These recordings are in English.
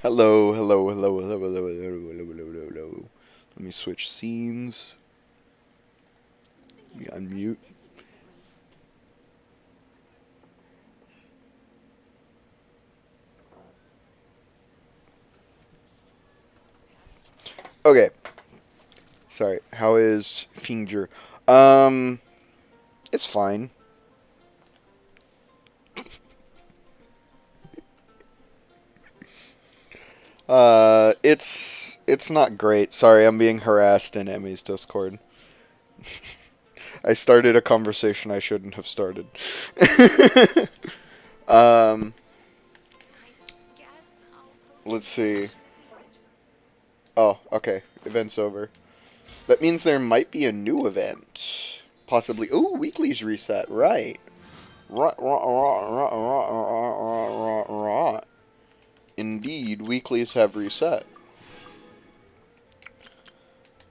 Hello, hello, hello, hello, hello, hello, hello, hello, hello, hello. Let me switch scenes. Let me unmute. Okay. Sorry. How is Finger? Um, it's fine. It's not great. Sorry, I'm being harassed in Emmy's Discord. I started a conversation I shouldn't have started. um, let's see. Oh, okay. Event's over. That means there might be a new event. Possibly. Ooh, weekly's reset. Right. Right, right, right, right, right, right, right. Indeed, weeklies have reset.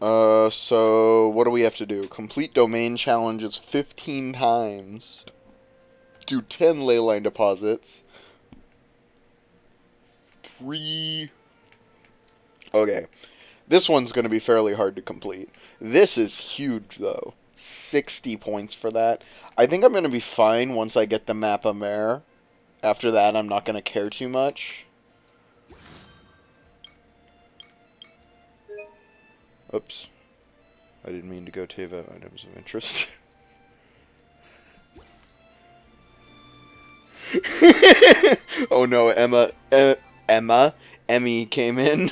So what do we have to do? Complete domain challenges 15 times. Do 10 leyline deposits. 3... Okay. This one's going to be fairly hard to complete. This is huge, though. 60 points for that. I think I'm going to be fine once I get the Mappa Mare. After that, I'm not going to care too much. Oops. I didn't mean to go to event items of interest. Oh no, Emmy came in.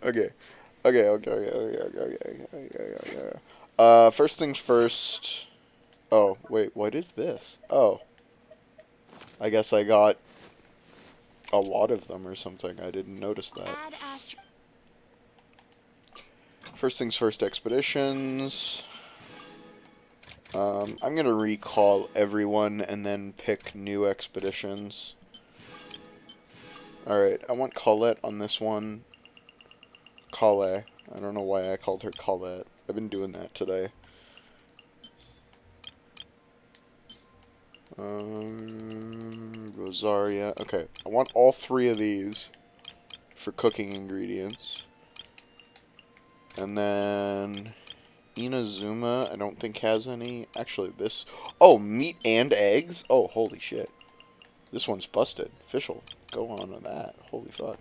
Okay. Okay. First things first. Oh, wait, what is this? Oh. I guess I got a lot of them or something. I didn't notice that. First things first, expeditions. I'm gonna recall everyone and then pick new expeditions. Alright, I want Colette on this one. Colette. I don't know why I called her Colette. I've been doing that today. Rosaria. Okay, I want all 3 of these for cooking ingredients. And then Inazuma, I don't think has any. Actually, this... Oh, meat and eggs? Oh, holy shit. This one's busted. Official. Go on with that. Holy fuck.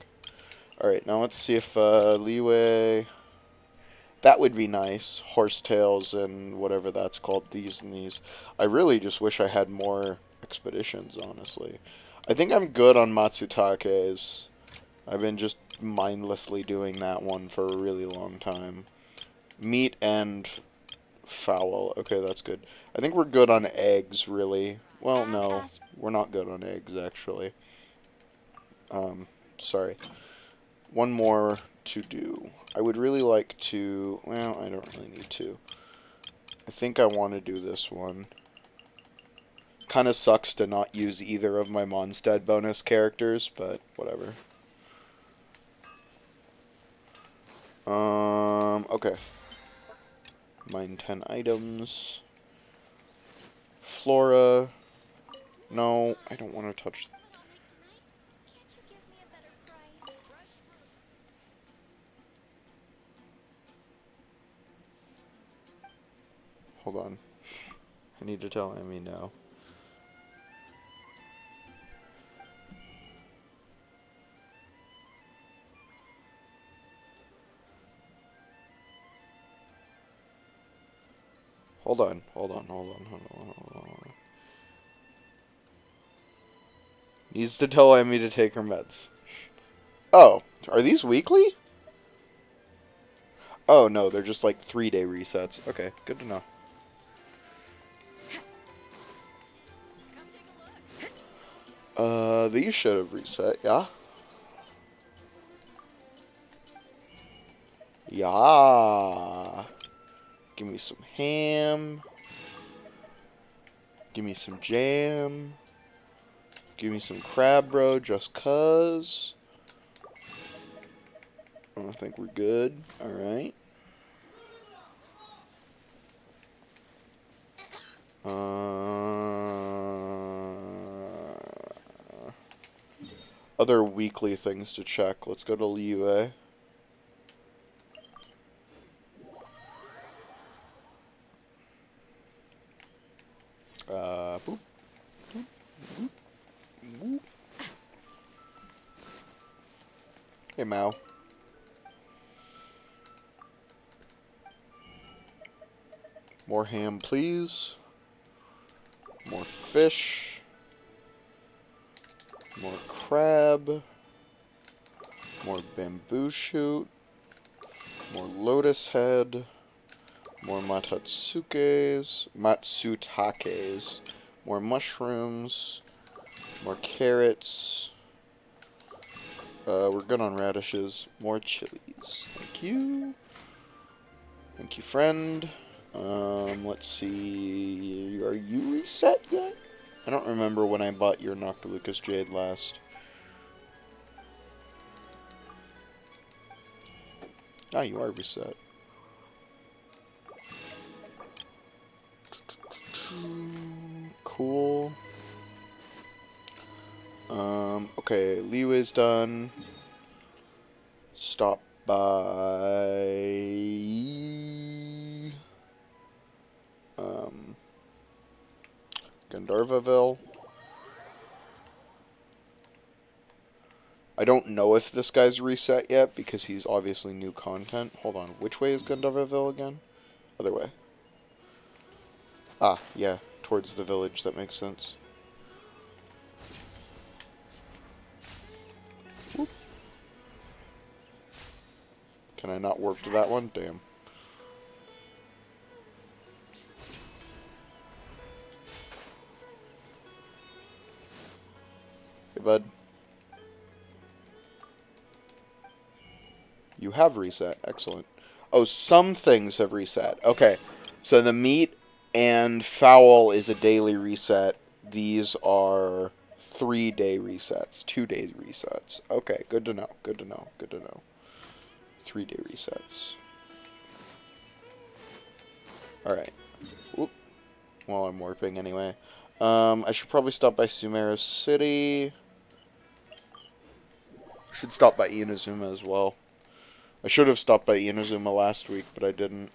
Alright, now let's see if Leeway... That would be nice. Horsetails and whatever that's called. These and these. I really just wish I had more expeditions, honestly. I think I'm good on Matsutake's. I've been just mindlessly doing that one for a really long time. Meat and fowl. Okay, that's good. I think we're good on eggs, really. Well, no. We're not good on eggs, actually. Sorry. One more to do. I would really like to... Well, I don't really need to. I think I want to do this one. Kind of sucks to not use either of my Mondstadt bonus characters, but whatever. Okay. Mine 10 items. Flora. No, I don't want to touch... Hold on. I need to tell Emmy now. Hold on. Needs to tell Emmy to take her meds. Oh, are these weekly? Oh, no, they're just like 3-day resets. Okay, good to know. These should have reset, yeah? Yeah. Give me some ham. Give me some jam. Give me some crab, bro, just cuz. I think we're good. Alright. Other weekly things to check. Let's go to Liyue. Boop. Boop. Boop. Boop. Hey, Mao. More ham, please. More fish. More crab. More bamboo shoot. More lotus head. More Matsutake's. More mushrooms. More carrots. We're good on radishes. More chilies. Thank you. Thank you, friend. Let's see. Are you reset yet? I don't remember when I bought your Noctilucous Jade last. Ah, you are reset. Cool. Okay, Leeway's done. Stop by... Gandharvaville. I don't know if this guy's reset yet, because he's obviously new content. Hold on, which way is Gandharvaville again? Other way. Ah, yeah, towards the village, that makes sense. Whoop. Can I not warp to that one? Damn. Hey, bud. You have reset. Excellent. Oh, some things have reset. Okay. So the meat and fowl is a daily reset. These are 3-day resets. 2-day resets. Okay, good to know. Good to know. Good to know. 3-day resets. Alright. Whoop. Well, I'm warping anyway. I should probably stop by Sumeru City. Should stop by Inazuma as well. I should have stopped by Inazuma last week, but I didn't.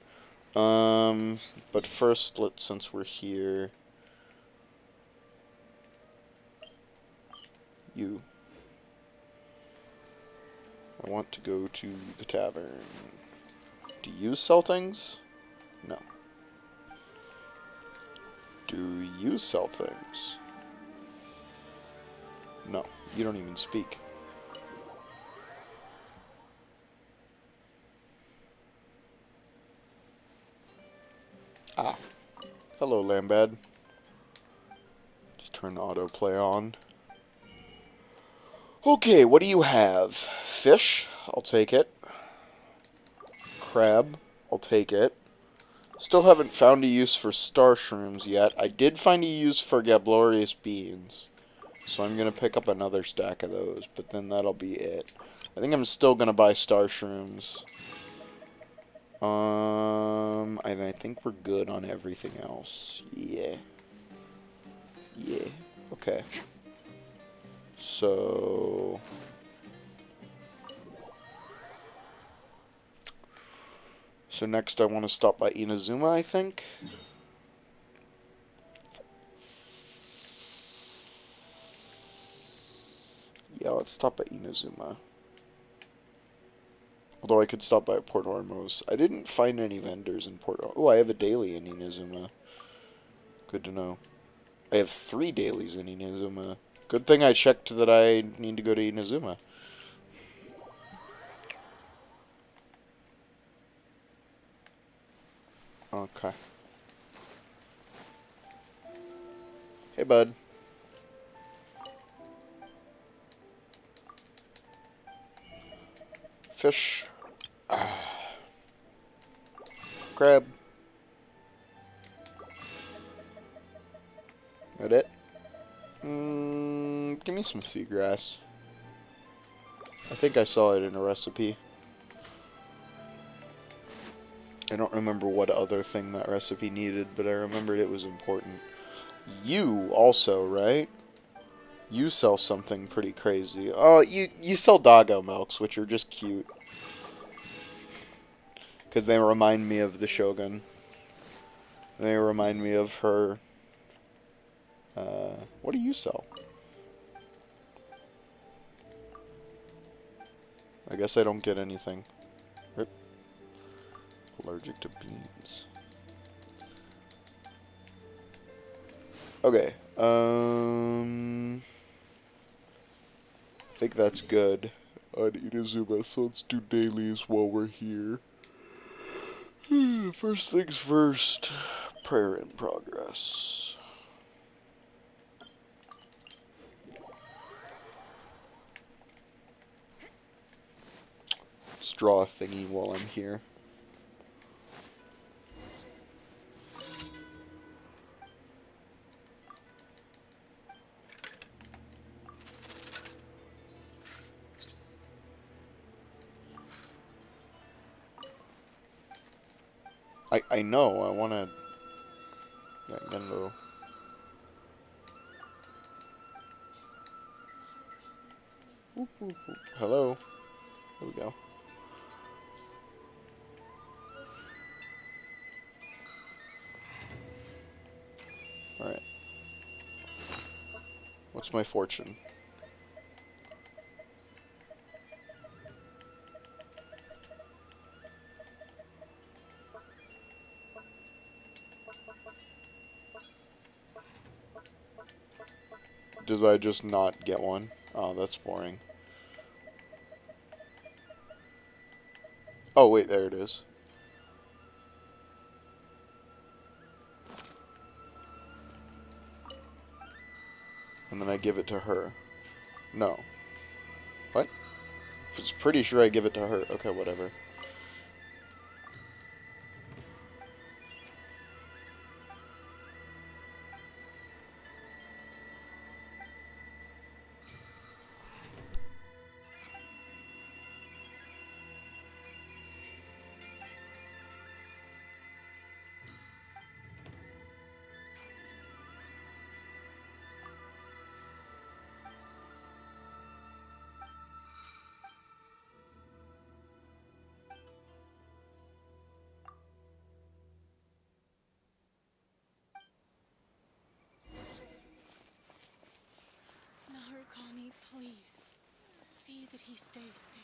But first, since we're here, I want to go to the tavern. Do you sell things? No. Do you sell things? No, you don't even speak. Ah. Hello, Lambad. Just turn the autoplay on. Okay, what do you have? Fish? I'll take it. Crab? I'll take it. Still haven't found a use for star shrooms yet. I did find a use for Gablorious beans. So I'm going to pick up another stack of those, but then that'll be it. I think I'm still going to buy star shrooms. And I think we're good on everything else. Yeah. Yeah. Okay. So... So next I want to stop by Inazuma, I think. Yeah, let's stop at Inazuma. Although I could stop by Port Ormos. I didn't find any vendors in Port Ormos. Oh, I have a daily in Inazuma. Good to know. I have 3 dailies in Inazuma. Good thing I checked that I need to go to Inazuma. Okay. Hey, bud. Fish. Crab. That it? Give me some seagrass. I think I saw it in a recipe. I don't remember what other thing that recipe needed, but I remembered it was important. You also, right? You sell something pretty crazy. Oh, you sell doggo milks, which are just cute. Because they remind me of the Shogun. They remind me of her. What do you sell? I guess I don't get anything. Rip. Allergic to beans. Okay. I think that's good on Inazuma, so let's do dailies while we're here. First things first. Prayer in progress. just draw a thingy while I'm here. I know, I wanna... Yeah, Genbo. Whoop, whoop, whoop. Hello? There we go. Alright. What's my fortune? Does I just not get one? Oh, that's boring. Oh, wait, there it is. And then I give it to her. No. What? It's pretty sure I give it to her. Okay, whatever. Narukami, please. See that he stays safe.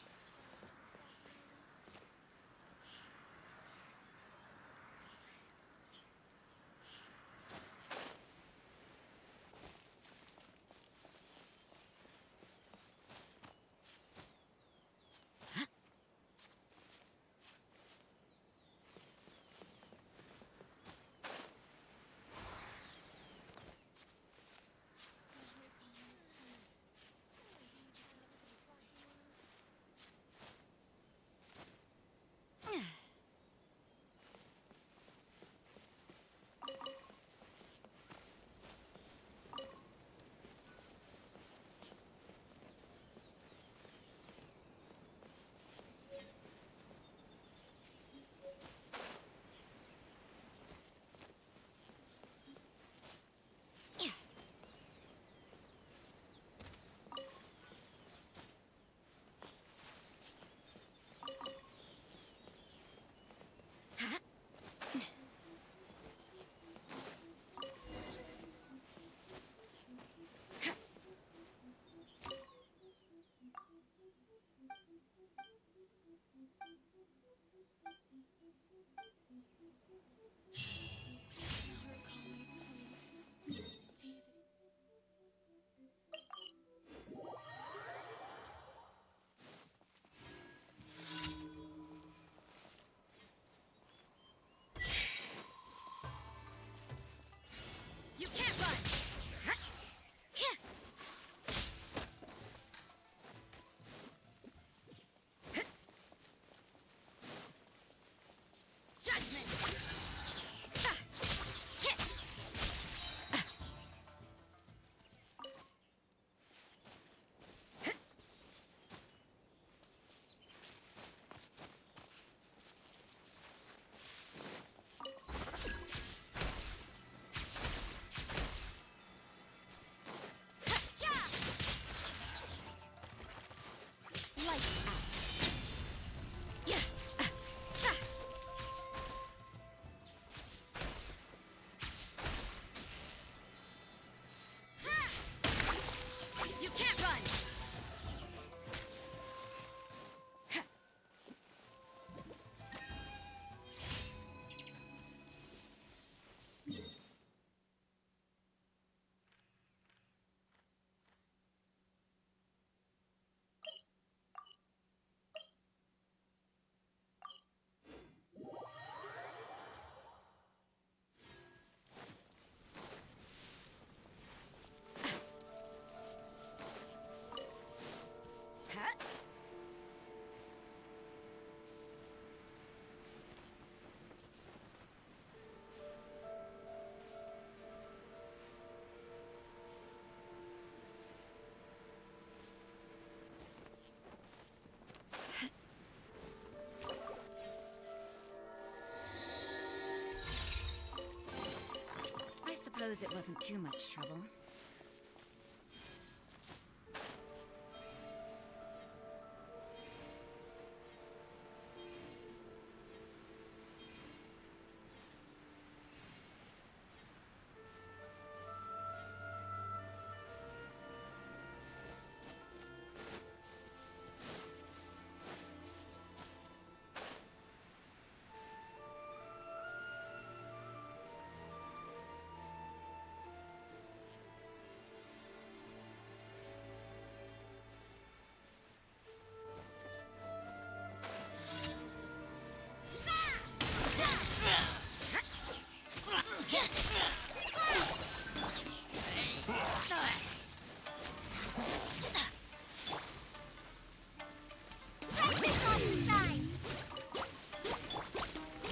suppose it wasn't too much trouble.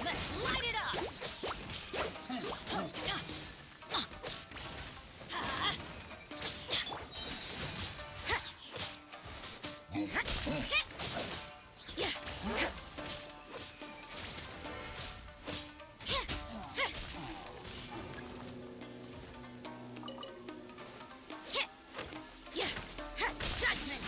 Let's light it up! Judgment!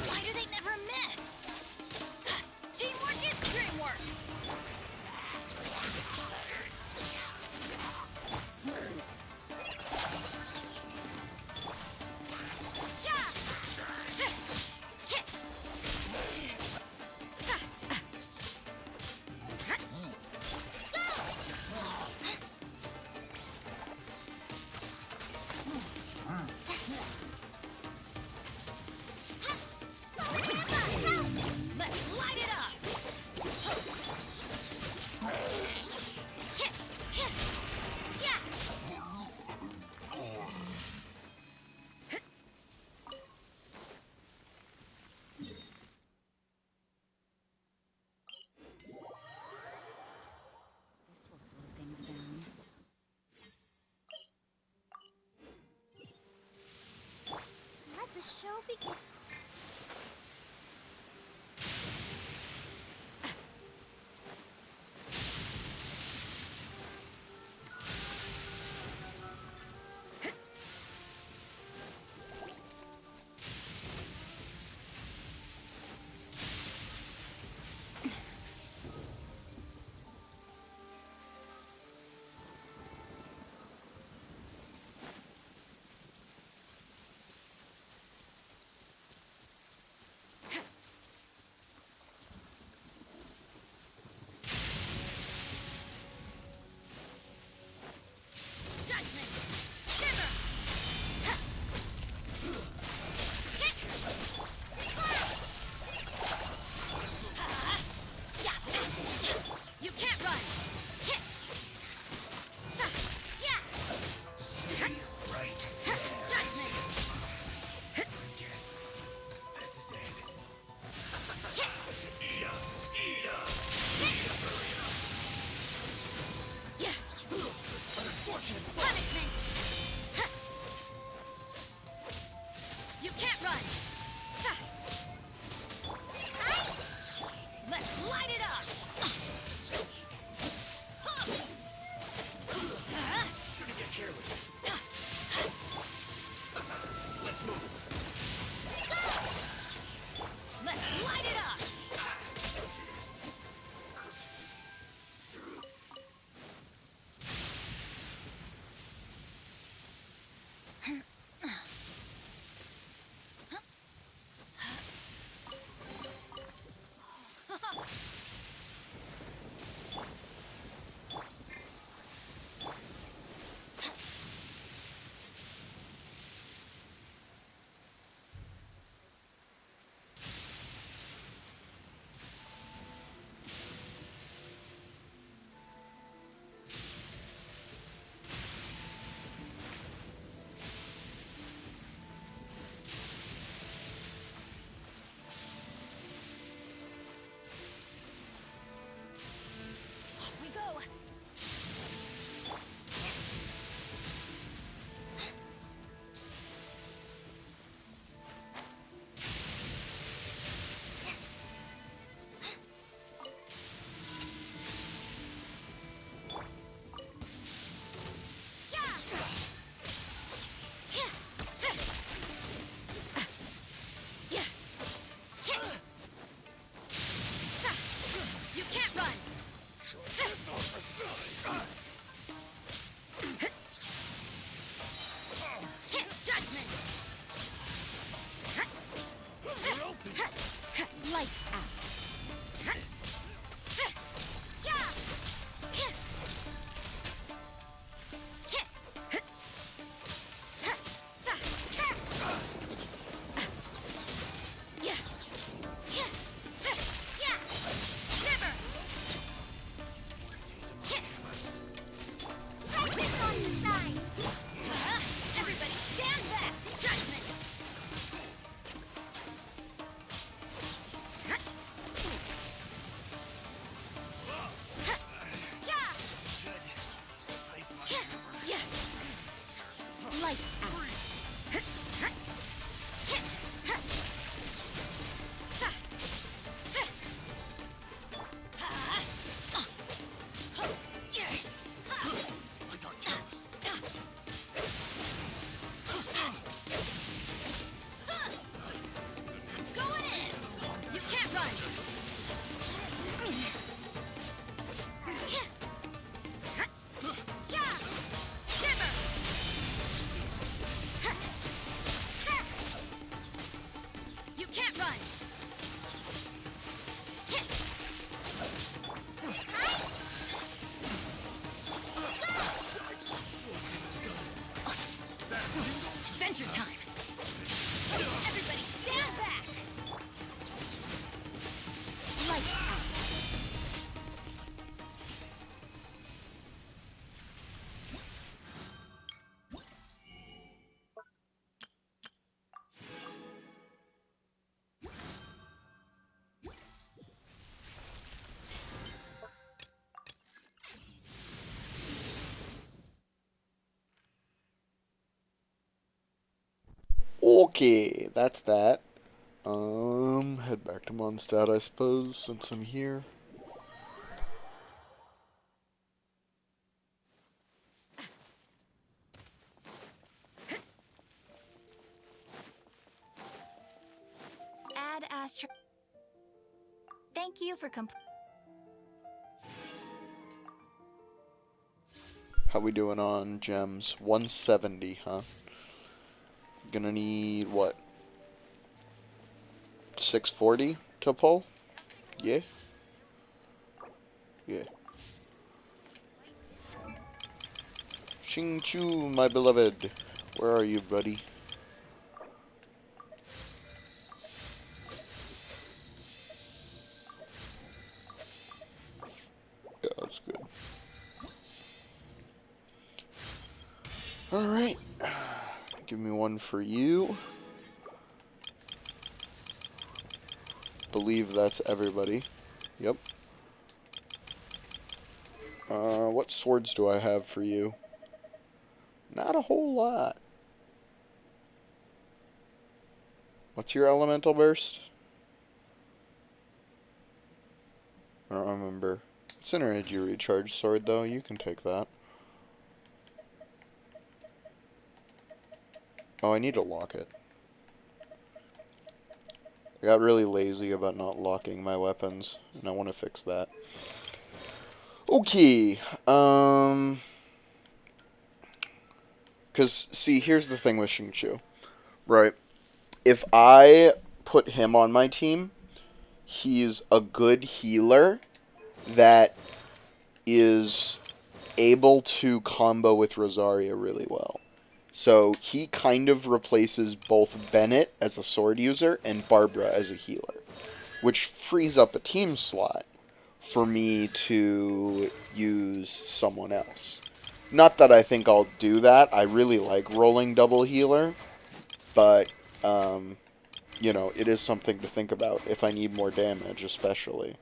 Why do they never miss? Teamwork is dreamwork! Let's light it up! This will slow things down. Let the show begin. Judgment! Shiver! You can't run! Right. Judgment! Yes. This is it. Punishment! You can't run! Let's light it up! Shouldn't get careless. Let's move. Let's light it up! Okay, that's that. Head back to Mondstadt, I suppose, since I'm here. Add Astro. Thank you for How we doing on gems? 170, huh? Gonna need, what? 640 to pull? Yeah? Yeah. Xing Chu, my beloved. Where are you, buddy? Yeah, that's good. Alright. Give me one for you. Believe that's everybody. Yep. What swords do I have for you? Not a whole lot. What's your elemental burst? I don't remember. It's an energy recharge sword, though. You can take that. Oh, I need to lock it. I got really lazy about not locking my weapons, and I want to fix that. Okay, because, see, here's the thing with Xingqiu, right? If I put him on my team, he's a good healer that is able to combo with Rosaria really well. So he kind of replaces both Bennett as a sword user and Barbara as a healer, which frees up a team slot for me to use someone else. Not that I think I'll do that. I really like rolling double healer, but, you know, it is something to think about if I need more damage, especially.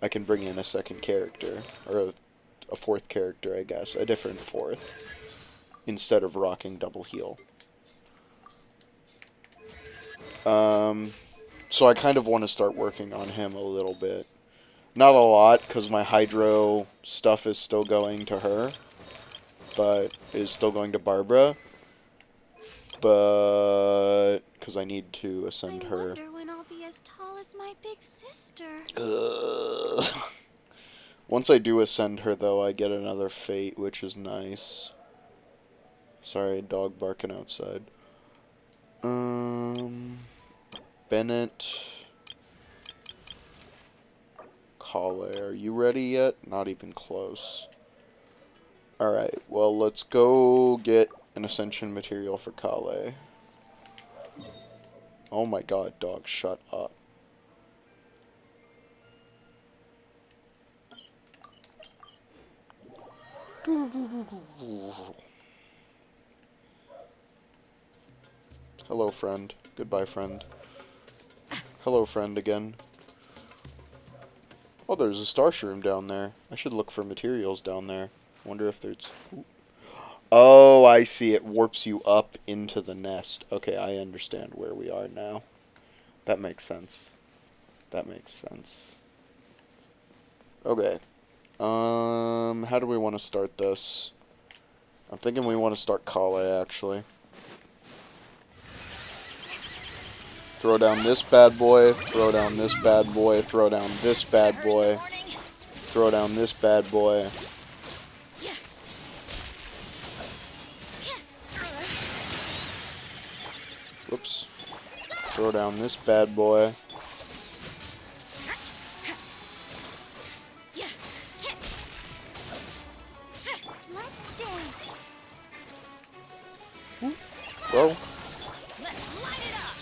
I can bring in a second character, or a fourth character, I guess, a different fourth, instead of rocking double heal. So I kind of want to start working on him a little bit. Not a lot, because my Hydro stuff is still going to her, but is still going to Barbara. But because I need to ascend her. I wonder when I'll be as tall as my big sister. Once I do ascend her, though, I get another fate, which is nice. Sorry, dog barking outside. Bennett. Kale, are you ready yet? Not even close. Alright, well, let's go get an ascension material for Kale. Oh my god, dog, shut up. Hello, friend. Goodbye, friend. Hello, friend, again. Oh, there's a starshroom down there. I should look for materials down there. Wonder if there's... Oh, I see. It warps you up into the nest. Okay, I understand where we are now. That makes sense. That makes sense. Okay. How do we want to start this? I'm thinking we want to start Kale, actually. Throw down this bad boy, throw down this bad boy, throw down this bad boy, throw down this bad boy. Whoops. Throw down this bad boy. Let's dance. Bro. Let's light it up.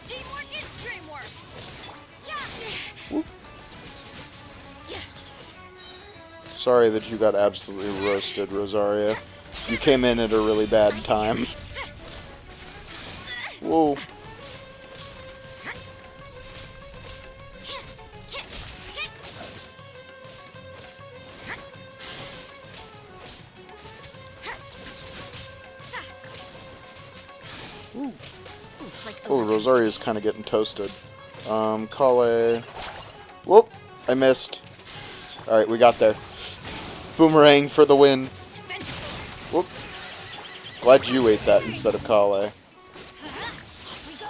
Teamwork is dreamwork. Sorry that you got absolutely roasted, Rosaria. You came in at a really bad time. Whoa. Looks like Oh, overtime Rosaria's today. kind of getting toasted. Kale. Whoop! I missed. Alright, we got there. Boomerang for the win. Whoop. Glad you ate that instead of Kale.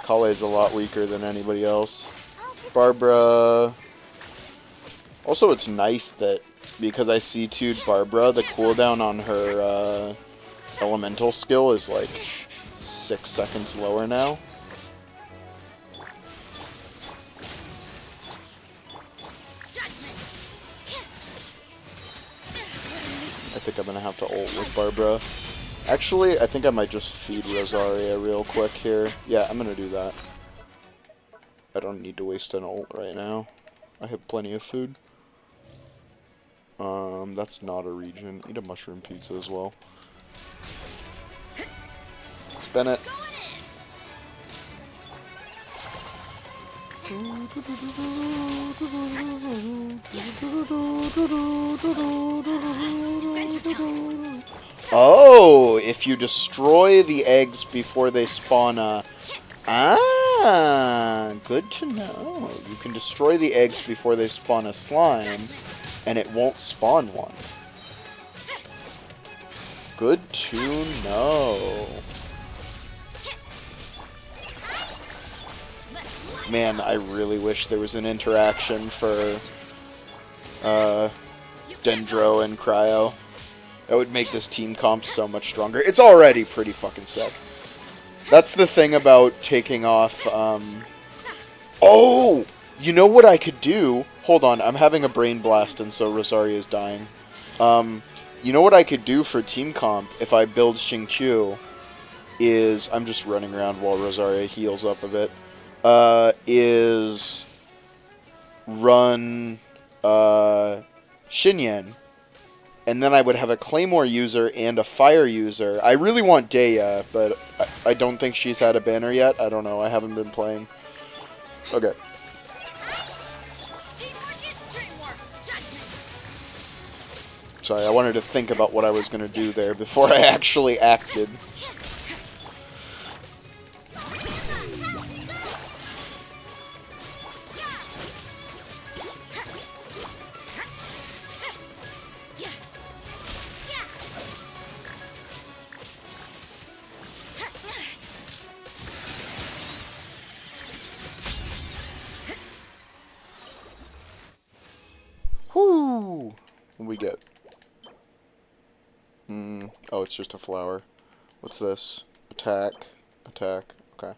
Kale is a lot weaker than anybody else. Barbara. Also, it's nice that because I C2'd Barbara, the cooldown on her elemental skill is like 6 seconds lower now. I think I'm gonna have to ult with Barbara. Actually, I think I might just feed Rosaria real quick here. Yeah, I'm gonna do that. I don't need to waste an ult right now. I have plenty of food. That's not a region. Eat a mushroom pizza as well. Spin it. Oh, if you destroy the eggs before they spawn good to know. You can destroy the eggs before they spawn a slime, and it won't spawn one. Good to know. Man, I really wish there was an interaction for Dendro and Cryo. That would make this team comp so much stronger. It's already pretty fucking sick. That's the thing about taking off, Oh! You know what I could do? Hold on, I'm having a brain blast and so Rosaria is dying. You know what I could do for team comp if I build Xingqiu is... I'm just running around while Rosaria heals up a bit. Is... run... Xinyan. And then I would have a Claymore user and a Fire user. I really want Daya, but I don't think she's had a banner yet. I don't know. I haven't been playing. Okay. Sorry, I wanted to think about what I was going to do there before I actually acted. Whoo! What do we get? Oh, it's just a flower. What's this? Attack. Attack. Okay.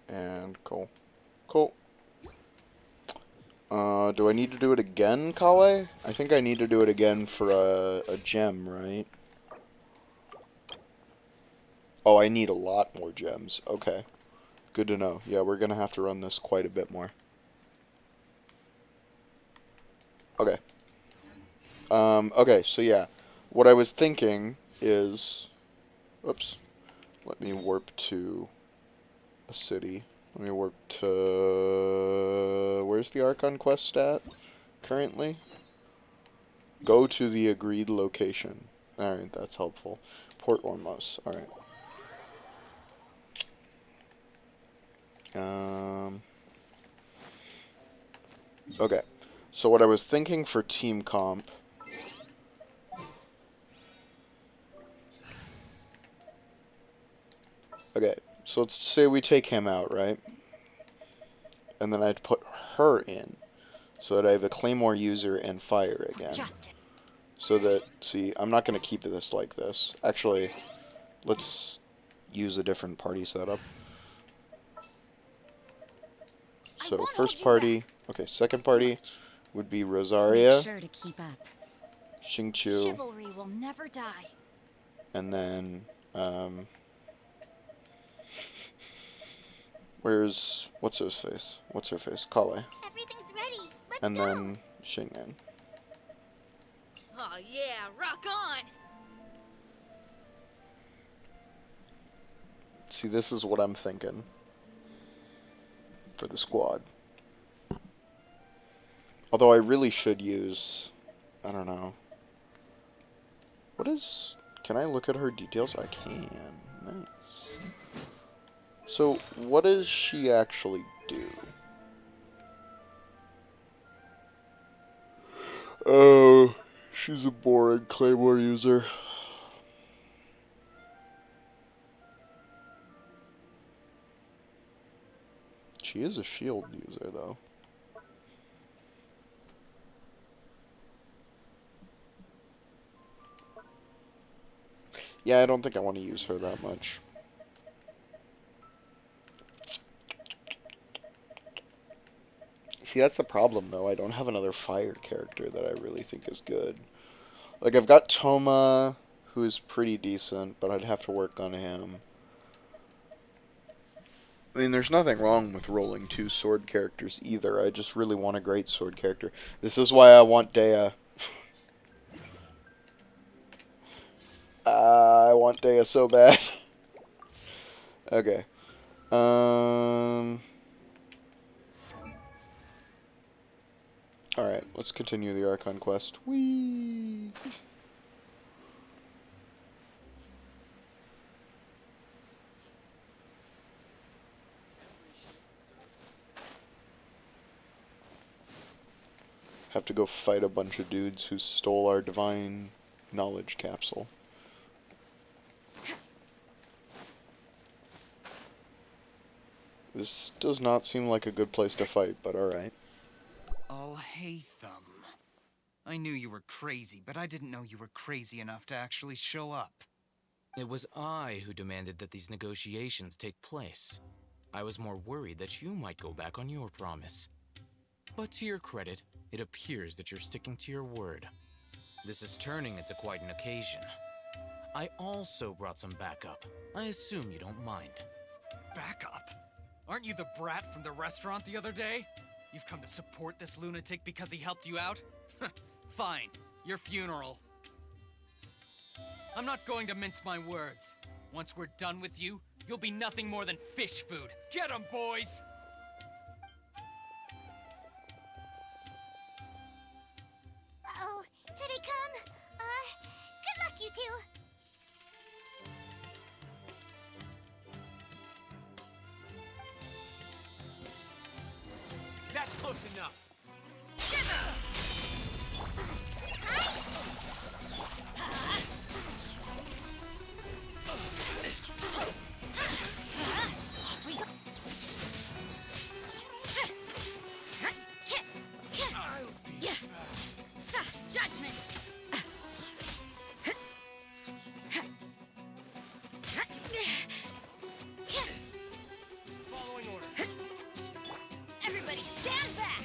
And cool. Cool. Do I need to do it again, Kale? I think I need to do it again for a gem, right? Oh, I need a lot more gems. Okay. Good to know. Yeah, we're gonna have to run this quite a bit more. Okay. Okay, so yeah. What I was thinking is... Oops. Let me warp to a city. Let me warp to... Where's the Archon quest stat currently? Go to the agreed location. Alright, that's helpful. Port Ormos. Alright. Okay. So what I was thinking for team comp... Okay, so let's say we take him out, right? And then I'd put her in, so that I have a Claymore user and Fire again. So that, see, I'm not going to keep this like this. Actually, let's use a different party setup. So first party, okay, second party would be Rosaria, Make sure to keep up. Xingqiu, Chivalry will never die. and then, where's, what's his face? What's her face? Kale. Everything's ready. Let's And go. then Xingyan. Oh yeah, rock on! See, this is what I'm thinking for the squad. Although I really should use, I don't know. What is, can I look at her details? I can. Nice. So, what does she actually do? Oh, she's a boring Claymore user. She is a shield user, though. Yeah, I don't think I want to use her that much. See, that's the problem, though. I don't have another fire character that I really think is good. Like, I've got Toma, who is pretty decent, but I'd have to work on him. I mean, there's nothing wrong with rolling 2 sword characters either. I just really want a great sword character. This is why I want Dea. I want Dea so bad. Okay. Alright, let's continue the Archon quest. Whee! Have to go fight a bunch of dudes who stole our divine knowledge capsule. This does not seem like a good place to fight, but alright. Oh, hey, Thumb. I knew you were crazy, but I didn't know you were crazy enough to actually show up. It was I who demanded that these negotiations take place. I was more worried that you might go back on your promise. But to your credit, it appears that you're sticking to your word. This is turning into quite an occasion. I also brought some backup. I assume you don't mind. Backup? Aren't you the brat from the restaurant the other day? You've come to support this lunatic because he helped you out? Fine, your funeral. I'm not going to mince my words. Once we're done with you, you'll be nothing more than fish food. Get 'em, boys! Uh-oh, here they come. Good luck, you two. That's close enough. Judgment! Following order. Everybody stand back!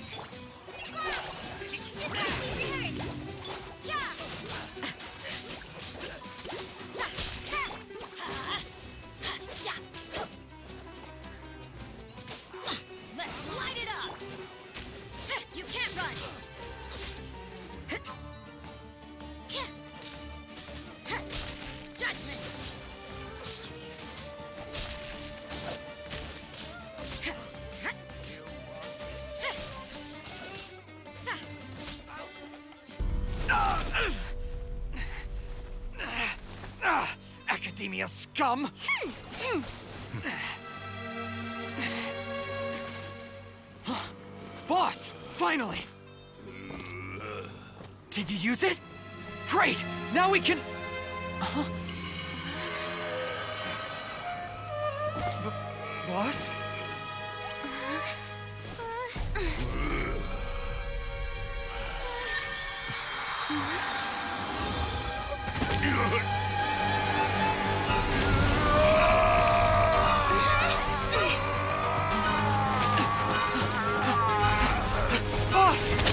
Let's light it up! You can't run! Judgment! Academia scum! Boss! Finally! Did you use it? Great! Now we can... Boss?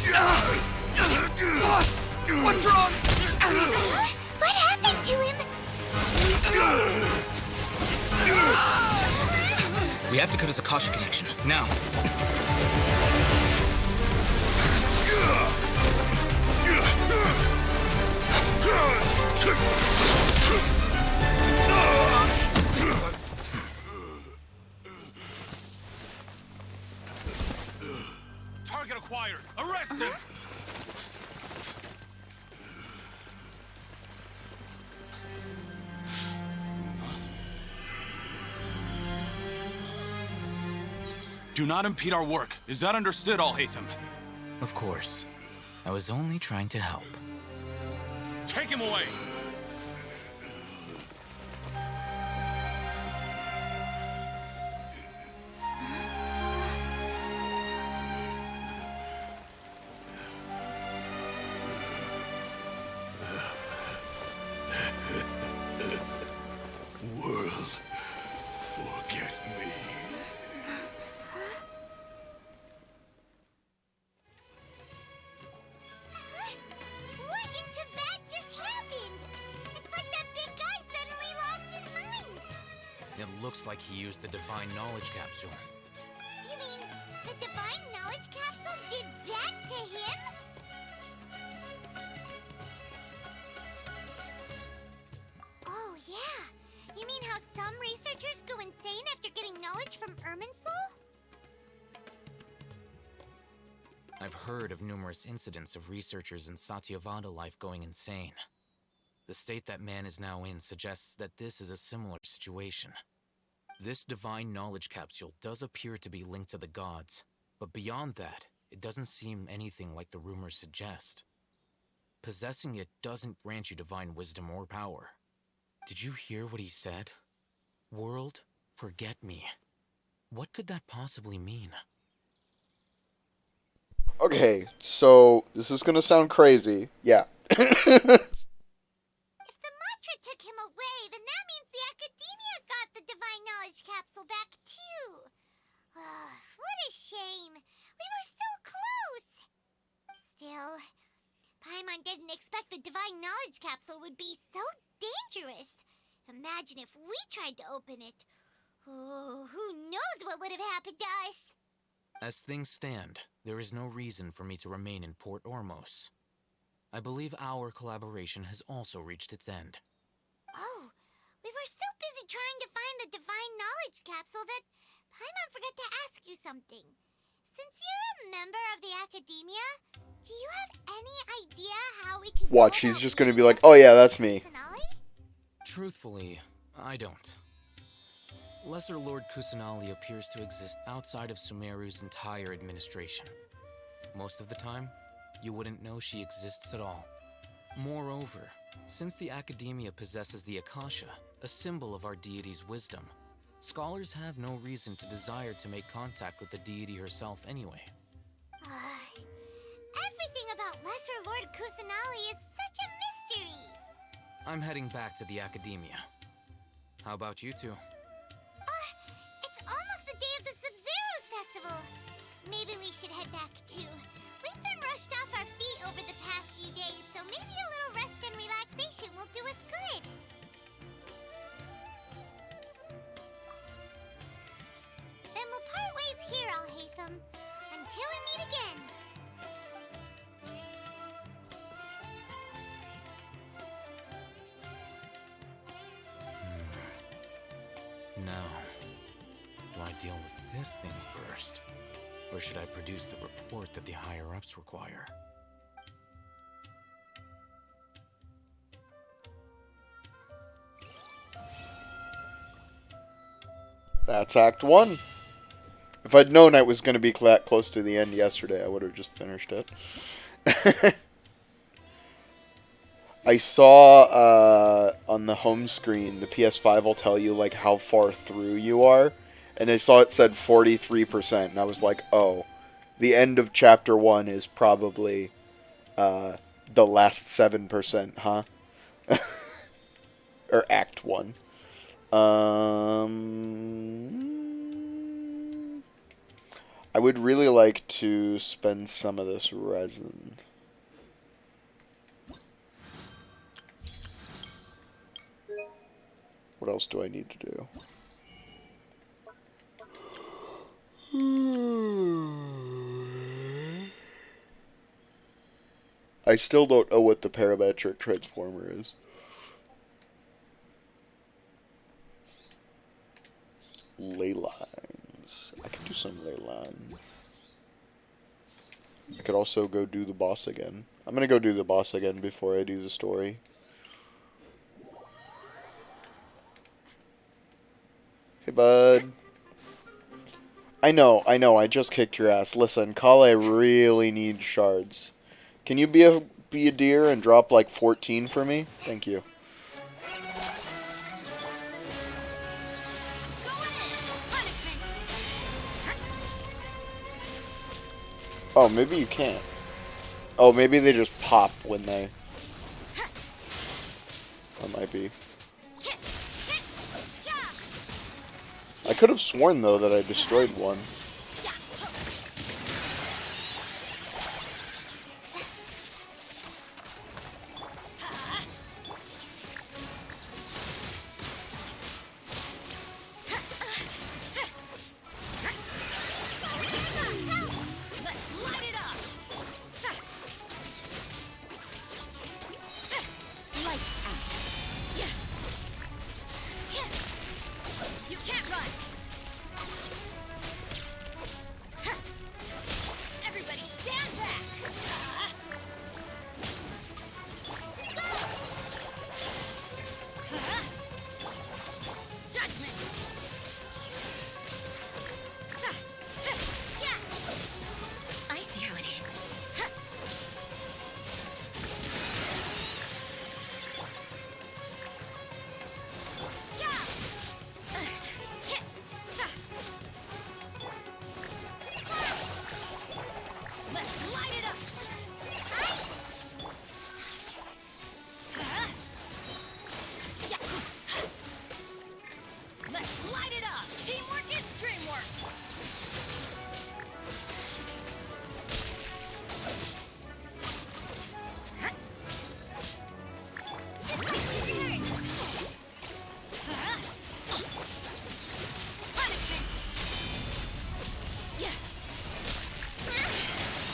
Boss! What's wrong? What happened to him? We have to cut his Akasha connection, now. Target acquired. Arrest him. Do not impede our work. Is that understood, Alhaitham? Of course. I was only trying to help. Take him away! World, forget me. What in Tibet just happened? It's like that big guy suddenly lost his mind. It looks like he used the Divine Knowledge Capsule. You mean the Divine Knowledge Capsule did that to him? Oh, yeah. You mean how some researchers go insane after getting knowledge from Irminsul? I've heard of numerous incidents of researchers in Satyavada life going insane. The state that man is now in suggests that this is a similar situation. This Divine Knowledge Capsule does appear to be linked to the gods, but beyond that, it doesn't seem anything like the rumors suggest. Possessing it doesn't grant you divine wisdom or power. Did you hear what he said? World, forget me. What could that possibly mean? Okay, so this is gonna sound crazy. Yeah. If the mantra took him away, then that means the Academia got the Divine Knowledge Capsule back too. What a shame. We were so close. Still, Paimon didn't expect the Divine Knowledge Capsule would be so dangerous. Imagine if we tried to open it. Oh, who knows what would have happened to us? As things stand, there is no reason for me to remain in Port Ormos. I believe our collaboration has also reached its end. Oh, we were so busy trying to find the Divine Knowledge Capsule that Paimon forgot to ask you something. Since you're a member of the Academia, do you have any idea how we can Watch, go he's about just gonna be meeting like, oh yeah, that's me. Kusanali? Truthfully, I don't. Lesser Lord Kusanali appears to exist outside of Sumeru's entire administration. Most of the time, you wouldn't know she exists at all. Moreover, since the Academia possesses the Akasha, a symbol of our deity's wisdom, scholars have no reason to desire to make contact with the deity herself anyway. Everything about Lesser Lord Kusanali is such a mystery. I'm heading back to the Academia. How about you two? It's almost the day of the Sub-Zeros Festival. Maybe we should head back too. We've been rushed off our feet over the past few days, so maybe a little rest and relaxation will do us good. Then we'll part ways here, Alhaitham. Until we meet again. Now, do I deal with this thing first? Or should I produce the report that the higher-ups require? That's Act 1. If I'd known I was going to be close to the end yesterday, I would have just finished it. I saw on the home screen, the PS5 will tell you like how far through you are. And I saw it said 43%, and I was like, oh, the end of Chapter 1 is probably the last 7%, huh? Or Act 1. I would really like to spend some of this resin. What else do I need to do? I still don't know what the parametric transformer is. Ley lines. I can do some ley lines. I could also go do the boss again. I'm gonna go do the boss again before I do the story. Hey, bud. I know, I just kicked your ass. Listen, Kale really needs shards. Can you be a deer and drop like 14 for me? Thank you. Oh, maybe you can't. Oh, maybe they just pop when they... That might be. I could have sworn, though, that I destroyed one.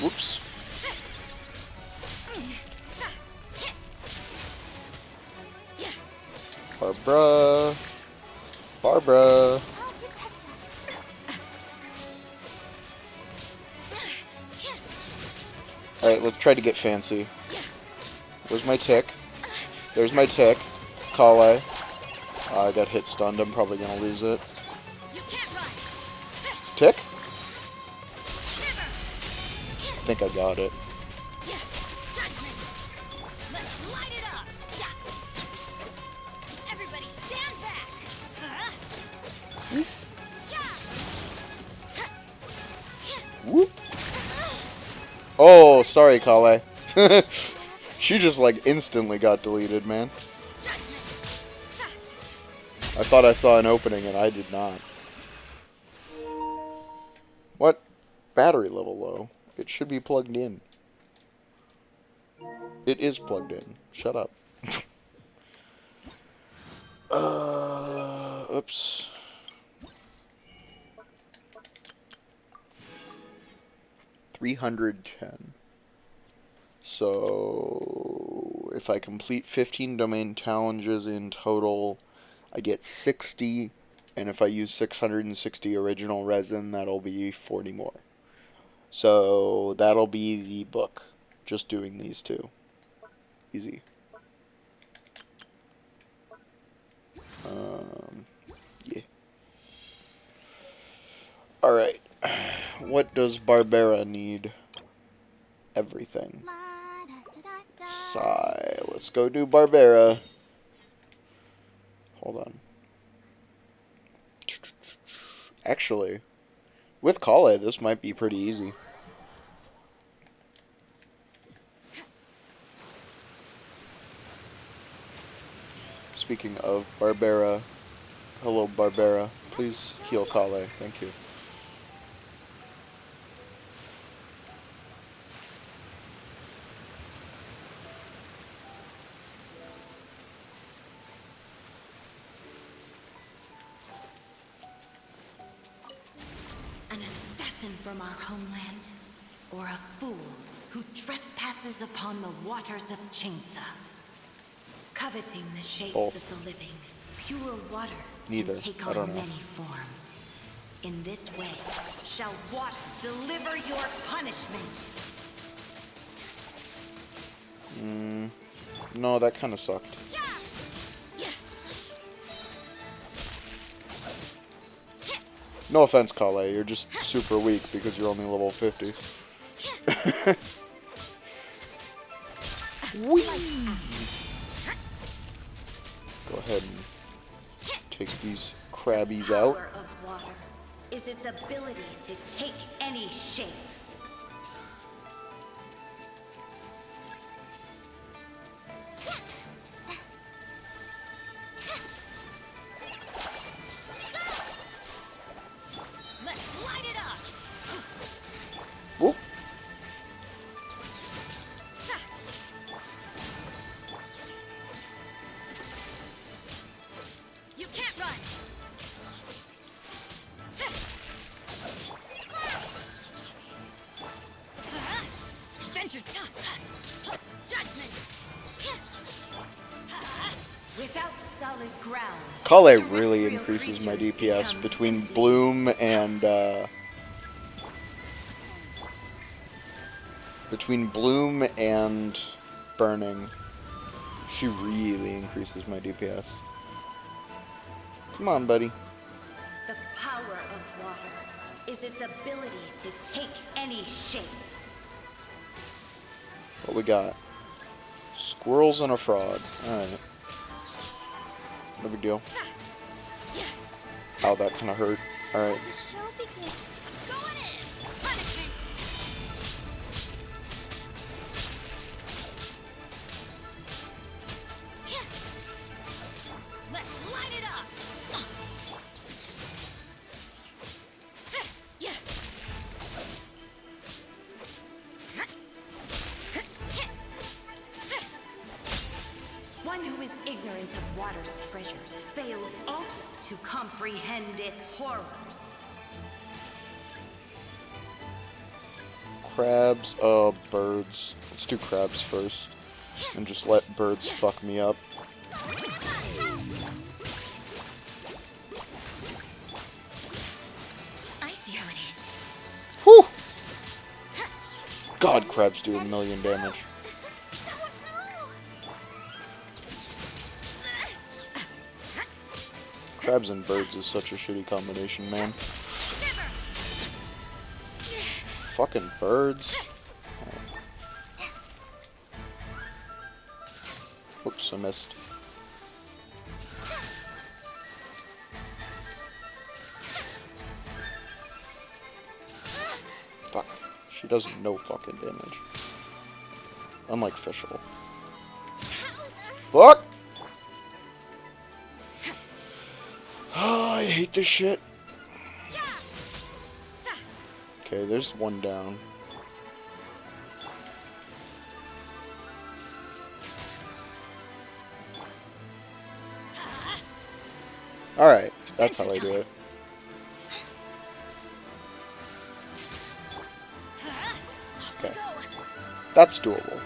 Whoops. Barbara. Barbara. Alright, let's try to get fancy. Where's my tick? There's my tick. Kale. I got hit stunned. I'm probably gonna lose it. Tick? I think I got it. Whoop. Oh, sorry, Kale. She just like instantly got deleted, man. I thought I saw an opening and I did not. What? Battery level low. It should be plugged in. It is plugged in. Shut up. Oops. $310. So if I complete 15 domain challenges in total, I get 60, and if I use 660 original resin, that'll be 40 more. So that'll be the book. Just doing these two. Easy. Yeah. Alright. What does Barbara need? Everything. Sigh. Let's go do Barbara. Hold on. Actually, with Kale, this might be pretty easy. Speaking of Barbara, hello Barbara. Please heal Kale. Thank you. An assassin from our homeland, or a fool who trespasses upon the waters of Chainsa. Coveting the shapes of the living, pure water can take on many forms. In this way, shall water deliver your punishment. No, that kind of sucked. No offense, Kale, you're just super weak because you're only level 50. Whee! Go ahead and take these crabbies out. Power of water is its ability to take any shape. Let's light it up. Whoop. You can't run. Adventure judgment. Without solid ground, Kale really terrestrial increases my creatures DPS become between simply Bloom and powerless. Burning. She really increases my DPS. Come on, buddy. The power of water is its ability to take any shape. What we got? Squirrels and a frog. Alright. No big deal. Ow, that kind of hurt. Alright. The show begins. Going in. Punishment. Let's light it up. One who is ignorant of water's treasures fails also to comprehend its horrors. Crabs, birds. Let's do crabs first. And just let birds fuck me up. I see how it is. Whew! God, crabs do 1,000,000 damage. Crabs and birds is such a shitty combination, man. Fucking birds. Whoops, I missed. Fuck. She does no fucking damage. Unlike Fischl. Fuck! Oh, I hate this shit. Okay, there's one down. Alright, that's how I do it. Okay. That's doable.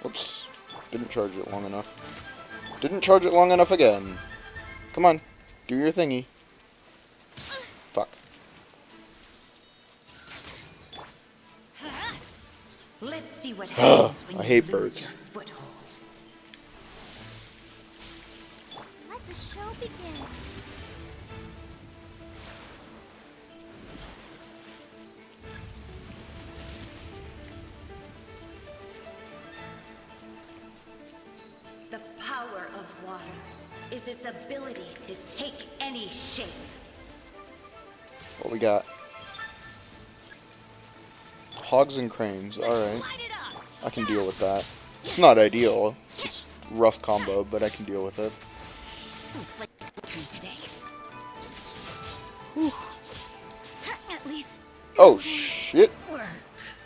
Whoops. Didn't charge it long enough. Didn't charge it long enough again. Come on. Do your thingy. Fuck. Let's see what happens when I you hate lose birds. your foothold. Let the show begin. The power of water is its ability to take any shape. What we got? Hogs and cranes. Alright. I can deal with that. It's not ideal. It's a rough combo, but I can deal with it. Looks like your turn today. At least Oh, shit. work.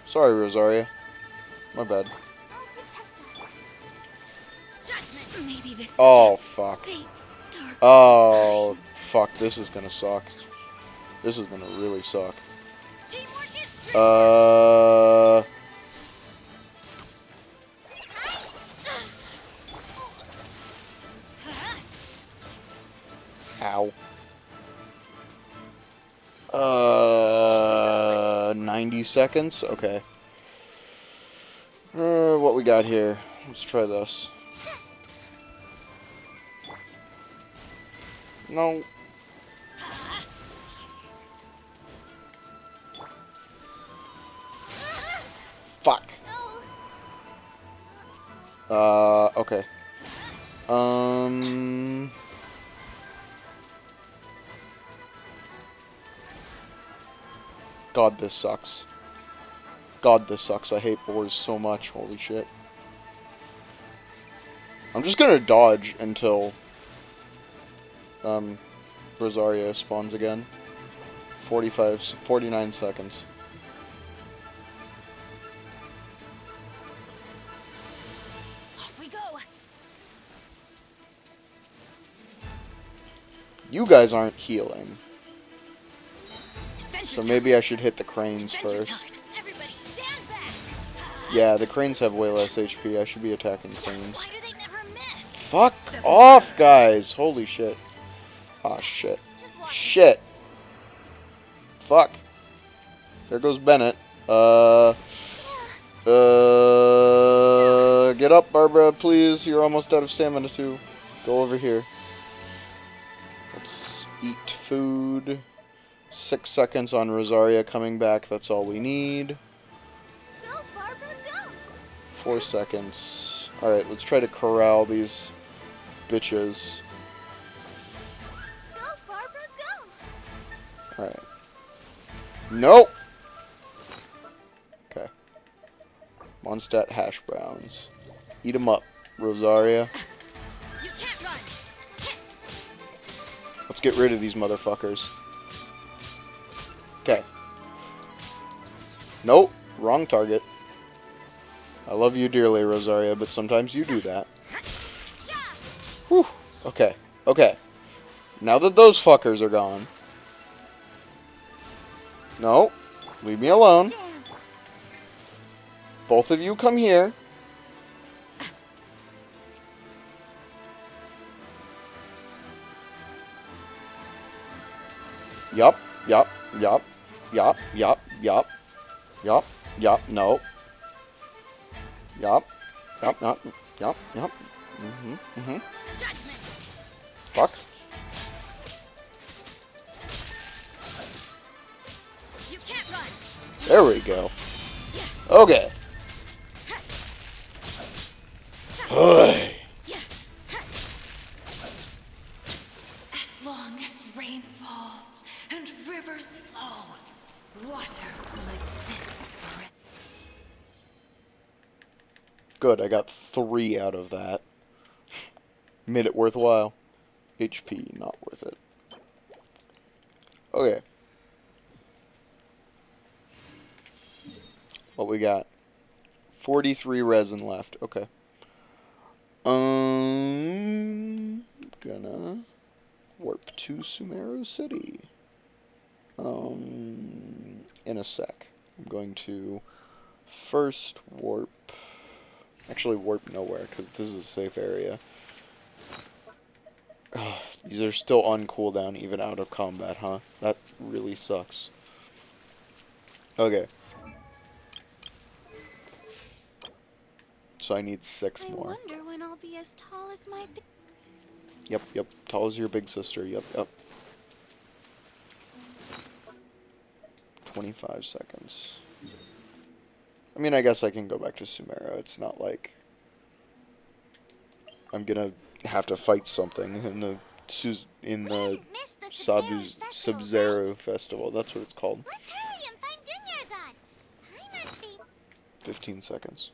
Sorry, Rosaria. My bad. I'll protect us. Judgment. Maybe this is Oh, just fuck. fate's dark Oh, fuck. This is gonna suck. This is gonna really suck. Teamwork is Ow. 90 seconds? Okay. What we got here? Let's try this. No. Fuck. Okay. God, this sucks. God, this sucks. I hate boars so much. Holy shit. I'm just gonna dodge until Rosaria spawns again. 49 seconds. Off we go. You guys aren't healing. Adventure So time. maybe I should hit the cranes Adventure first. time. Everybody stand back. Yeah, the cranes have way less HP. I should be attacking cranes. Why do they never miss? Fuck off, guys! Holy shit. Ah, shit. Just watch. Shit. Fuck. There goes Bennett. Get up, Barbara, please. You're almost out of stamina, too. Go over here. Let's eat food. 6 seconds on Rosaria coming back. That's all we need. Go, Barbara, go! 4 seconds. Alright, let's try to corral these bitches. Go, Barbara, go! Alright. Nope! Okay. Mondstadt hash browns. Eat 'em up, Rosaria. You can't run. Let's get rid of these motherfuckers. Okay. Nope. Wrong target. I love you dearly, Rosaria, but sometimes you do that. Whew. Okay. Okay. Now that those fuckers are gone. No. Leave me alone. Both of you come here. Yup. Yup. Yup. Yup. Yup. Yup. Yup. Yup. No. Yup. Yup. Yup. Yup. Yup. Judgment. Fuck. You can't run. There we go. Okay. Hey. As long as rain falls and rivers flow, water will exist forever. Good, I got 3 out of that. Made it worthwhile. HP, not worth it. Okay. What we got? 43 resin left. Okay. Gonna warp to Sumeru City. In a sec. I'm going to first warp. Actually, warp nowhere because this is a safe area. These are still on cooldown, even out of combat, huh? That really sucks. Okay. So I need 6 I more. wonder when I'll be as tall as my Yep, yep. Tall as your big sister. Yep, yep. 25 seconds. I mean, I guess I can go back to Sumeru. It's not like I'm gonna have to fight something in the Miss the Sub-Zero's festival, Sub-Zero Festival. That's what it's called. Let's hurry and find Dunyarzad. I might be... 15 seconds.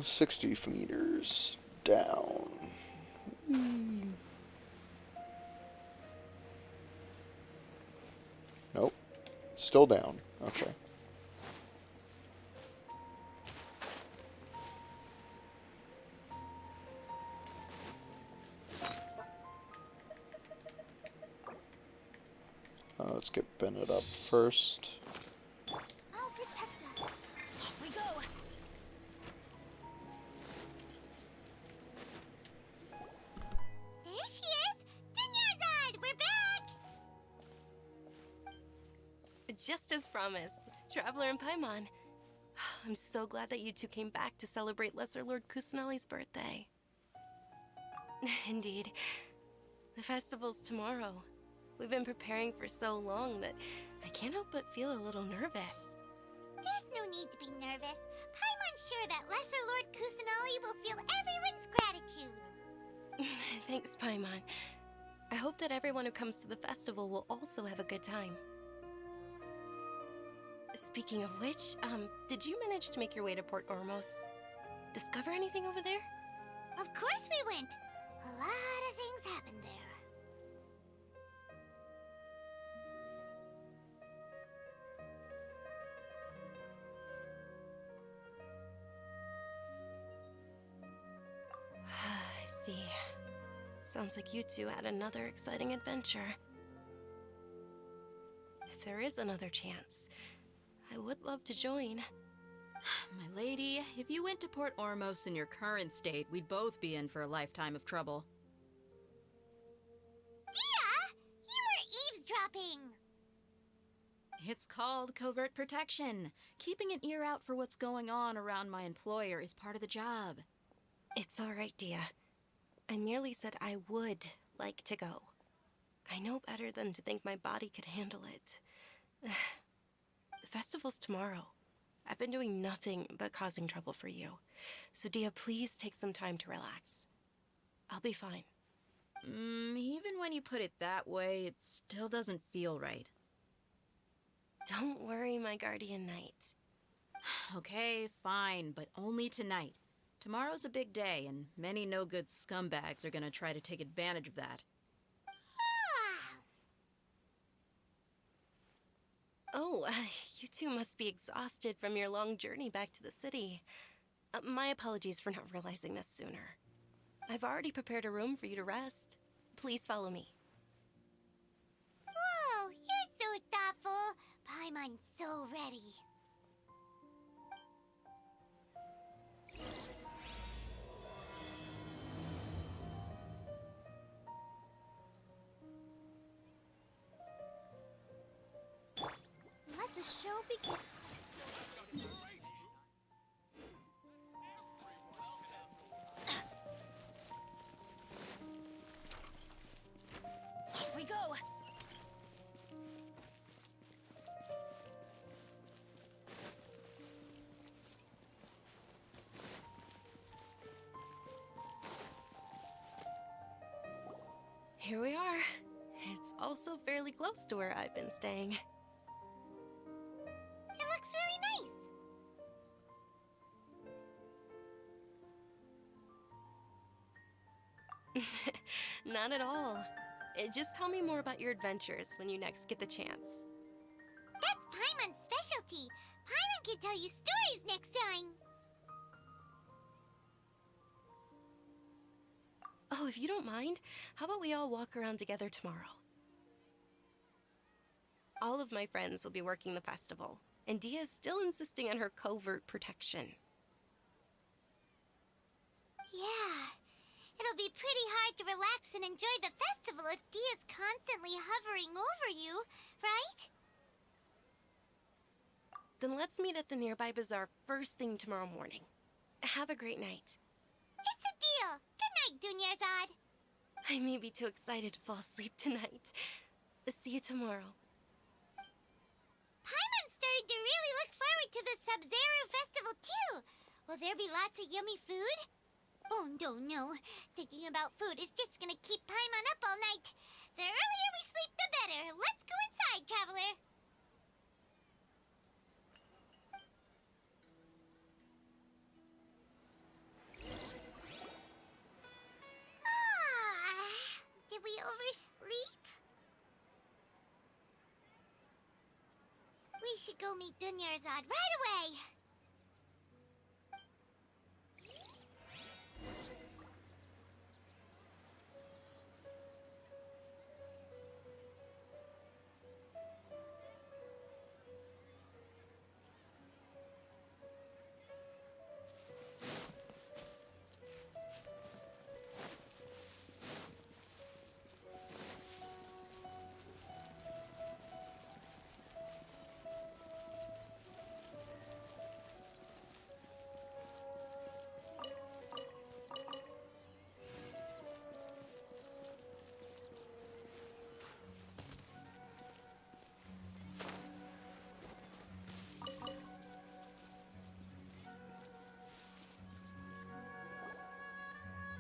60 meters down. Nope. Still down. Okay. Let's get Bennett up first. I'll protect us. Off we go. There she is! Dunyarzad, we're back! Just as promised, Traveler and Paimon. I'm so glad that you two came back to celebrate Lesser Lord Kusanali's birthday. Indeed. The festival's tomorrow. We've been preparing for so long that I can't help but feel a little nervous. There's no need to be nervous. Paimon's sure that Lesser Lord Kusanali will feel everyone's gratitude. Thanks, Paimon. I hope that everyone who comes to the festival will also have a good time. Speaking of which, did you manage to make your way to Port Ormos? Discover anything over there? Of course we went. A lot of things happened there. I see. Sounds like you two had another exciting adventure. If there is another chance, I would love to join. My lady, if you went to Port Ormos in your current state, we'd both be in for a lifetime of trouble. Dia! You were eavesdropping! It's called covert protection. Keeping an ear out for what's going on around my employer is part of the job. It's all right, Dia. I merely said I would like to go. I know better than to think my body could handle it. The festival's tomorrow. I've been doing nothing but causing trouble for you. So, Dia, please take some time to relax. I'll be fine. Even when you put it that way, it still doesn't feel right. Don't worry, my guardian knight. Okay, fine, but only tonight. Tomorrow's a big day, and many no-good scumbags are gonna try to take advantage of that. Oh, you two must be exhausted from your long journey back to the city. My apologies for not realizing this sooner. I've already prepared a room for you to rest. Please follow me. Whoa, you're so thoughtful. Paimon's so ready. Let the show begin. Off we go! Here we are. It's also fairly close to where I've been staying. It looks really nice. Not at all. Just tell me more about your adventures when you next get the chance. That's Paimon's specialty. Paimon can tell you stories next time. Oh, if you don't mind, how about we all walk around together tomorrow? All of my friends will be working the festival, and Dia is still insisting on her covert protection. Yeah. It'll be pretty hard to relax and enjoy the festival if Dia's constantly hovering over you, right? Then let's meet at the nearby bazaar first thing tomorrow morning. Have a great night. It's a deal. Good night, Dunyarzad. I may be too excited to fall asleep tonight. See you tomorrow. Paimon's starting to really look forward to the Sub-Zero festival, too. Will there be lots of yummy food? Oh, no. Thinking about food is just gonna keep Paimon up all night. The earlier we sleep, the better. Let's go inside, traveler. Did we oversleep? We should go meet Dunyarzad right away.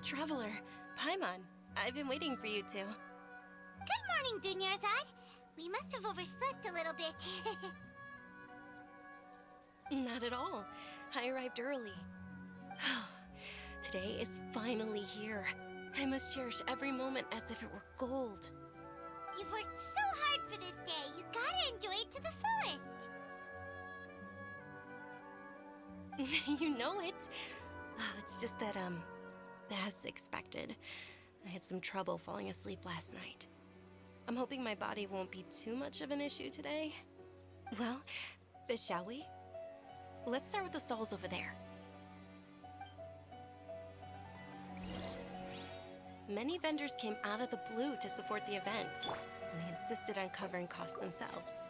Traveler, Paimon, I've been waiting for you two. Good morning, Dunyarzad. We must have overslept a little bit. Not at all. I arrived early. Today is finally here. I must cherish every moment as if it were gold. You've worked so hard for this day. You gotta enjoy it to the fullest. You know it. It's just that, as expected, I had some trouble falling asleep last night. I'm hoping my body won't be too much of an issue today. Well, shall we? Let's start with the stalls over there. Many vendors came out of the blue to support the event, and they insisted on covering costs themselves.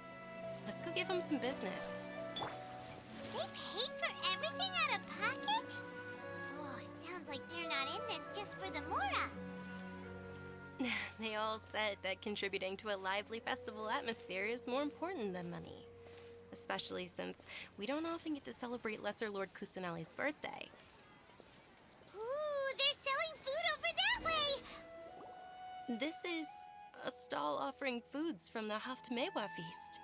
Let's go give them some business. They paid for everything out of pocket? Oh, sounds like they're not in this just for the Mora. They all said that contributing to a lively festival atmosphere is more important than money. Especially since we don't often get to celebrate Lesser Lord Kusanali's birthday. Ooh, they're selling food over that way! This is a stall offering foods from the Haft Mewa feast.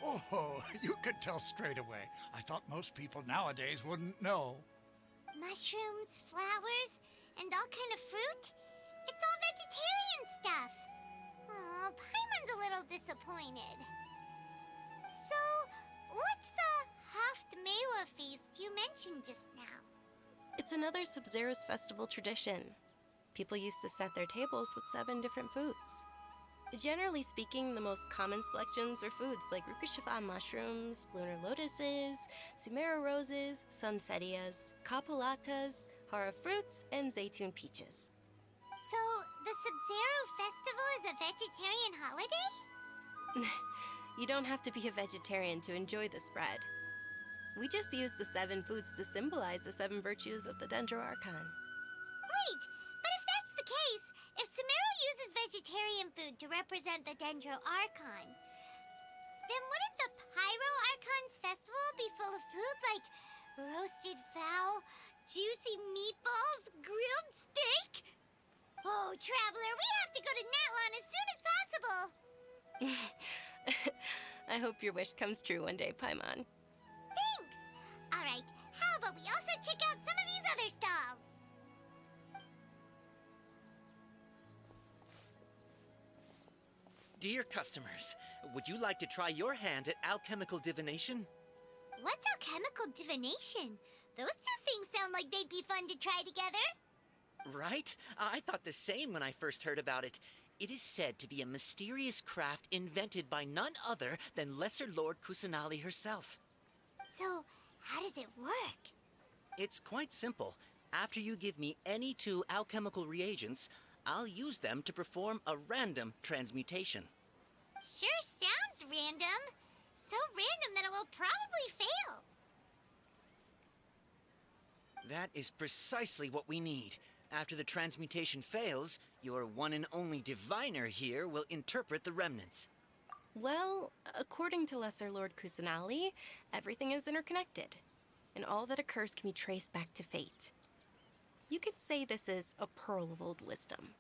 Oh, you could tell straight away. I thought most people nowadays wouldn't know. Mushrooms, flowers, and all kind of fruit? It's all vegetarian stuff. Oh, Paimon's a little disappointed. So, what's the Haft Mewa feast you mentioned just now? It's another Sub-Zero's festival tradition. People used to set their tables with 7 different foods. Generally speaking, the most common selections were foods like Rukushifa mushrooms, lunar lotuses, Sumera roses, sunsetias, kapulatas, hara fruits, and zaytun peaches. So, the Sub-Zero festival is a vegetarian holiday? You don't have to be a vegetarian to enjoy the spread. We just use the 7 foods to symbolize the 7 virtues of the Dendro Archon. Wait, but if that's the case, if Sumero uses vegetarian food to represent the Dendro Archon, then wouldn't the Pyro Archon's festival be full of food like roasted fowl, juicy meatballs, grilled steak? Oh, Traveler, we have to go to Natlan as soon as possible! I hope your wish comes true one day, Paimon. Thanks! Alright, how about we also check out some of these other stalls? Dear customers, would you like to try your hand at alchemical divination? What's alchemical divination? Those two things sound like they'd be fun to try together. Right? I thought the same when I first heard about it. It is said to be a mysterious craft invented by none other than Lesser Lord Kusanali herself. So, how does it work? It's quite simple. After you give me any 2 alchemical reagents, I'll use them to perform a random transmutation. Sure sounds random. So random that it will probably fail. That is precisely what we need. After the transmutation fails, your one and only diviner here will interpret the remnants. Well, according to Lesser Lord Kusanali, everything is interconnected, and all that occurs can be traced back to fate. You could say this is a pearl of old wisdom.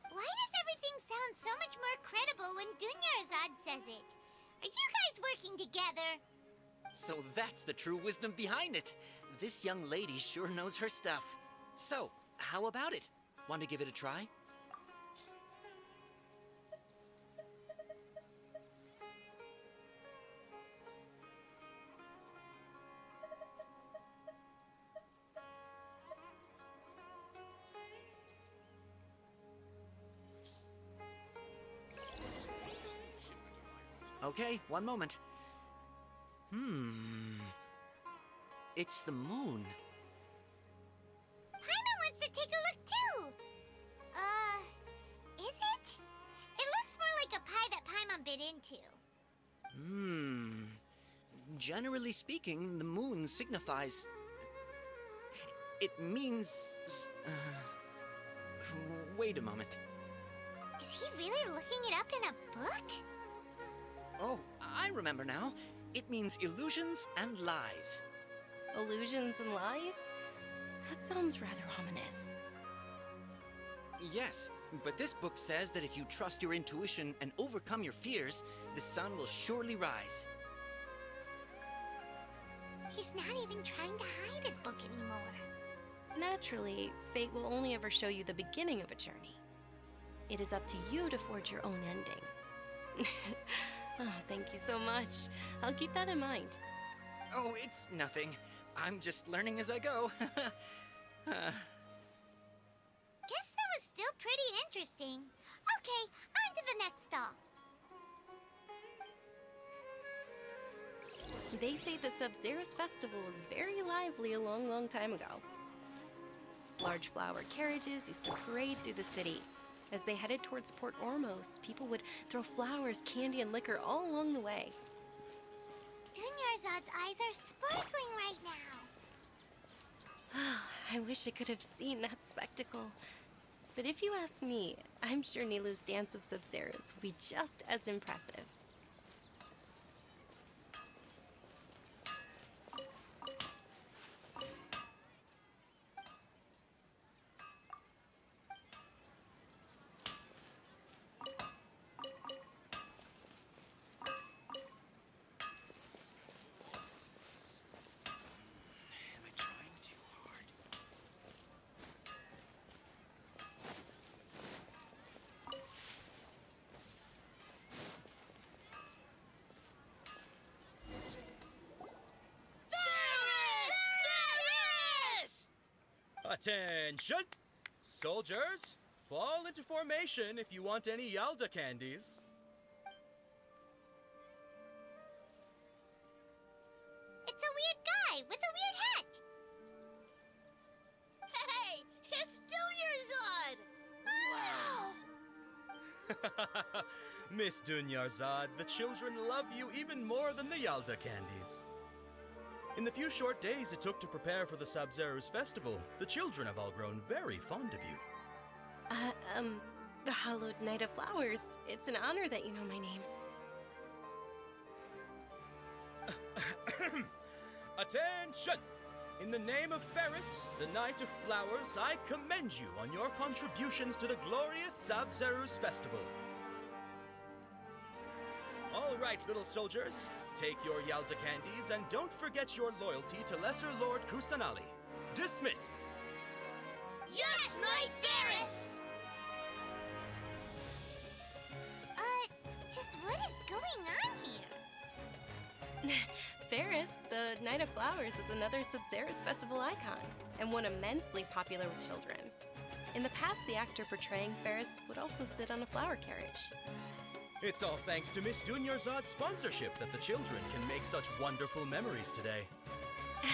Why does everything sound so much more credible when Dunyarzad says it? Are you guys working together? So that's the true wisdom behind it. This young lady sure knows her stuff. So, how about it? Want to give it a try? Okay, one moment. It's the moon. Paimon wants to take a look too. Is it? It looks more like a pie that Paimon bit into. Generally speaking, the moon signifies... It means... Wait a moment. Is he really looking it up in a book? Oh, I remember now. It means illusions and lies. Illusions and lies? That sounds rather ominous. Yes, but this book says that if you trust your intuition and overcome your fears, the sun will surely rise. He's not even trying to hide his book anymore. Naturally, fate will only ever show you the beginning of a journey. It is up to you to forge your own ending. Oh, thank you so much. I'll keep that in mind. Oh, it's nothing. I'm just learning as I go. Guess that was still pretty interesting. Okay, on to the next stall. They say the Sub-Zerus Festival was very lively a long, long time ago. Large flower carriages used to parade through the city. As they headed towards Port Ormos, people would throw flowers, candy, and liquor all along the way. Dunyarzad's eyes are sparkling right now. I wish I could have seen that spectacle. But if you ask me, I'm sure Nilou's Dance of Sub-Zerus would be just as impressive. Attention! Soldiers, fall into formation if you want any Yalda candies. It's a weird guy with a weird hat. Hey, it's Dunyarzad! Wow! Miss Dunyarzad, the children love you even more than the Yalda candies. In the few short days it took to prepare for the Sub-Zerus festival, the children have all grown very fond of you. The Hallowed Knight of Flowers. It's an honor that you know my name. Attention! In the name of Ferris, the Knight of Flowers, I commend you on your contributions to the glorious Sub-Zerus festival. All right, little soldiers. Take your Yalda candies and don't forget your loyalty to Lesser Lord Kusanali. Dismissed! Yes, Knight Ferris! Just what is going on here? Ferris, the Knight of Flowers, is another Sub-Zerus festival icon, and one immensely popular with children. In the past, the actor portraying Ferris would also sit on a flower carriage. It's all thanks to Miss Dunyarzad's sponsorship that the children can make such wonderful memories today.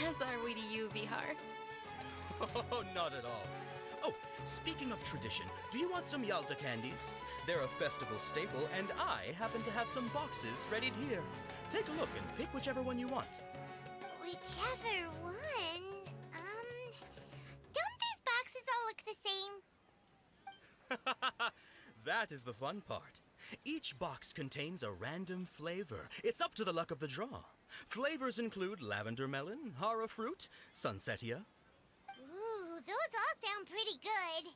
As are we to you, Vihar. Oh, not at all. Oh, speaking of tradition, do you want some Yalda candies? They're a festival staple, and I happen to have some boxes readied here. Take a look and pick whichever one you want. Whichever one? Don't these boxes all look the same? That is the fun part. Each box contains a random flavor. It's up to the luck of the draw. Flavors include lavender melon, hara fruit, sunsetia. Ooh, those all sound pretty good.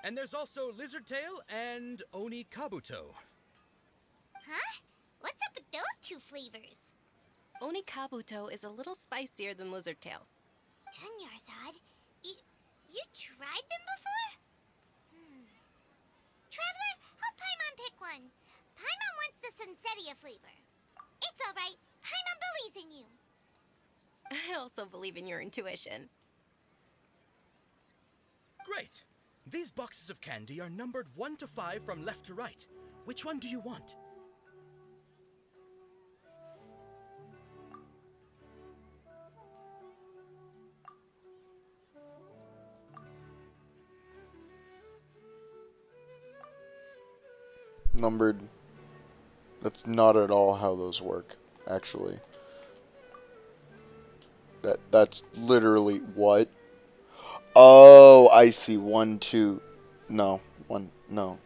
And there's also lizard tail and oni kabuto. Huh? What's up with those two flavors? Oni Kabuto is a little spicier than Lizard Tail. Dunyarzad, you tried them before? Traveler, help Paimon pick one. Paimon wants the Sunsetia flavor. It's all right. Paimon believes in you. I also believe in your intuition. Great! These boxes of candy are numbered 1 to 5 from left to right. Which one do you want? Numbered. That's not at all how those work, actually. That's literally what? Oh, I see. 1, 2. No. 1. No.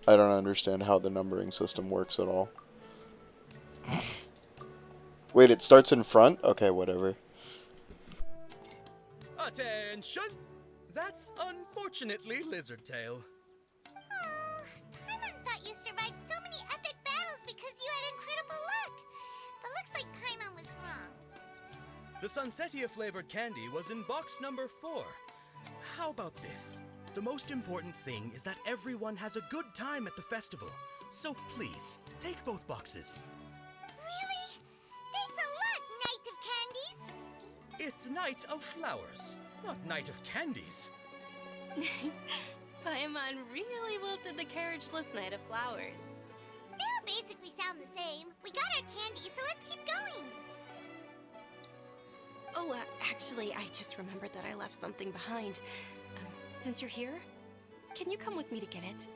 I don't understand how the numbering system works at all. Wait, it starts in front? Okay, whatever. Attention! That's unfortunately Lizard Tail. Oh, Paimon thought you survived so many epic battles because you had incredible luck. But looks like Paimon was wrong. The Sunsetia flavored candy was in box number 4. How about this? The most important thing is that everyone has a good time at the festival. So please, take both boxes. Really? Thanks a lot, Knight of Candies! It's Night of Flowers, not Night of Candies. Paimon really wilted the carriageless Knight of Flowers. They all basically sound the same. We got our candy, so let's keep going. Oh, actually, I just remembered that I left something behind. Since you're here, can you come with me to get it?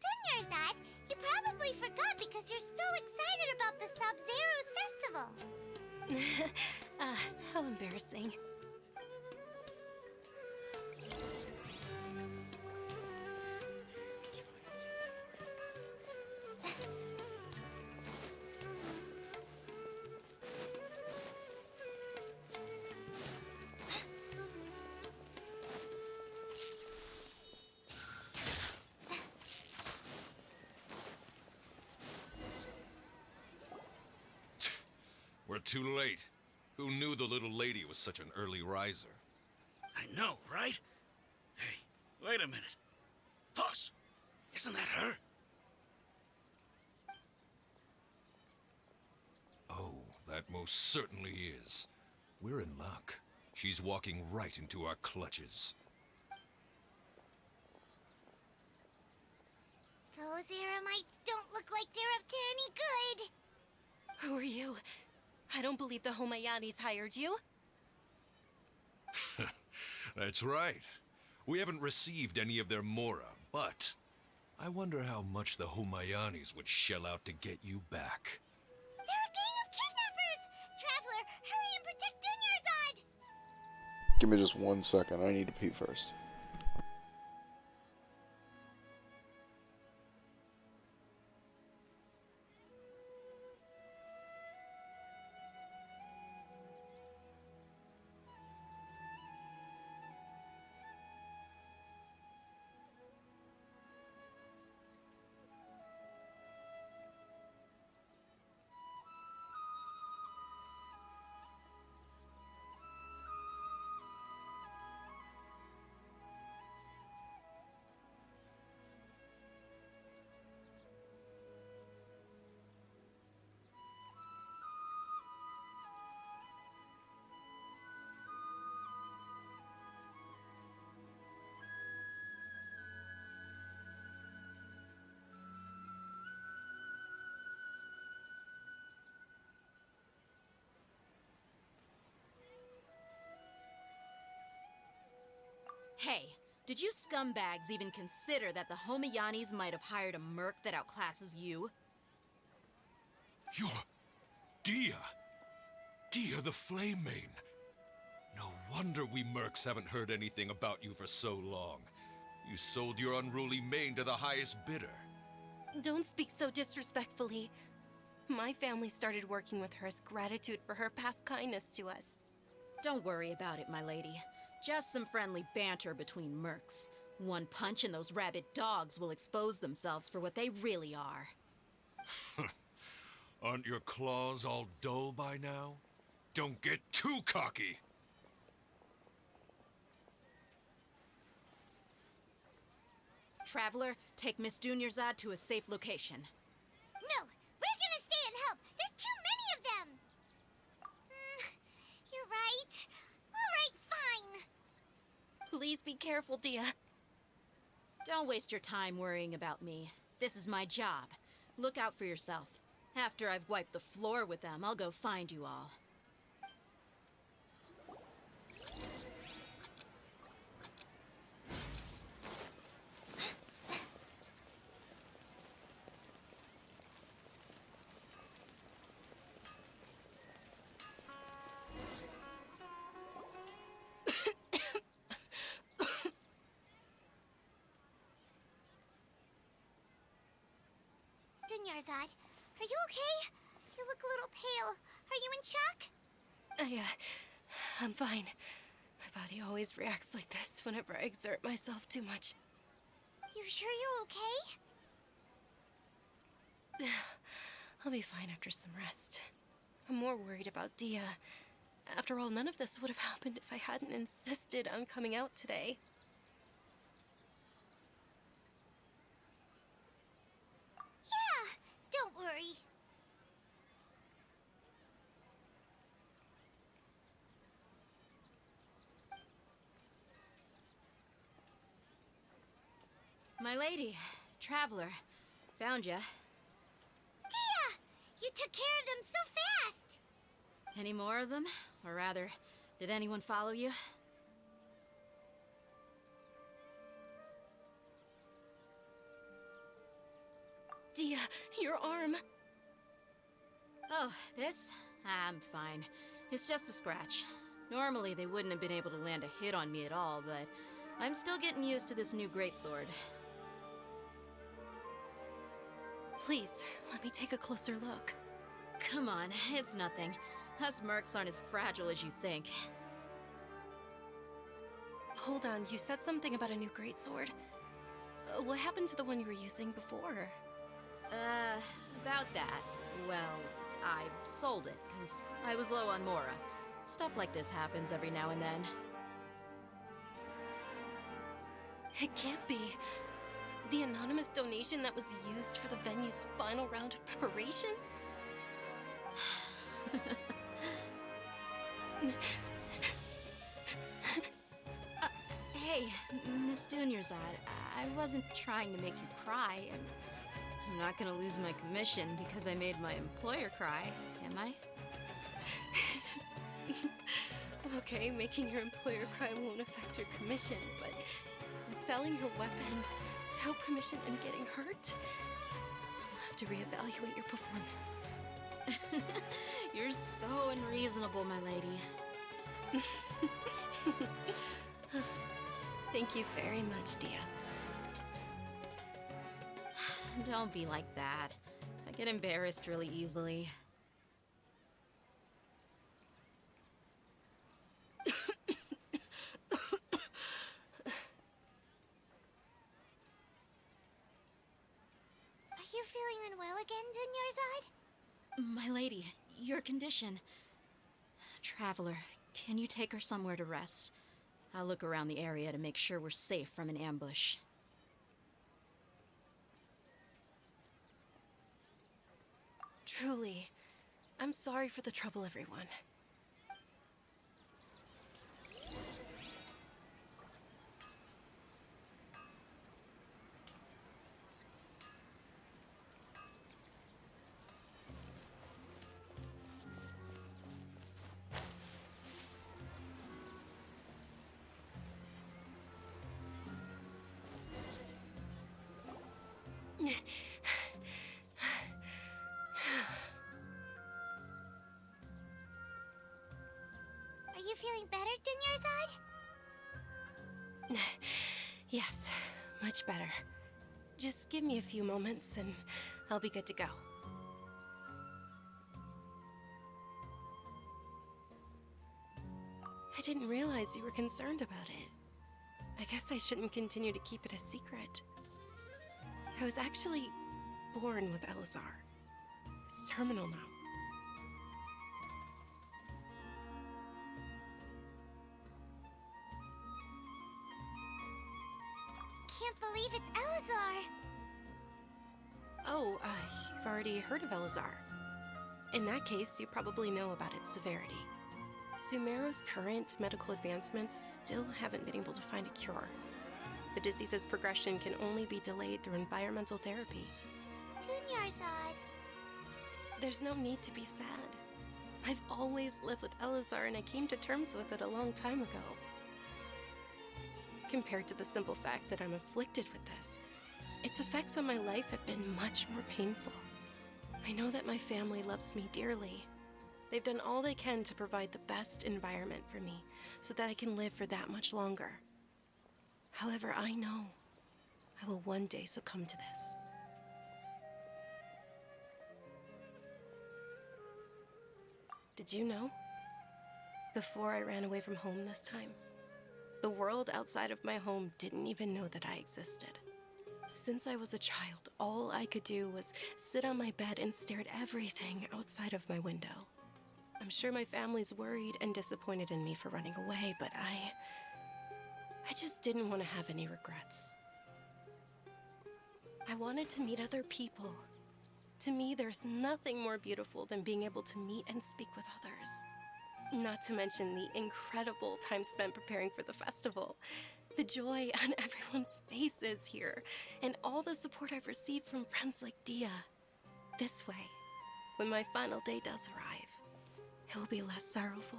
Dunyarzad, you probably forgot because you're so excited about the Sub-Zero's festival. How embarrassing. We're too late. Who knew the little lady was such an early riser? I know, right? Hey, wait a minute. Boss, isn't that her? Oh, that most certainly is. We're in luck. She's walking right into our clutches. Those Eremites don't look like they're up to any good. Who are you? I don't believe the Homayanis hired you. That's right. We haven't received any of their mora, but I wonder how much the Homayanis would shell out to get you back. They're a gang of kidnappers! Traveler, hurry and protect Dunyarzad! Give me just 1 second. I need to pee first. Hey, did you scumbags even consider that the Homayanis might have hired a merc that outclasses you? You're Dia. Dia the Flame Main. No wonder we mercs haven't heard anything about you for so long. You sold your unruly mane to the highest bidder. Don't speak so disrespectfully. My family started working with her as gratitude for her past kindness to us. Don't worry about it, my lady. Just some friendly banter between mercs. One punch and those rabid dogs will expose themselves for what they really are. Aren't your claws all dull by now? Don't get too cocky! Traveler, take Miss Dunyarzad to a safe location. No, we're gonna stay and help. There's too many of them. You're right. All right, fine. Please be careful, Dia. Don't waste your time worrying about me. This is my job. Look out for yourself. After I've wiped the floor with them, I'll go find you all. Dunyarzad, are you okay? You look a little pale. Are you in shock? I'm fine. My body always reacts like this whenever I exert myself too much. You sure you're okay? I'll be fine after some rest. I'm more worried about Dia. After all, none of this would have happened if I hadn't insisted on coming out today. Yeah, don't worry. My lady, Traveler, found ya. Dia! You took care of them so fast! Any more of them? Or rather, did anyone follow you? Dia, your arm. Oh, this? I'm fine. It's just a scratch. Normally, they wouldn't have been able to land a hit on me at all, but I'm still getting used to this new greatsword. Please, let me take a closer look. Come on, it's nothing. Us mercs aren't as fragile as you think. Hold on, you said something about a new greatsword. What happened to the one you were using before? About that. Well, I sold it, because I was low on Mora. Stuff like this happens every now and then. It can't be. The anonymous donation that was used for the venue's final round of preparations? Hey, Miss Dunyarzad, I wasn't trying to make you cry. I'm not gonna lose my commission because I made my employer cry, am I? Okay, making your employer cry won't affect your commission, but selling your weapon without permission and getting hurt? You'll have to reevaluate your performance. You're so unreasonable, my lady. Thank you very much, Dia. Don't be like that. I get embarrassed really easily. Are you feeling unwell again, Dunyarzad? My lady, your condition. Traveler, can you take her somewhere to rest? I'll look around the area to make sure we're safe from an ambush. Truly, I'm sorry for the trouble, everyone. Are you feeling better, Dunyarzad? Yes, much better. Just give me a few moments and I'll be good to go. I didn't realize you were concerned about it. I guess I shouldn't continue to keep it a secret. I was actually born with Elazar. It's terminal now. Can't believe it's Elazar! Oh, you've already heard of Elazar. In that case, you probably know about its severity. Sumeru's current medical advancements still haven't been able to find a cure. The disease's progression can only be delayed through environmental therapy. Dunyarzad. There's no need to be sad. I've always lived with Elazar and I came to terms with it a long time ago. Compared to the simple fact that I'm afflicted with this, its effects on my life have been much more painful. I know that my family loves me dearly. They've done all they can to provide the best environment for me so that I can live for that much longer. However, I know I will one day succumb to this. Did you know? Before I ran away from home this time, The world outside of my home didn't even know that I existed. Since I was a child, all I could do was sit on my bed and stare at everything outside of my window. I'm sure my family's worried and disappointed in me for running away, but I just didn't want to have any regrets. I wanted to meet other people. To me, there's nothing more beautiful than being able to meet and speak with others. Not to mention the incredible time spent preparing for the festival. The joy on everyone's faces here, and all the support I've received from friends like Dia. This way, when my final day does arrive, it will be less sorrowful.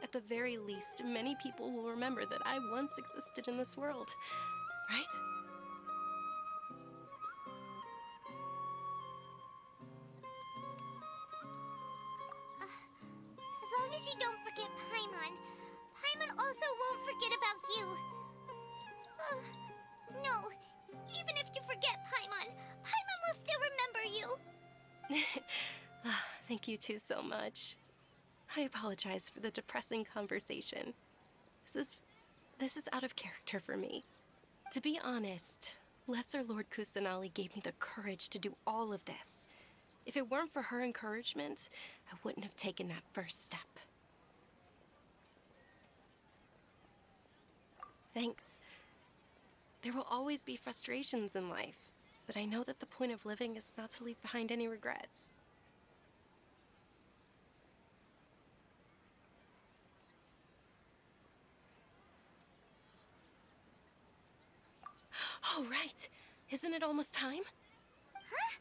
At the very least, many people will remember that I once existed in this world, right? As long as you don't forget Paimon, Paimon also won't forget about you. No, even if you forget Paimon, Paimon will still remember you. Thank you two so much. I apologize for the depressing conversation. This is out of character for me. To be honest, Lesser Lord Kusanali gave me the courage to do all of this. If it weren't for her encouragement, I wouldn't have taken that first step. Thanks. There will always be frustrations in life, but I know that the point of living is not to leave behind any regrets. Oh, right. Isn't it almost time? Huh?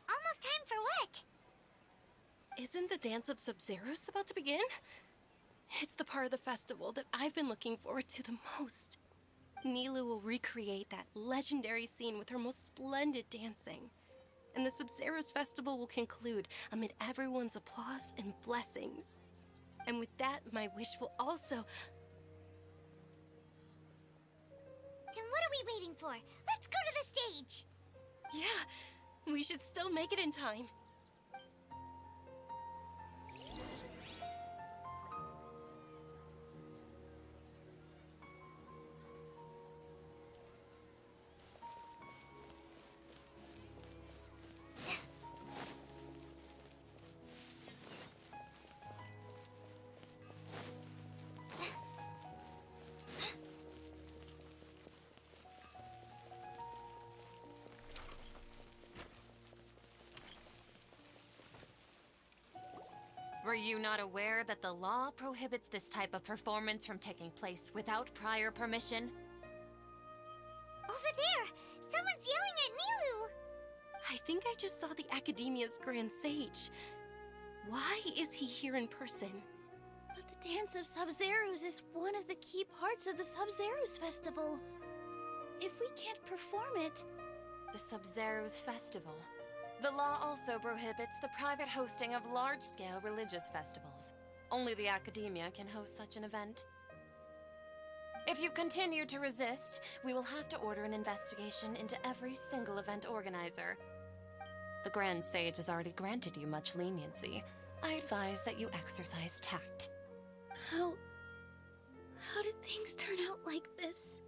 Almost time for what? Isn't the Dance of Sabzeruz about to begin? It's the part of the festival that I've been looking forward to the most. Nilou will recreate that legendary scene with her most splendid dancing. And the Sabzeruz festival will conclude amid everyone's applause and blessings. And with that, my wish will also... Then what are we waiting for? Let's go to the stage! Yeah, we should still make it in time. Were you not aware that the law prohibits this type of performance from taking place without prior permission? Over there! Someone's yelling at Nilou! I think I just saw the Academia's Grand Sage. Why is he here in person? But the Dance of Sabzeruz is one of the key parts of the Sabzeruz Festival. If we can't perform it... The Sabzeruz Festival. The law also prohibits the private hosting of large-scale religious festivals. Only the Academia can host such an event. If you continue to resist, we will have to order an investigation into every single event organizer. The Grand Sage has already granted you much leniency. I advise that you exercise tact. How did things turn out like this?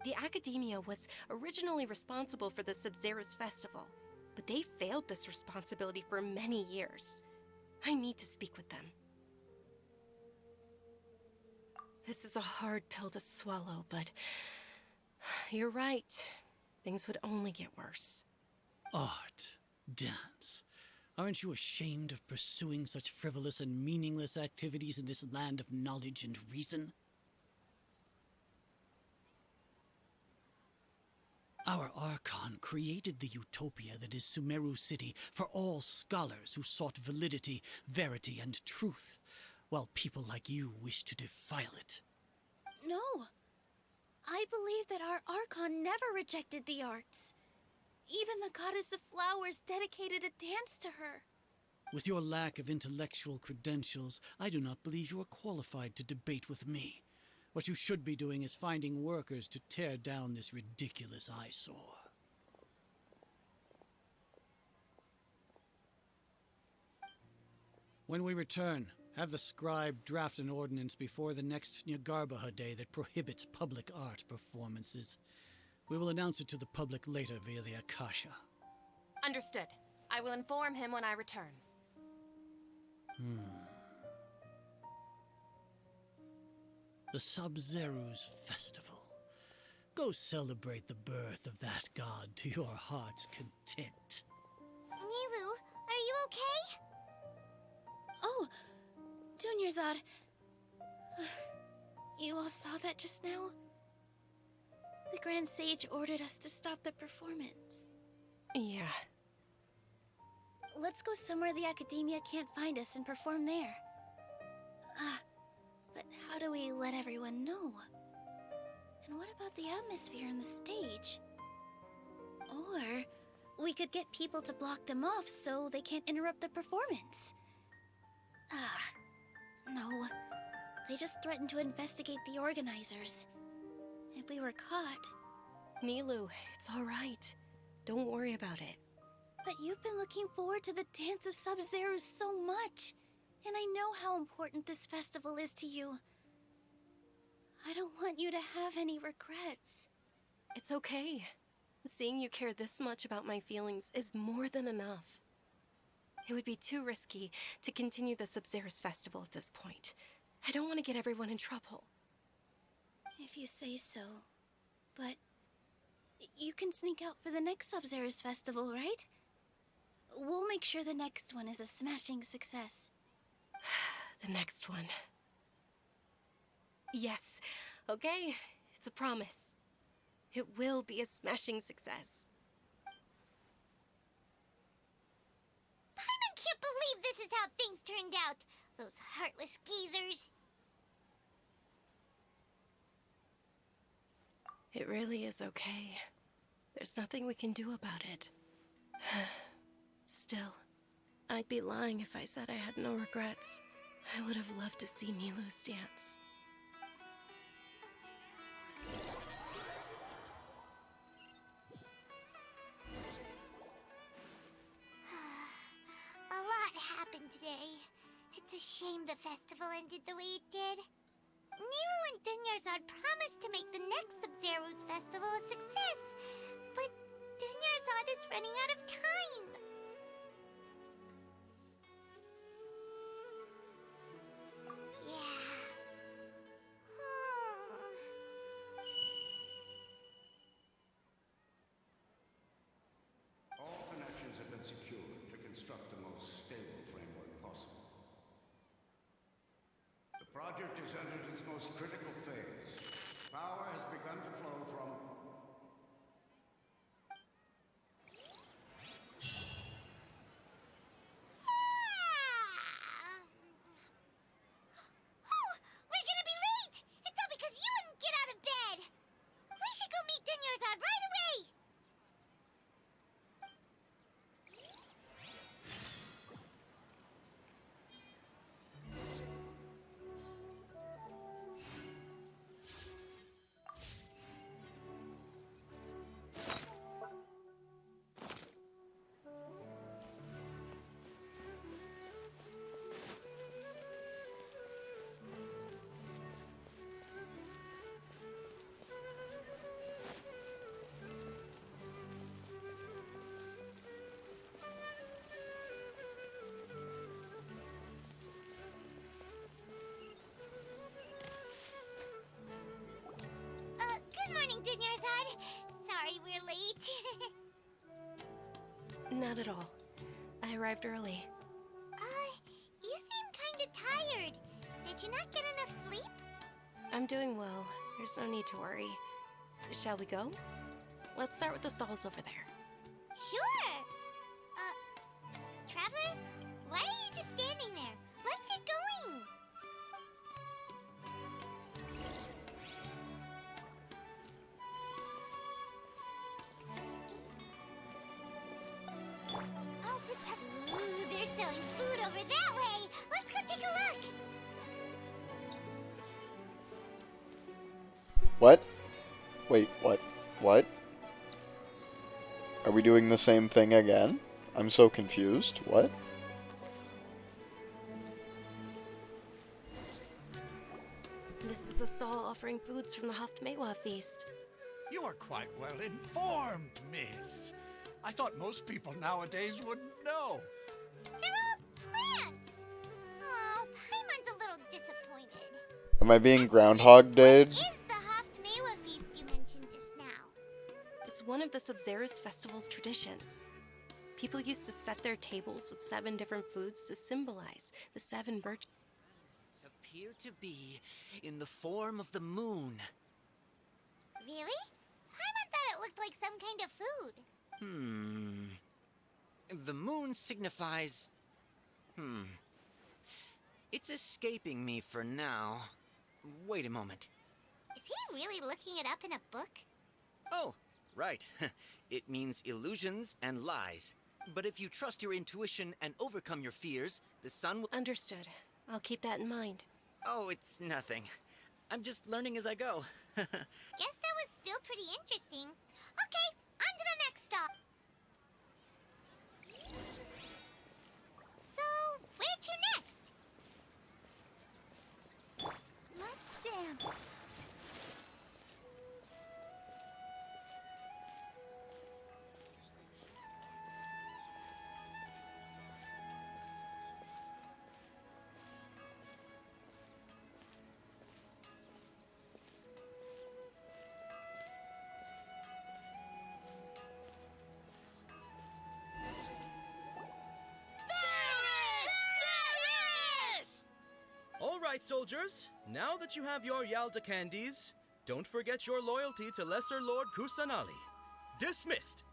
The Academia was originally responsible for the Sabzeruz Festival, but they failed this responsibility for many years. I need to speak with them. This is a hard pill to swallow, but you're right. Things would only get worse. Art, dance. Aren't you ashamed of pursuing such frivolous and meaningless activities in this land of knowledge and reason? Our Archon created the utopia that is Sumeru City for all scholars who sought validity, verity, and truth, while people like you wish to defile it. No. I believe that our Archon never rejected the arts. Even the Goddess of Flowers dedicated a dance to her. With your lack of intellectual credentials, I do not believe you are qualified to debate with me. What you should be doing is finding workers to tear down this ridiculous eyesore. When we return, Have the scribe draft an ordinance before the next Nyargarbaha Day that prohibits public art performances. We will announce it to the public later via the Akasha. Understood. I will inform him when I return. The Sub-Zeru's Festival. Go celebrate the birth of that god to your heart's content. Nilou, are you okay? Oh, Dunyarzad. You all saw that just now? The Grand Sage ordered us to stop the performance. Yeah. Let's go somewhere the Academia can't find us and perform there. But how do we let everyone know? And what about the atmosphere and the stage? Or we could get people to block them off so they can't interrupt the performance. No. They just threatened to investigate the organizers. If we were caught... Nilou, it's alright. Don't worry about it. But you've been looking forward to the Dance of Sub-Zero so much. And I know how important this festival is to you. I don't want you to have any regrets. It's okay. Seeing you care this much about my feelings is more than enough. It would be too risky to continue the Sub-Zero's festival at this point. I don't want to get everyone in trouble. If you say so. But you can sneak out for the next Sub-Zero's festival, right? We'll make sure the next one is a smashing success. The next one. Yes. Okay. It's a promise. It will be a smashing success. Paimon can't believe this is how things turned out. Those heartless geezers. It really is okay. There's nothing we can do about it. Still, I'd be lying if I said I had no regrets. I would have loved to see Nilou's dance. A lot happened today. It's a shame the festival ended the way it did. Nilou and Dunyarzad promised to make the next Sub-Zero's festival a success, but Dunyarzad is running out of time. Yeah. All connections have been secured to construct the most stable framework possible. The project is entered its most critical phase. Power has begun to flow from... Oh, we're gonna be late! It's all because you wouldn't get out of bed! We should go meet Dunyarzad right away! Good morning, Dunyarzad. Sorry we're late. Not at all. I arrived early. You seem kinda tired. Did you not get enough sleep? I'm doing well. There's no need to worry. Shall we go? Let's start with the stalls over there. Sure! Traveler? Why are you just standing there? Let's get going! I'll protect... Ooh, they're selling food over that way! Let's go take a look! What? Wait, what? What? Are we doing the same thing again? I'm so confused. What? This is a stall offering foods from the Haftmewa feast. You are quite well informed, miss. I thought most people nowadays wouldn't know. They're all plants. Oh, Paimon's a little disappointed. Am I being Groundhog Day? What is the Haftmewa feast you mentioned just now? It's one of the Sabzeruz festival's traditions. People used to set their tables with 7 different foods to symbolize the 7 virtues. Appear to be in the form of the moon. Really? Paimon thought it looked like some kind of food. The moon signifies... It's escaping me for now. Wait a moment. Is he really looking it up in a book? Oh, right. It means illusions and lies. But if you trust your intuition and overcome your fears, the sun will... Understood. I'll keep that in mind. Oh, it's nothing. I'm just learning as I go. Guess that was still pretty interesting. Okay, on to the next stop. So, where to next? Let's dance. All right, soldiers. Now that you have your Yalda candies, don't forget your loyalty to Lesser Lord Kusanali. Dismissed.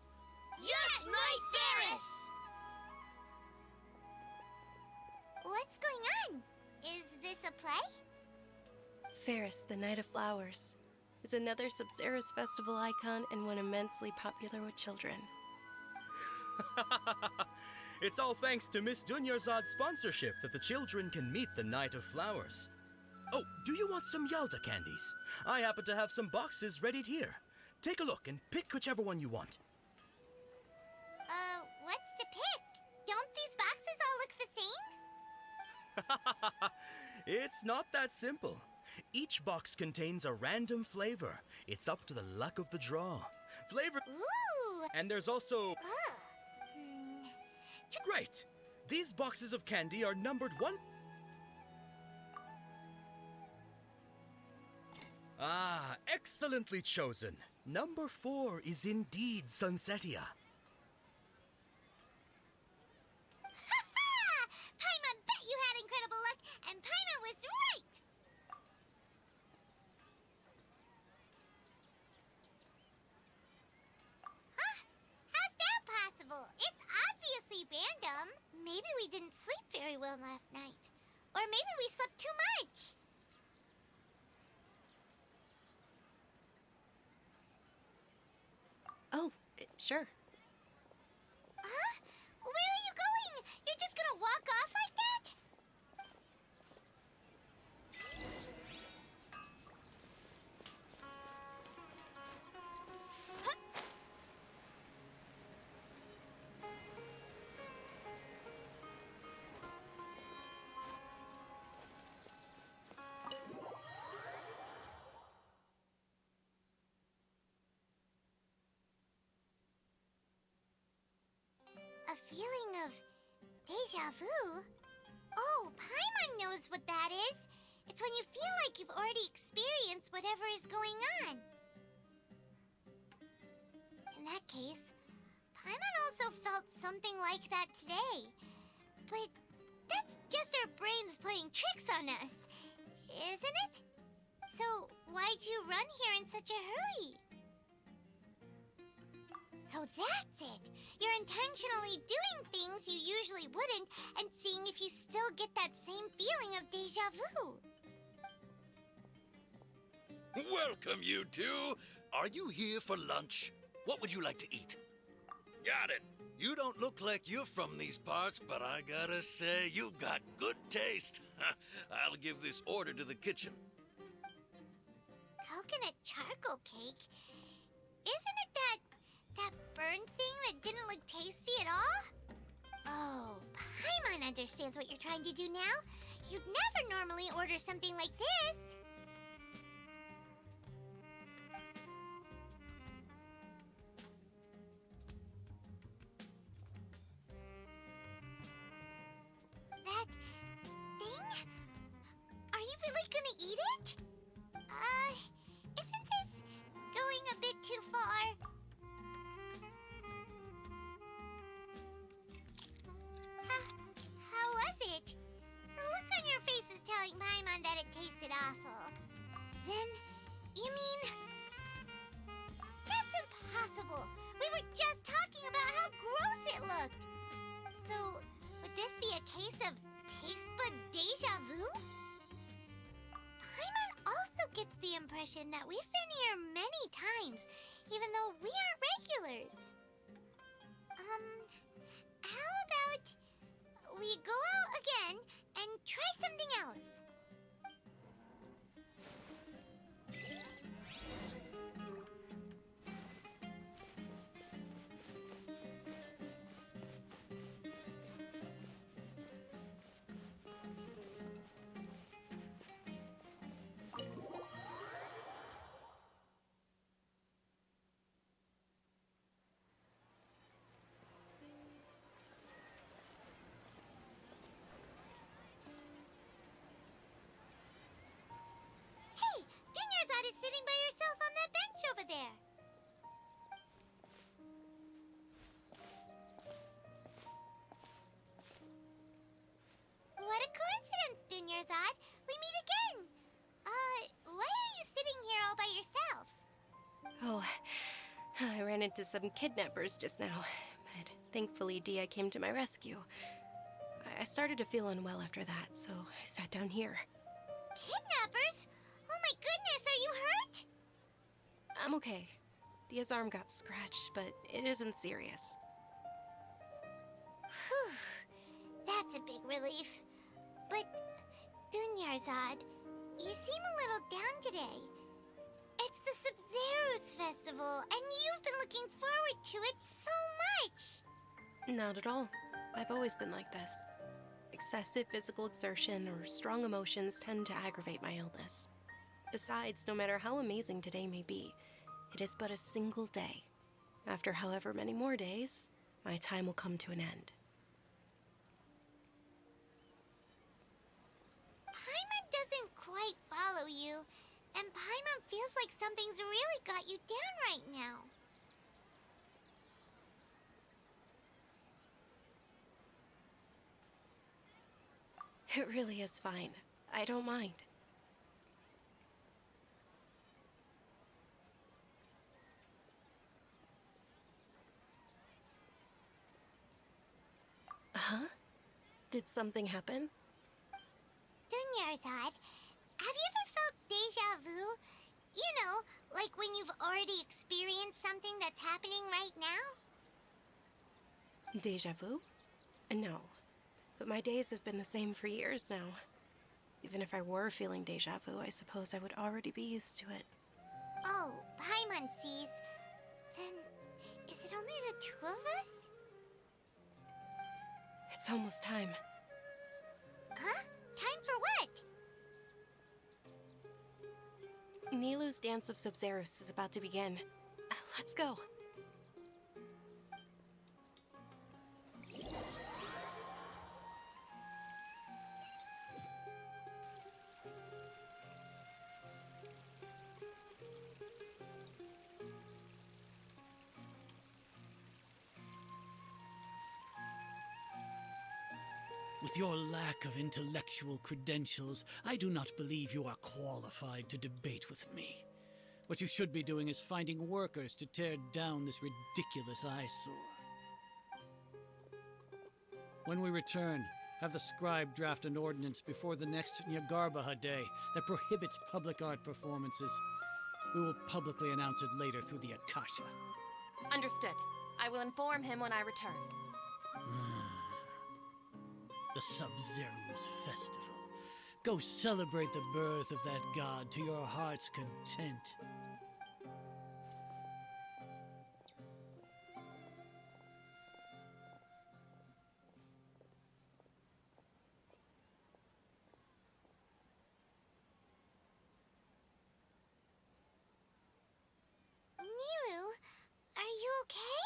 Yes, Knight Varys! What's going on? Is this a play? Ferris, the Knight of Flowers, is another Sabzeruz festival icon and one immensely popular with children. It's all thanks to Miss Dunyarzad's sponsorship that the children can meet the Knight of Flowers. Oh, do you want some Yalda candies? I happen to have some boxes readied here. Take a look and pick whichever one you want. What's to pick? Don't these boxes all look the same? It's not that simple. Each box contains a random flavor. It's up to the luck of the draw. Flavor... Ooh! And there's also... Great! These boxes of candy are numbered 1... Ah, excellently chosen. Number 4 is indeed Sunsetia. Paimon bet you had incredible luck, and Paimon was right! Huh? How's that possible? It's obviously random. Maybe we didn't sleep very well last night. Or maybe we slept too much. Oh, sure. Huh? Where are you going? You're just gonna walk off like that? A feeling of deja vu? Oh, Paimon knows what that is. It's when you feel like you've already experienced whatever is going on. In that case, Paimon also felt something like that today. But that's just our brains playing tricks on us, isn't it? So why'd you run here in such a hurry? So that's it. You're intentionally doing things you usually wouldn't and seeing if you still get that same feeling of deja vu. Welcome, you two. Are you here for lunch? What would you like to eat? Got it. You don't look like you're from these parts, but I gotta say, you've got good taste. I'll give this order to the kitchen. Coconut charcoal cake? Isn't it that burned thing that didn't look tasty at all? Oh, Paimon understands what you're trying to do now. You'd never normally order something like this. it? Isn't this going a bit too far? How was it? The look on your face is telling Paimon that it tasted awful. Then, you mean... That's impossible! We were just talking about how gross it looked! So, would this be a case of taste bud deja vu? Paimon also gets the impression that we've been here many times, even though we aren't regulars. How about we go out again and try something else? Hey, Dunyarzad is sitting by herself on that bench over there. What a coincidence, Dunyarzad. We meet again. Why are you sitting here all by yourself? Oh, I ran into some kidnappers just now, but thankfully Dia came to my rescue. I started to feel unwell after that, so I sat down here. Kidnappers? Oh my goodness, are you hurt? I'm okay. Dia's arm got scratched, but it isn't serious. Whew, that's a big relief. But, Dunyarzad, you seem a little down today. It's the Sub-Zero's festival, and you've been looking forward to it so much. Not at all. I've always been like this. Excessive physical exertion or strong emotions tend to aggravate my illness. Besides, no matter how amazing today may be, it is but a single day. After however many more days, my time will come to an end. Paimon doesn't quite follow you, and Paimon feels like something's really got you down right now. It really is fine. I don't mind. Huh? Did something happen? Dunyarzad, have you ever felt deja vu? You know, like when you've already experienced something that's happening right now? Deja vu? No. But my days have been the same for years now. Even if I were feeling deja vu, I suppose I would already be used to it. Oh, Paimon sees. Then, is it only the two of us? It's almost time. Huh? Time for what? Nilou's Dance of Sub-Zeros is about to begin. Let's go. With your lack of intellectual credentials, I do not believe you are qualified to debate with me. What you should be doing is finding workers to tear down this ridiculous eyesore. When we return, have the scribe draft an ordinance before the next Nyagarbaha Day that prohibits public art performances. We will publicly announce it later through the Akasha. Understood. I will inform him when I return. The Sub-Zero's festival. Go celebrate the birth of that god to your heart's content. Nilou, are you okay?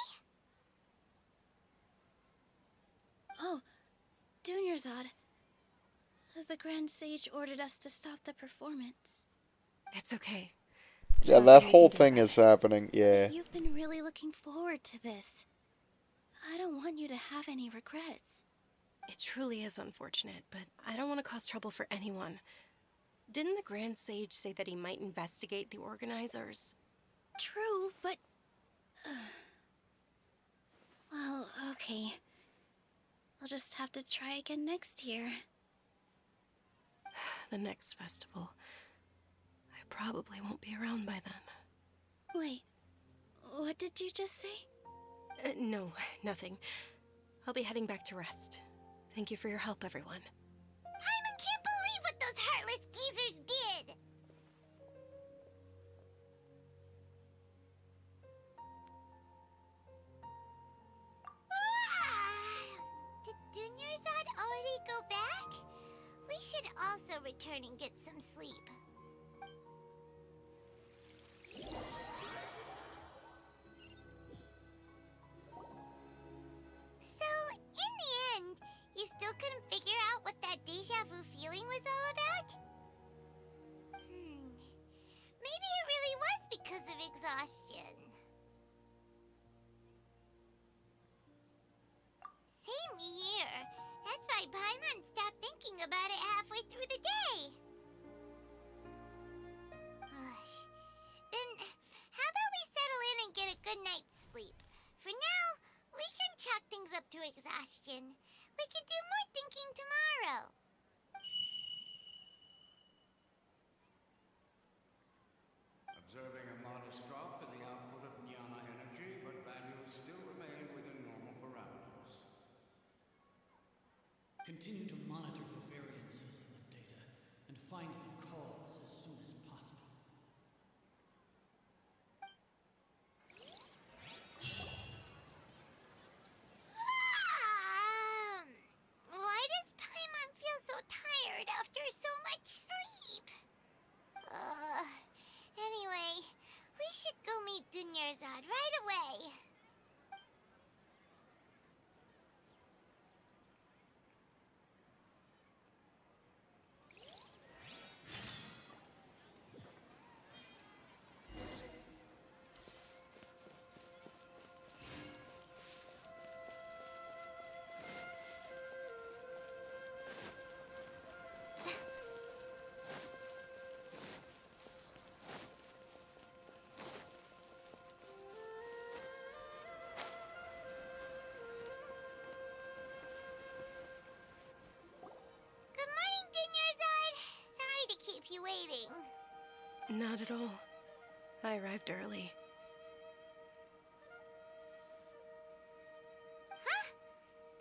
Oh, Dunyarzad. The Grand Sage ordered us to stop the performance. It's okay. Yeah, that whole thing is happening, yeah. You've been really looking forward to this. I don't want you to have any regrets. It truly is unfortunate, but I don't want to cause trouble for anyone. Didn't the Grand Sage say that he might investigate the organizers? True, but... well, okay. I'll just have to try again next year. The next festival. I probably won't be around by then. Wait, what did you just say? No, nothing. I'll be heading back to rest. Thank you for your help, everyone. Paimon can't believe what those heartless geezers did! Did Dunyarzad already go back? We should also return and get some sleep. So, in the end, you still couldn't figure out what that deja vu feeling was all about? Maybe it really was because of exhaustion. Same here. That's why Paimon stopped thinking about it halfway through the day. Then, how about we settle in and get a good night's sleep? For now, we can chalk things up to exhaustion. We can do more thinking tomorrow. Observing a modest drop in the output of Jnana energy, but values still remain within normal parameters. Continue to monitor for variances in the data and find the cause as soon as possible. Why does Paimon feel so tired after so much sleep? Anyway, we should go meet Dunyarzad right away. Good morning, Dunyarzad. Sorry to keep you waiting. Not at all. I arrived early. Huh?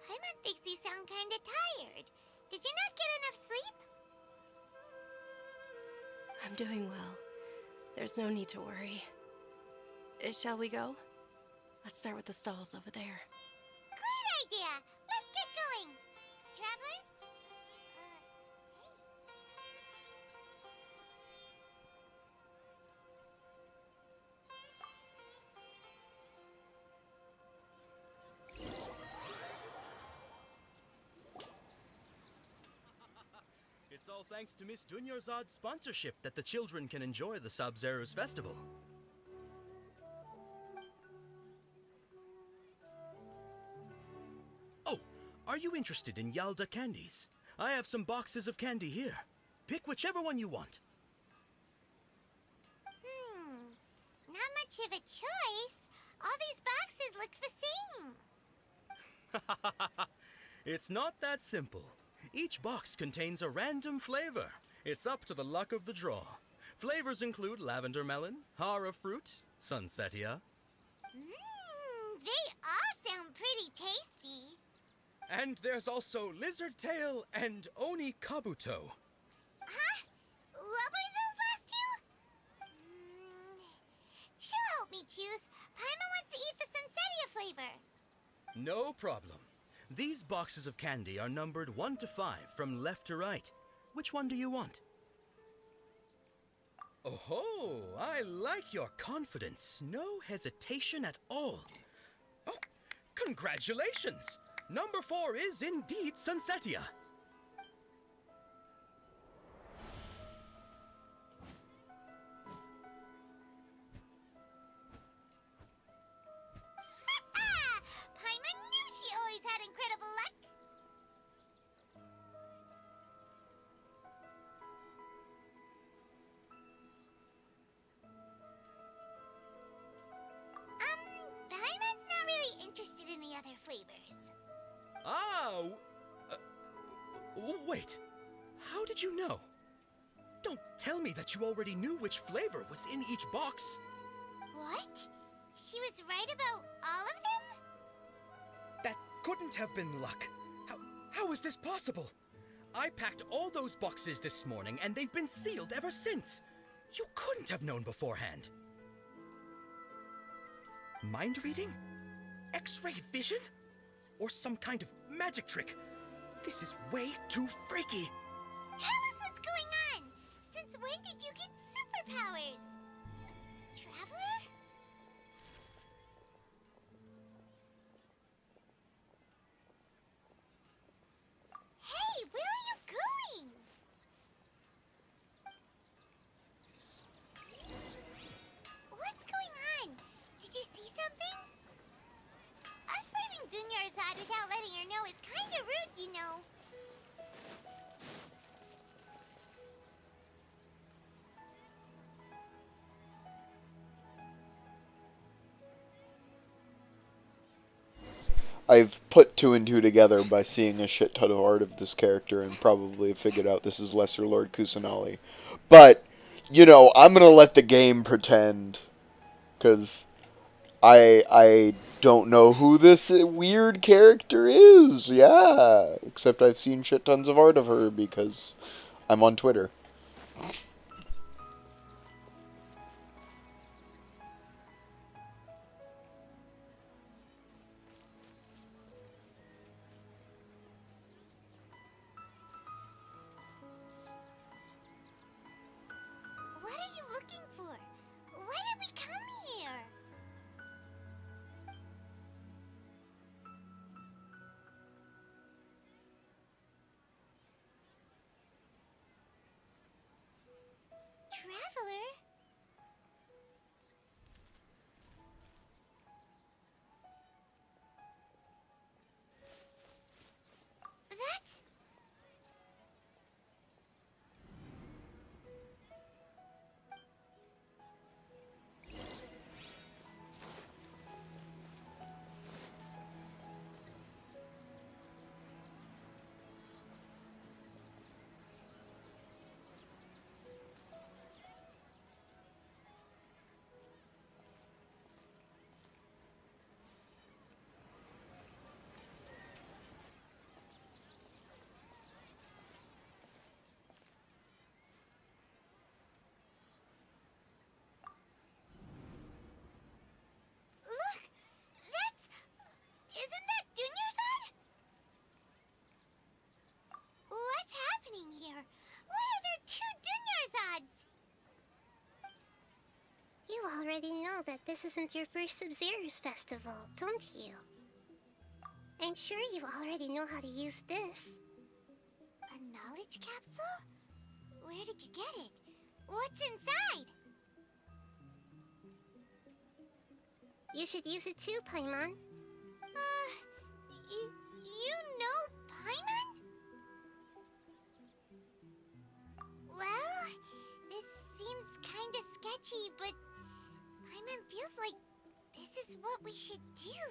Paimon thinks you sound kinda tired. Did you not get enough sleep? I'm doing well. There's no need to worry. Shall we go? Let's start with the stalls over there. Great idea! Let's get going! Traveler? It's all thanks to Miss Dunyarzad's sponsorship that the children can enjoy the Sub-Zero's festival. Oh, are you interested in Yalda candies? I have some boxes of candy here. Pick whichever one you want. Not much of a choice. All these boxes look the same. It's not that simple. Each box contains a random flavor. It's up to the luck of the draw. Flavors include lavender melon, hara fruit, sunsetia. They all sound pretty tasty. And there's also lizard tail and oni kabuto. Huh? What were those last two? She'll help me choose. Paimon wants to eat the sunsetia flavor. No problem. These boxes of candy are numbered 1 to 5 from left to right. Which one do you want? Oh, I like your confidence. No hesitation at all. Oh, congratulations! Number 4 is indeed Sunsetia. incredible luck. Paimon's not really interested in the other flavors. Oh! Wait. How did you know? Don't tell me that you already knew which flavor was in each box. What? She was right about all of them? That couldn't have been luck. How is this possible? I packed all those boxes this morning, and they've been sealed ever since. You couldn't have known beforehand. Mind reading? X-ray vision? Or some kind of magic trick? This is way too freaky. Tell us what's going on! Since when did you get superpowers? Traveler? Hey, where are you going? What's going on? Did you see something? Us leaving Dunyarzad without letting her know is kinda rude, you know. I've put two and two together by seeing a shit ton of art of this character and probably figured out this is Lesser Lord Kusanali. But, you know, I'm gonna let the game pretend, because I don't know who this weird character is, yeah. Except I've seen shit tons of art of her because I'm on Twitter. What are you looking for? Why did we come here? Traveler? That's... Look! That's... Isn't that Dunyarzad? What's happening here? Why are there two Dunyarzads? You already know that this isn't your first Sub-Zero's festival, don't you? I'm sure you already know how to use this. A knowledge capsule? Where did you get it? What's inside? You should use it too, Paimon. You know Paimon? Well, this seems kinda sketchy, but Paimon feels like this is what we should do.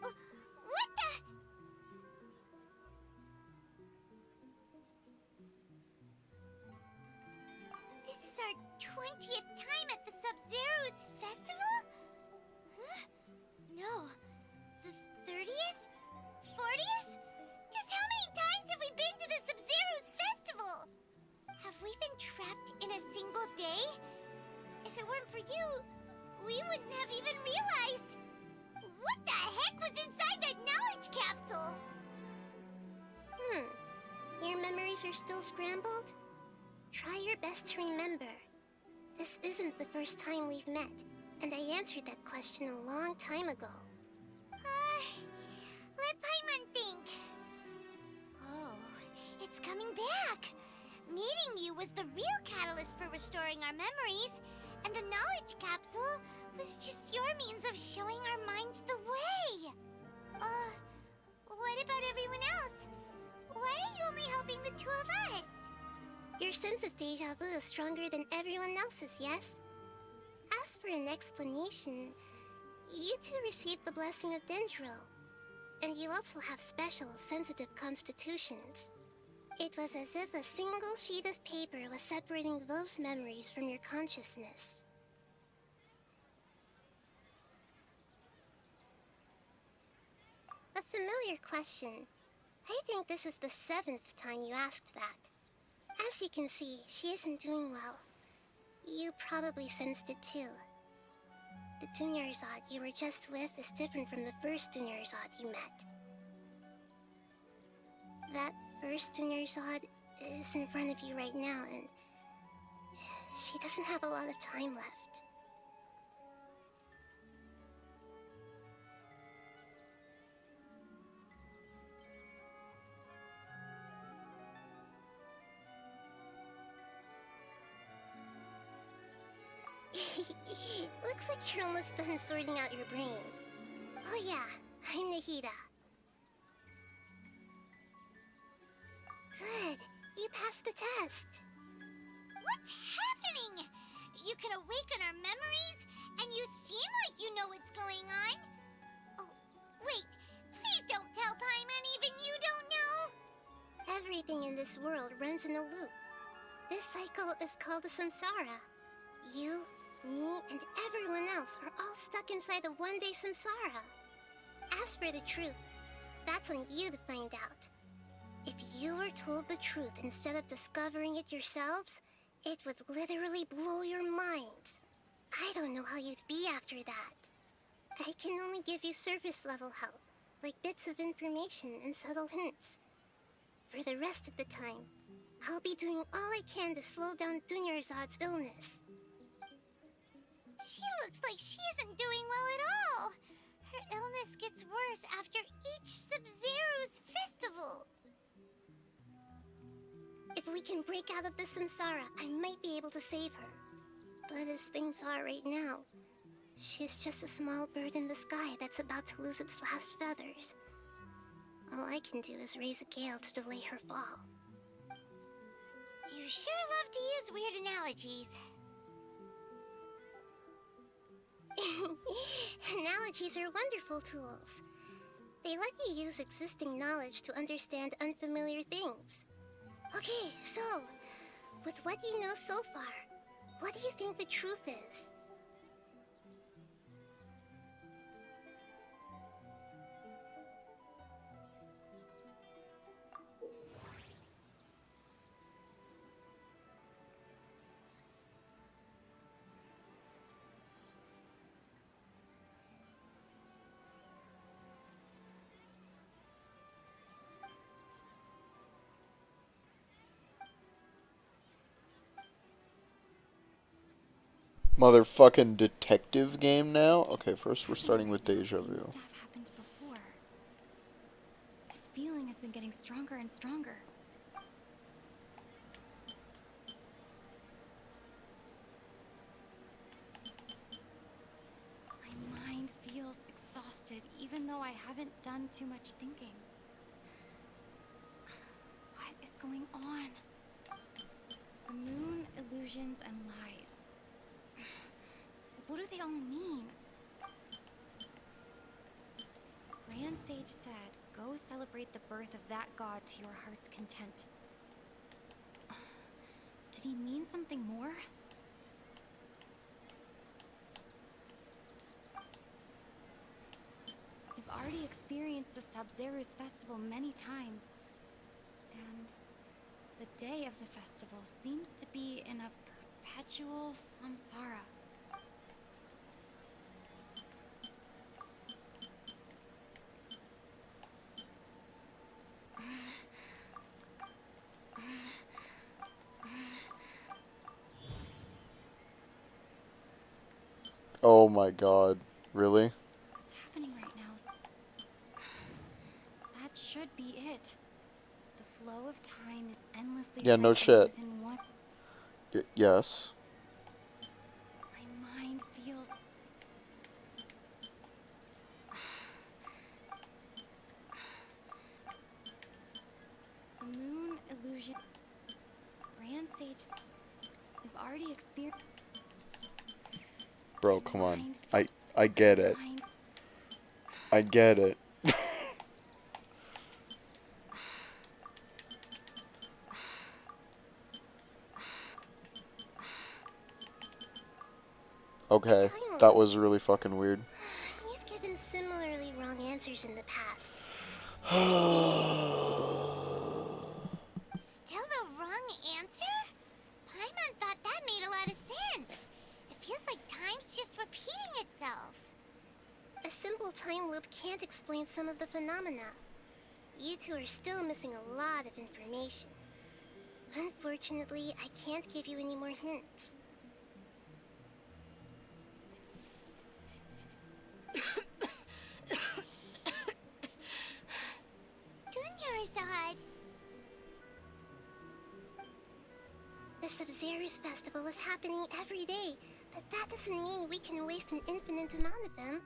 What the? This is our 20th time at the Sub-Zero's festival? Huh? No. The 30th? 40th? Just how many times have we been to the Sub-Zero's festival? Have we been trapped in a single day? If it weren't for you, we wouldn't have even realized. What the heck was inside that knowledge capsule? Your memories are still scrambled? Try your best to remember. This isn't the first time we've met, and I answered that question a long time ago. Let Paimon think. Oh, it's coming back. Meeting you was the real catalyst for restoring our memories, and the knowledge capsule was just your means of showing our minds the way. What about everyone else? Why are you only helping the two of us? Your sense of deja vu is stronger than everyone else's, yes? As for an explanation, you two received the blessing of Dendro, and you also have special, sensitive constitutions. It was as if a single sheet of paper was separating those memories from your consciousness. A familiar question. I think this is the 7th time you asked that. As you can see, she isn't doing well. You probably sensed it too. The Dunyarzad you were just with is different from the first Dunyarzad you met. That first Dunyarzad is in front of you right now, and she doesn't have a lot of time left. Looks like you're almost done sorting out your brain. Oh yeah, I'm Nahida. Good, you passed the test. What's happening? You can awaken our memories, and you seem like you know what's going on. Oh, wait, please don't tell Paimon even you don't know. Everything in this world runs in a loop. This cycle is called the samsara. You, me, and everyone else are all stuck inside the one-day samsara. As for the truth, that's on you to find out. If you were told the truth instead of discovering it yourselves, it would literally blow your minds. I don't know how you'd be after that. I can only give you surface-level help, like bits of information and subtle hints. For the rest of the time, I'll be doing all I can to slow down Dunyarzad's illness. She looks like she isn't doing well at all. Her illness gets worse after each Sub-Zero's festival. If we can break out of the samsara, I might be able to save her. But as things are right now, she's just a small bird in the sky that's about to lose its last feathers. All I can do is raise a gale to delay her fall. You sure love to use weird analogies. Analogies are wonderful tools. They let you use existing knowledge to understand unfamiliar things. Okay, so, with what you know so far, what do you think the truth is? Motherfucking detective game now? Okay, first we're starting with deja vu. Stuff happened before. This feeling has been getting stronger and stronger. My mind feels exhausted, even though I haven't done too much thinking. What is going on? The moon, illusions, and lies. What do they all mean? Grand Sage said, go celebrate the birth of that god to your heart's content. Did he mean something more? I've already experienced the Sub-Zero's festival many times. And the day of the festival seems to be in a perpetual samsara. Oh my god. Really? What's happening right now? That should be it. The flow of time is endlessly Yeah, no cycling shit. within one. Yes. My mind feels. The moon illusion. Grand Sage. We've already experienced. Bro, come on. I get it. I get it. Okay, that was really fucking weird. You've given similarly wrong answers in the past. Still the wrong answer? Paimon thought that made a lot of sense. It feels like time's just repeating itself. A simple time loop can't explain some of the phenomena. You two are still missing a lot of information. Unfortunately, I can't give you any more hints. Dunyarzad. The Sabzeruz festival is happening every day, but that doesn't mean we can waste an infinite amount of them.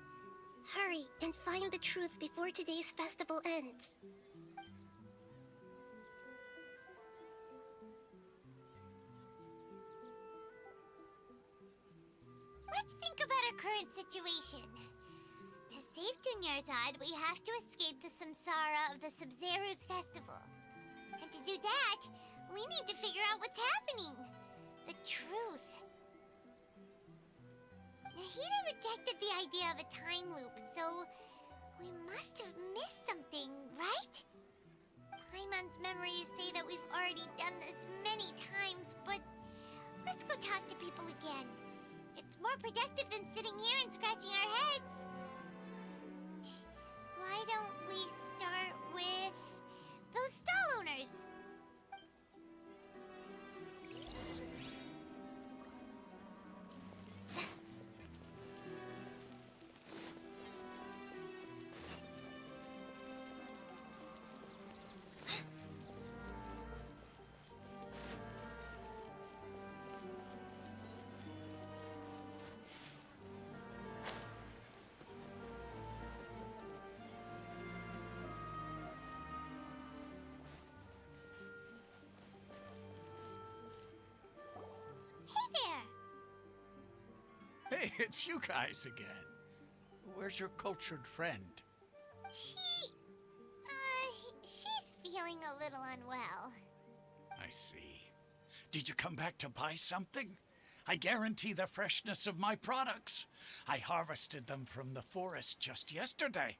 Hurry and find the truth before today's festival ends. Let's think about our current situation. To save Dunyarzad, we have to escape the samsara of the Sabzeruz festival. And to do that, we need to figure out what's happening. The truth. Nahida rejected the idea of a time loop, so we must have missed something, right? Paimon's memories say that we've already done this many times, but let's go talk to people again. It's more productive than sitting here and scratching our heads. Why don't we start with those stall owners? Hey, it's you guys again. Where's your cultured friend? She's feeling a little unwell. I see. Did you come back to buy something? I guarantee the freshness of my products. I harvested them from the forest just yesterday.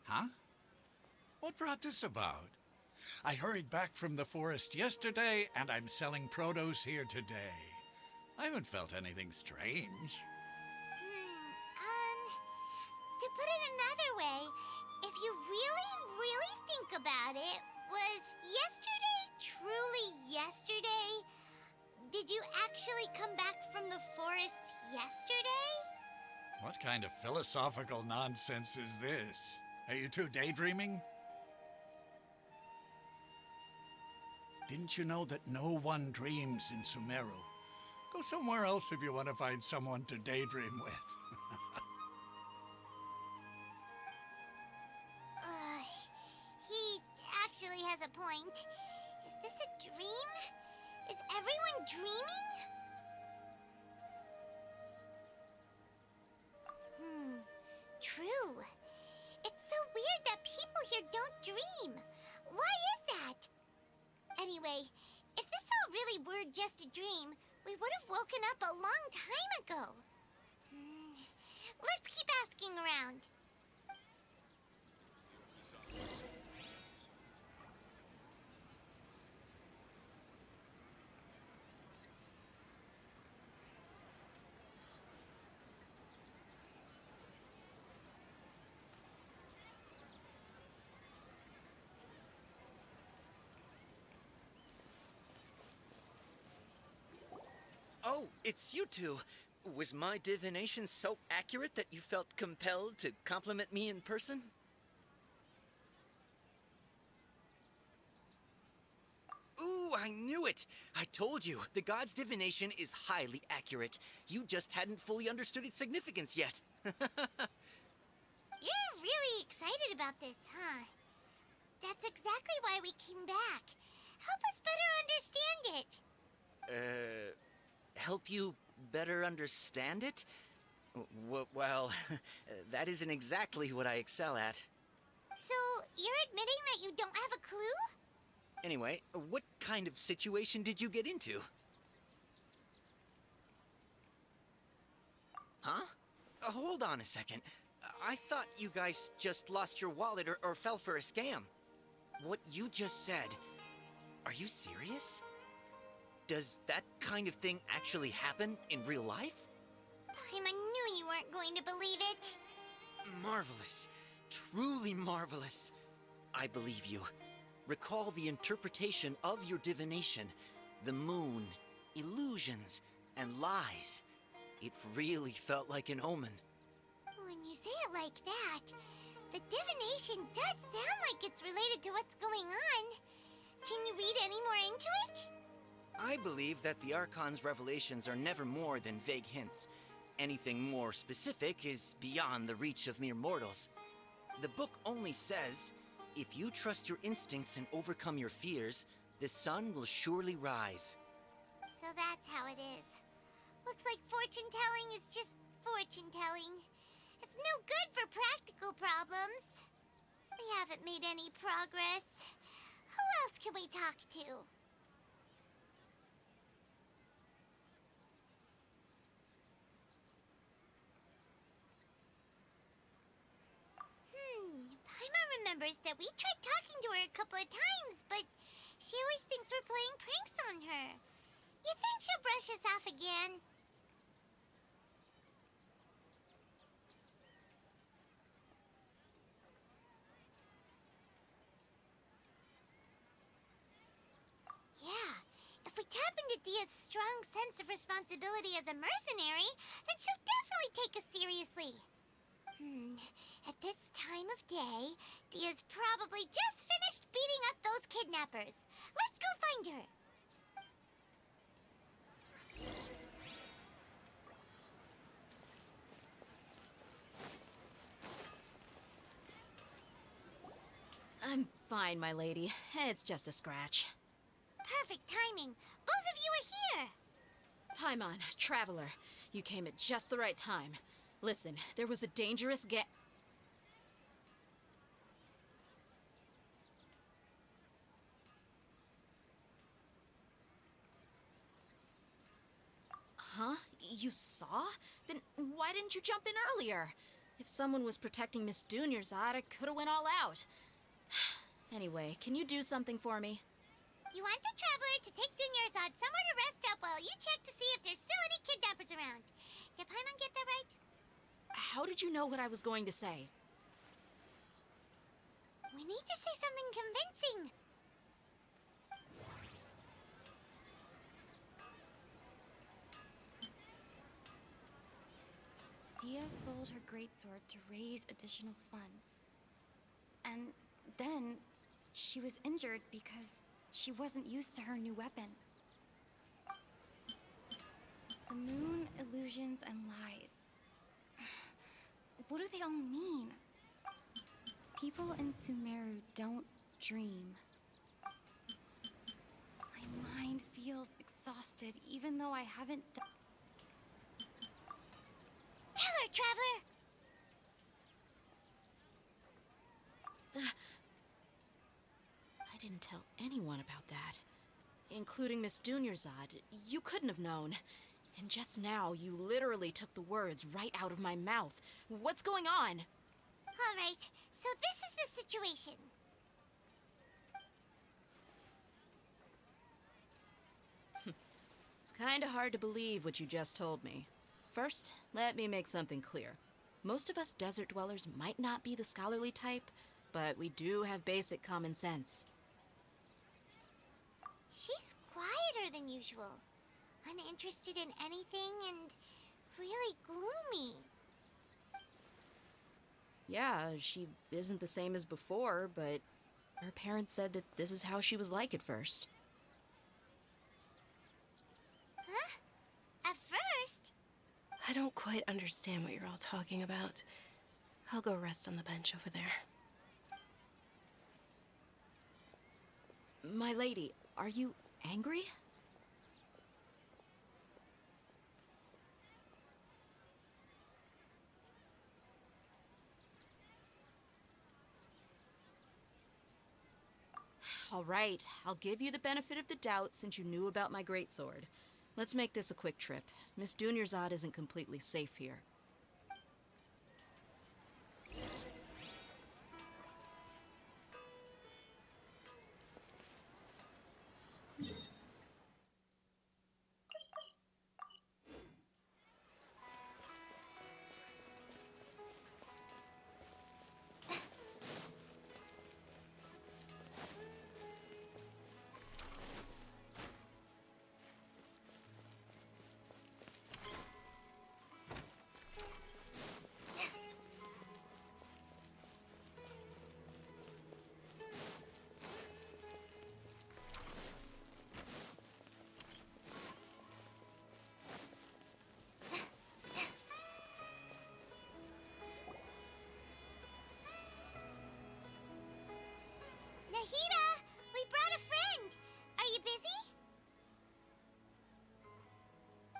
Huh? What brought this about? I hurried back from the forest yesterday, and I'm selling produce here today. I haven't felt anything strange. To put it another way, if you really think about it, was yesterday truly yesterday? Did you actually come back from the forest yesterday? What kind of philosophical nonsense is this? Are you two daydreaming? Didn't you know that no one dreams in Sumeru? Go somewhere else if you want to find someone to daydream with. He actually has a point. Is this a dream? Is everyone dreaming? True. It's so weird that people here don't dream. Why is that? Anyway, if this all really were just a dream, we would have woken up a long time ago. Let's keep asking around. Oh, it's you two. Was my divination so accurate that you felt compelled to compliment me in person? Ooh, I knew it! I told you, the god's divination is highly accurate. You just hadn't fully understood its significance yet. You're really excited about this, huh? That's exactly why we came back. Help us better understand it. Help you better understand it? Well, that isn't exactly what I excel at. So, you're admitting that you don't have a clue? Anyway, what kind of situation did you get into? Huh? Hold on a second. I thought you guys just lost your wallet or fell for a scam. What you just said, are you serious? Does that kind of thing actually happen in real life? Paimon knew you weren't going to believe it. Marvelous. Truly marvelous. I believe you. Recall the interpretation of your divination. The moon, illusions, and lies. It really felt like an omen. When you say it like that, the divination does sound like it's related to what's going on. Can you read any more into it? I believe that the Archon's revelations are never more than vague hints. Anything more specific is beyond the reach of mere mortals. The book only says, if you trust your instincts and overcome your fears, the sun will surely rise. So that's how it is. Looks like fortune-telling is just fortune-telling. It's no good for practical problems. We haven't made any progress. Who else can we talk to? Paimon remembers that we tried talking to her a couple of times, but she always thinks we're playing pranks on her. You think she'll brush us off again? Yeah, if we tap into Dia's strong sense of responsibility as a mercenary, then she'll definitely take us seriously. At this time of day, Dia's probably just finished beating up those kidnappers. Let's go find her. I'm fine, my lady. It's just a scratch. Perfect timing. Both of you are here. Paimon, Traveler, you came at just the right time. Listen, there was a dangerous Huh? You saw? Then why didn't you jump in earlier? If someone was protecting Miss Dunyarzad, I could have went all out. Anyway, can you do something for me? You want the Traveler to take Dunyarzad somewhere to rest up while you check to see if there's still any kidnappers around. Did Paimon get that right? How did you know what I was going to say? We need to say something convincing. Dia sold her greatsword to raise additional funds. And then she was injured because she wasn't used to her new weapon. The moon, illusions, and lies. What do they all mean? People in Sumeru don't dream. My mind feels exhausted even though I haven't done. Tell her, Traveler! I didn't tell anyone about that. Including Miss Dunyarzad. You couldn't have known. And just now, you literally took the words right out of my mouth. What's going on? All right, so this is the situation. It's kinda hard to believe what you just told me. First, let me make something clear. Most of us desert dwellers might not be the scholarly type, but we do have basic common sense. She's quieter than usual. Uninterested in anything and really gloomy. Yeah, she isn't the same as before, but her parents said that this is how she was like at first. Huh? At first? I don't quite understand what you're all talking about. I'll go rest on the bench over there. My lady, are you angry? All right, I'll give you the benefit of the doubt since you knew about my greatsword. Let's make this a quick trip. Miss Dunyarzad isn't completely safe here. Nahida, we brought a friend. Are you busy?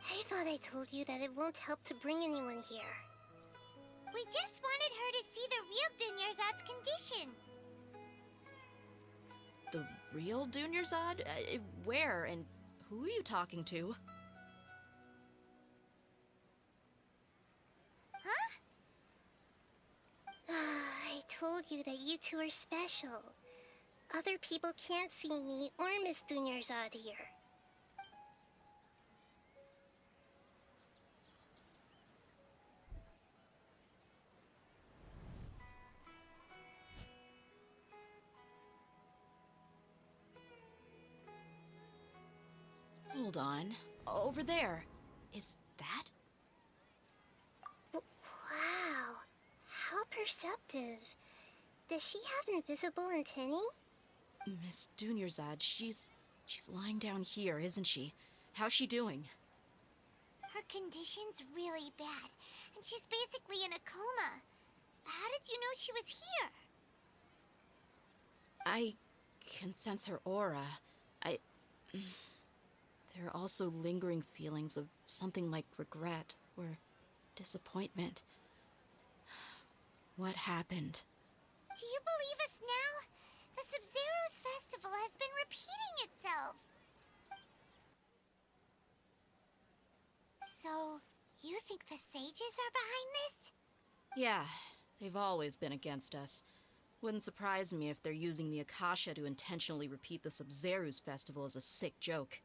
I thought I told you that it won't help to bring anyone here. We just wanted her to see the real Dunyarzad's condition. The real Dunyarzad? Where and who are you talking to? Huh? I told you that you two are special. Other people can't see me or Miss Dunyarzad here. Hold on. Over there. Is that? Wow, how perceptive. Does she have invisible antennae? Miss Dunyarzad, she's lying down here, isn't she? How's she doing? Her condition's really bad, and she's basically in a coma. How did you know she was here? I can sense her aura. There are also lingering feelings of something like regret or disappointment. What happened? Do you believe us now? The Sub-Zero's festival has been repeating itself. So, you think the sages are behind this? Yeah, they've always been against us. Wouldn't surprise me if they're using the Akasha to intentionally repeat the Sub-Zero's festival as a sick joke.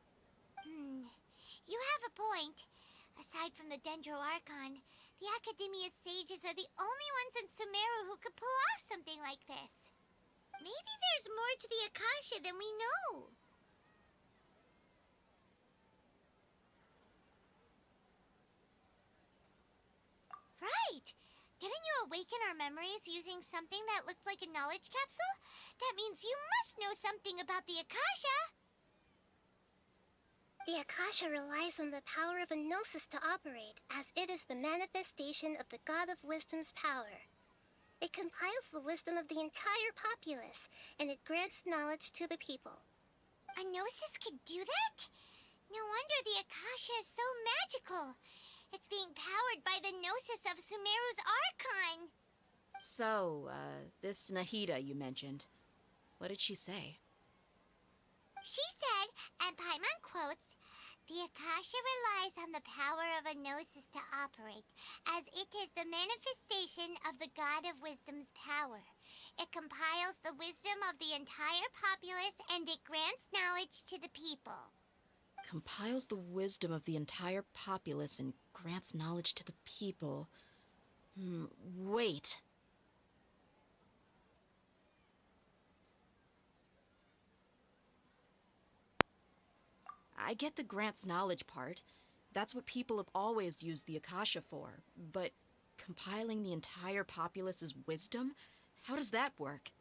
You have a point. Aside from the Dendro Archon, the Academia's sages are the only ones in Sumeru who could pull off something like this. Maybe there's more to the Akasha than we know. Right! Didn't you awaken our memories using something that looked like a knowledge capsule? That means you must know something about the Akasha! The Akasha relies on the power of a gnosis to operate, as it is the manifestation of the God of Wisdom's power. It compiles the wisdom of the entire populace, and it grants knowledge to the people. A gnosis could do that? No wonder the Akasha is so magical. It's being powered by the gnosis of Sumeru's Archon. So, this Nahida you mentioned, what did she say? She said, and Paimon quotes, "The Akasha relies on the power of a gnosis to operate, as it is the manifestation of the God of Wisdom's power. It compiles the wisdom of the entire populace, and it grants knowledge to the people." Compiles the wisdom of the entire populace and grants knowledge to the people. Wait. I get the grants knowledge part. That's what people have always used the Akasha for. But compiling the entire populace's wisdom? How does that work?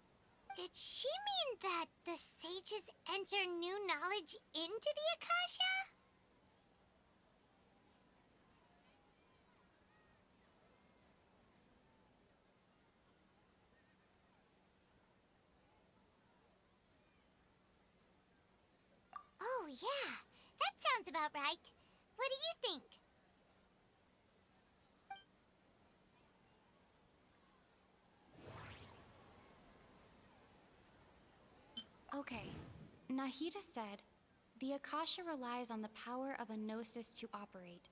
Did she mean that the sages enter new knowledge into the Akasha? Oh, yeah. That sounds about right. What do you think? Okay, Nahida said, the Akasha relies on the power of a gnosis to operate,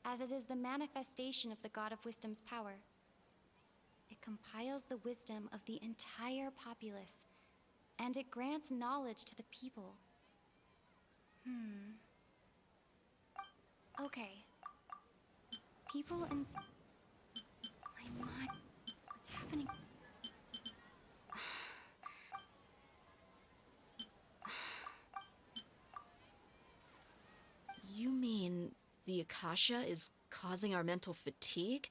as it is the manifestation of the God of Wisdom's power. It compiles the wisdom of the entire populace, and it grants knowledge to the people. Okay. People in... My mind... What's happening? You mean the Akasha is causing our mental fatigue?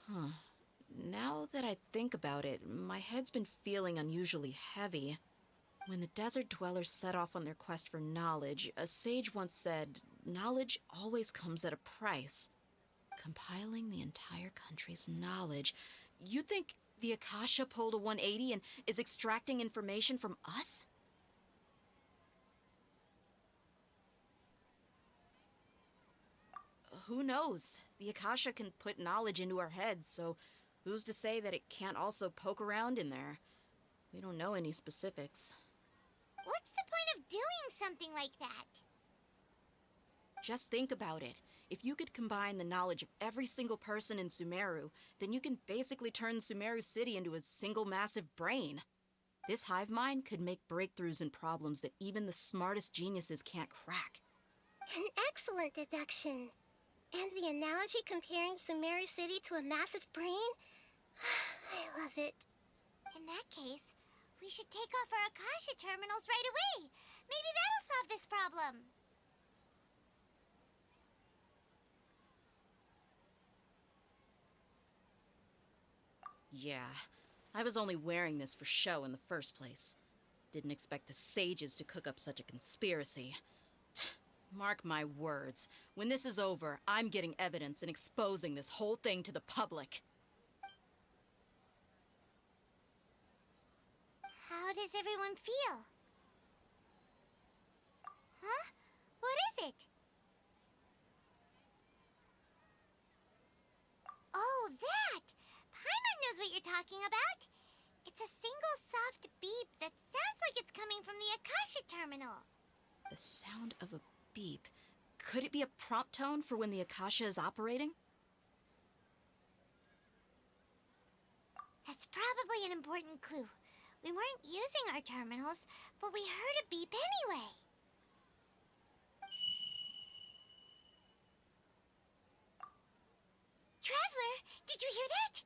Huh. Now that I think about it, my head's been feeling unusually heavy. When the desert dwellers set off on their quest for knowledge, a sage once said, knowledge always comes at a price. Compiling the entire country's knowledge. You think the Akasha pulled a 180 and is extracting information from us? Who knows? The Akasha can put knowledge into our heads, so who's to say that it can't also poke around in there? We don't know any specifics. What's the point of doing something like that? Just think about it. If you could combine the knowledge of every single person in Sumeru, then you can basically turn Sumeru City into a single massive brain. This hive mind could make breakthroughs in problems that even the smartest geniuses can't crack. An excellent deduction. And the analogy comparing Sumeru City to a massive brain? I love it. In that case, we should take off our Akasha terminals right away. Maybe that'll solve this problem. Yeah, I was only wearing this for show in the first place. Didn't expect the sages to cook up such a conspiracy. Mark my words, when this is over, I'm getting evidence and exposing this whole thing to the public. How does everyone feel? Huh? What is it? Oh, that! Paimon knows what you're talking about. It's a single soft beep that sounds like it's coming from the Akasha terminal. The sound of a beep. Could it be a prompt tone for when the Akasha is operating? That's probably an important clue. We weren't using our terminals, but we heard a beep anyway. Traveler, did you hear that?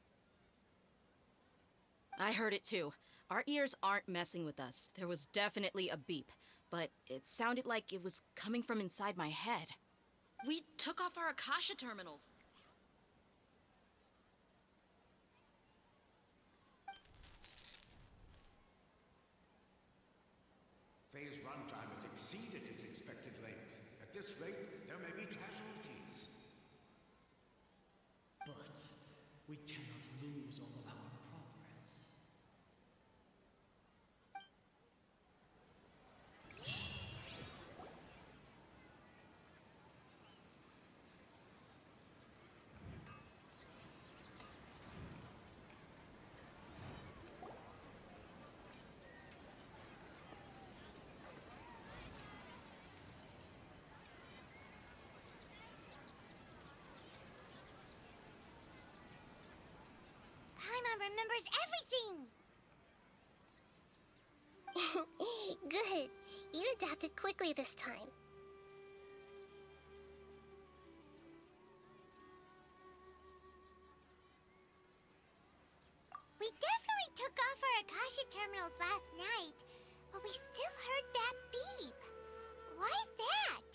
I heard it too. Our ears aren't messing with us. There was definitely a beep, but it sounded like it was coming from inside my head. We took off our Akasha terminals. Phase runtime has exceeded its expected length. At this rate, there may be casualties. But we cannot lose all of our progress. Paimon remembers everything! Good. You adapted quickly this time. We definitely took off our Akasha terminals last night, but we still heard that beep. Why is that?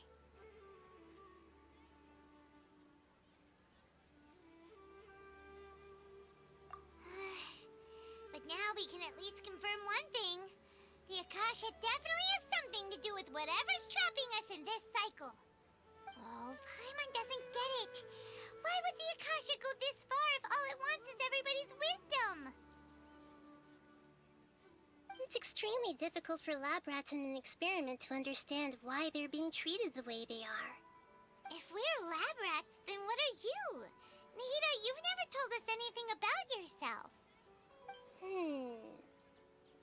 Akasha definitely has something to do with whatever's trapping us in this cycle. Oh, Paimon doesn't get it. Why would the Akasha go this far if all it wants is everybody's wisdom? It's extremely difficult for lab rats in an experiment to understand why they're being treated the way they are. If we're lab rats, then what are you? Nahida, you've never told us anything about yourself.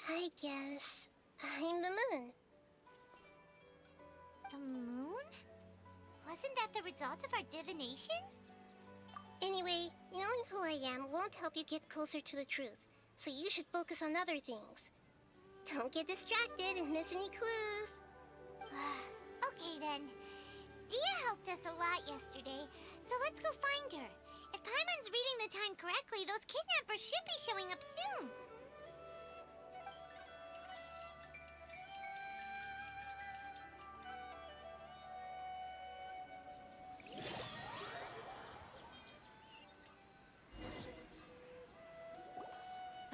I guess I'm the moon. The moon? Wasn't that the result of our divination? Anyway, knowing who I am won't help you get closer to the truth, so you should focus on other things. Don't get distracted and miss any clues. Okay then. Dia helped us a lot yesterday, so let's go find her. If Paimon's reading the time correctly, those kidnappers should be showing up soon.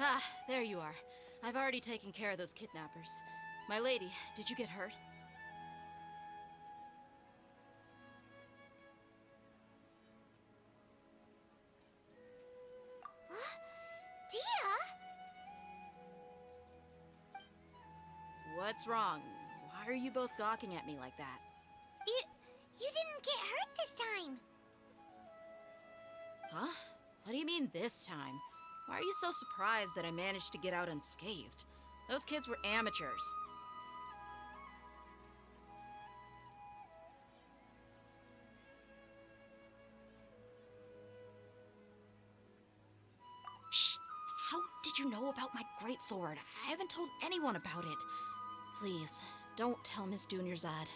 Ah, there you are. I've already taken care of those kidnappers. My lady, did you get hurt? Dia? What's wrong? Why are you both gawking at me like that? You didn't get hurt this time. Huh? What do you mean this time? Why are you so surprised that I managed to get out unscathed? Those kids were amateurs. Shh! How did you know about my greatsword? I haven't told anyone about it. Please, don't tell Miss Dunyarzad.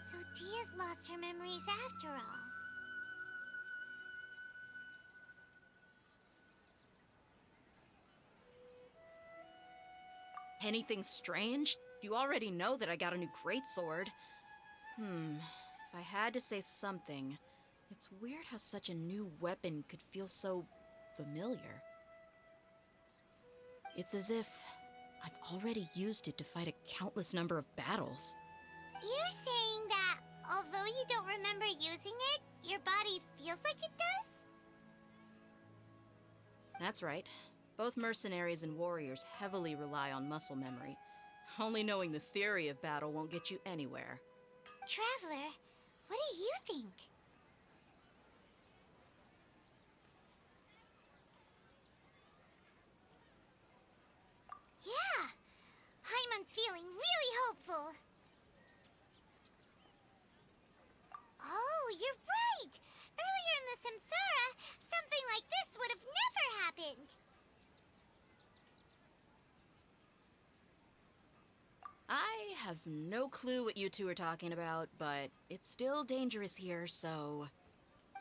So Dia's lost her memories after all. Anything strange? You already know that I got a new greatsword. If I had to say something, it's weird how such a new weapon could feel so familiar. It's as if I've already used it to fight a countless number of battles. You're saying that although you don't remember using it, your body feels like it does? That's right. Both mercenaries and warriors heavily rely on muscle memory. Only knowing the theory of battle won't get you anywhere. Traveler, what do you think? Yeah, Paimon's feeling really hopeful. Oh, you're right! Earlier in the Samsara, something like this would have never happened. I have no clue what you two are talking about, but it's still dangerous here, so...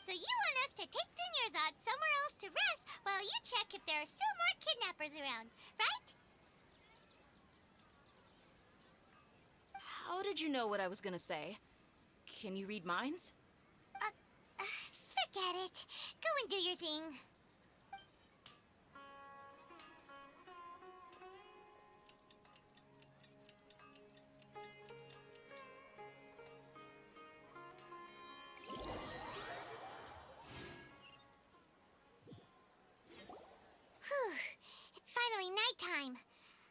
So you want us to take Dunyarzad somewhere else to rest while you check if there are still more kidnappers around, right? How did you know what I was gonna say? Can you read minds? Forget it. Go and do your thing. It's finally nighttime.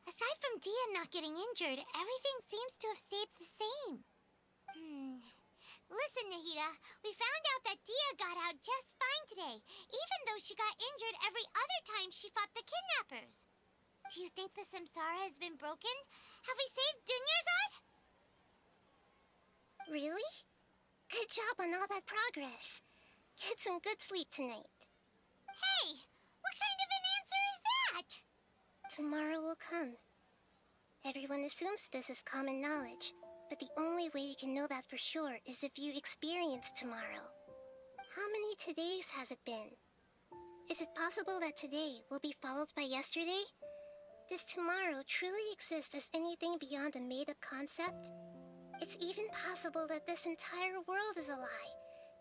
Aside from Dia not getting injured, everything seems to have stayed the same. Listen, Nahida, we found out that Dia got out just fine today, even though she got injured every other time she fought the kidnappers. Do you think the Samsara has been broken? Have we saved Dunyarzad? Really? Good job on all that progress. Get some good sleep tonight. Hey, what kind of an answer is that? Tomorrow will come. Everyone assumes this is common knowledge, but the only way you can know that for sure is if you experience tomorrow. How many todays has it been? Is it possible that today will be followed by yesterday? Does tomorrow truly exist as anything beyond a made-up concept? It's even possible that this entire world is a lie,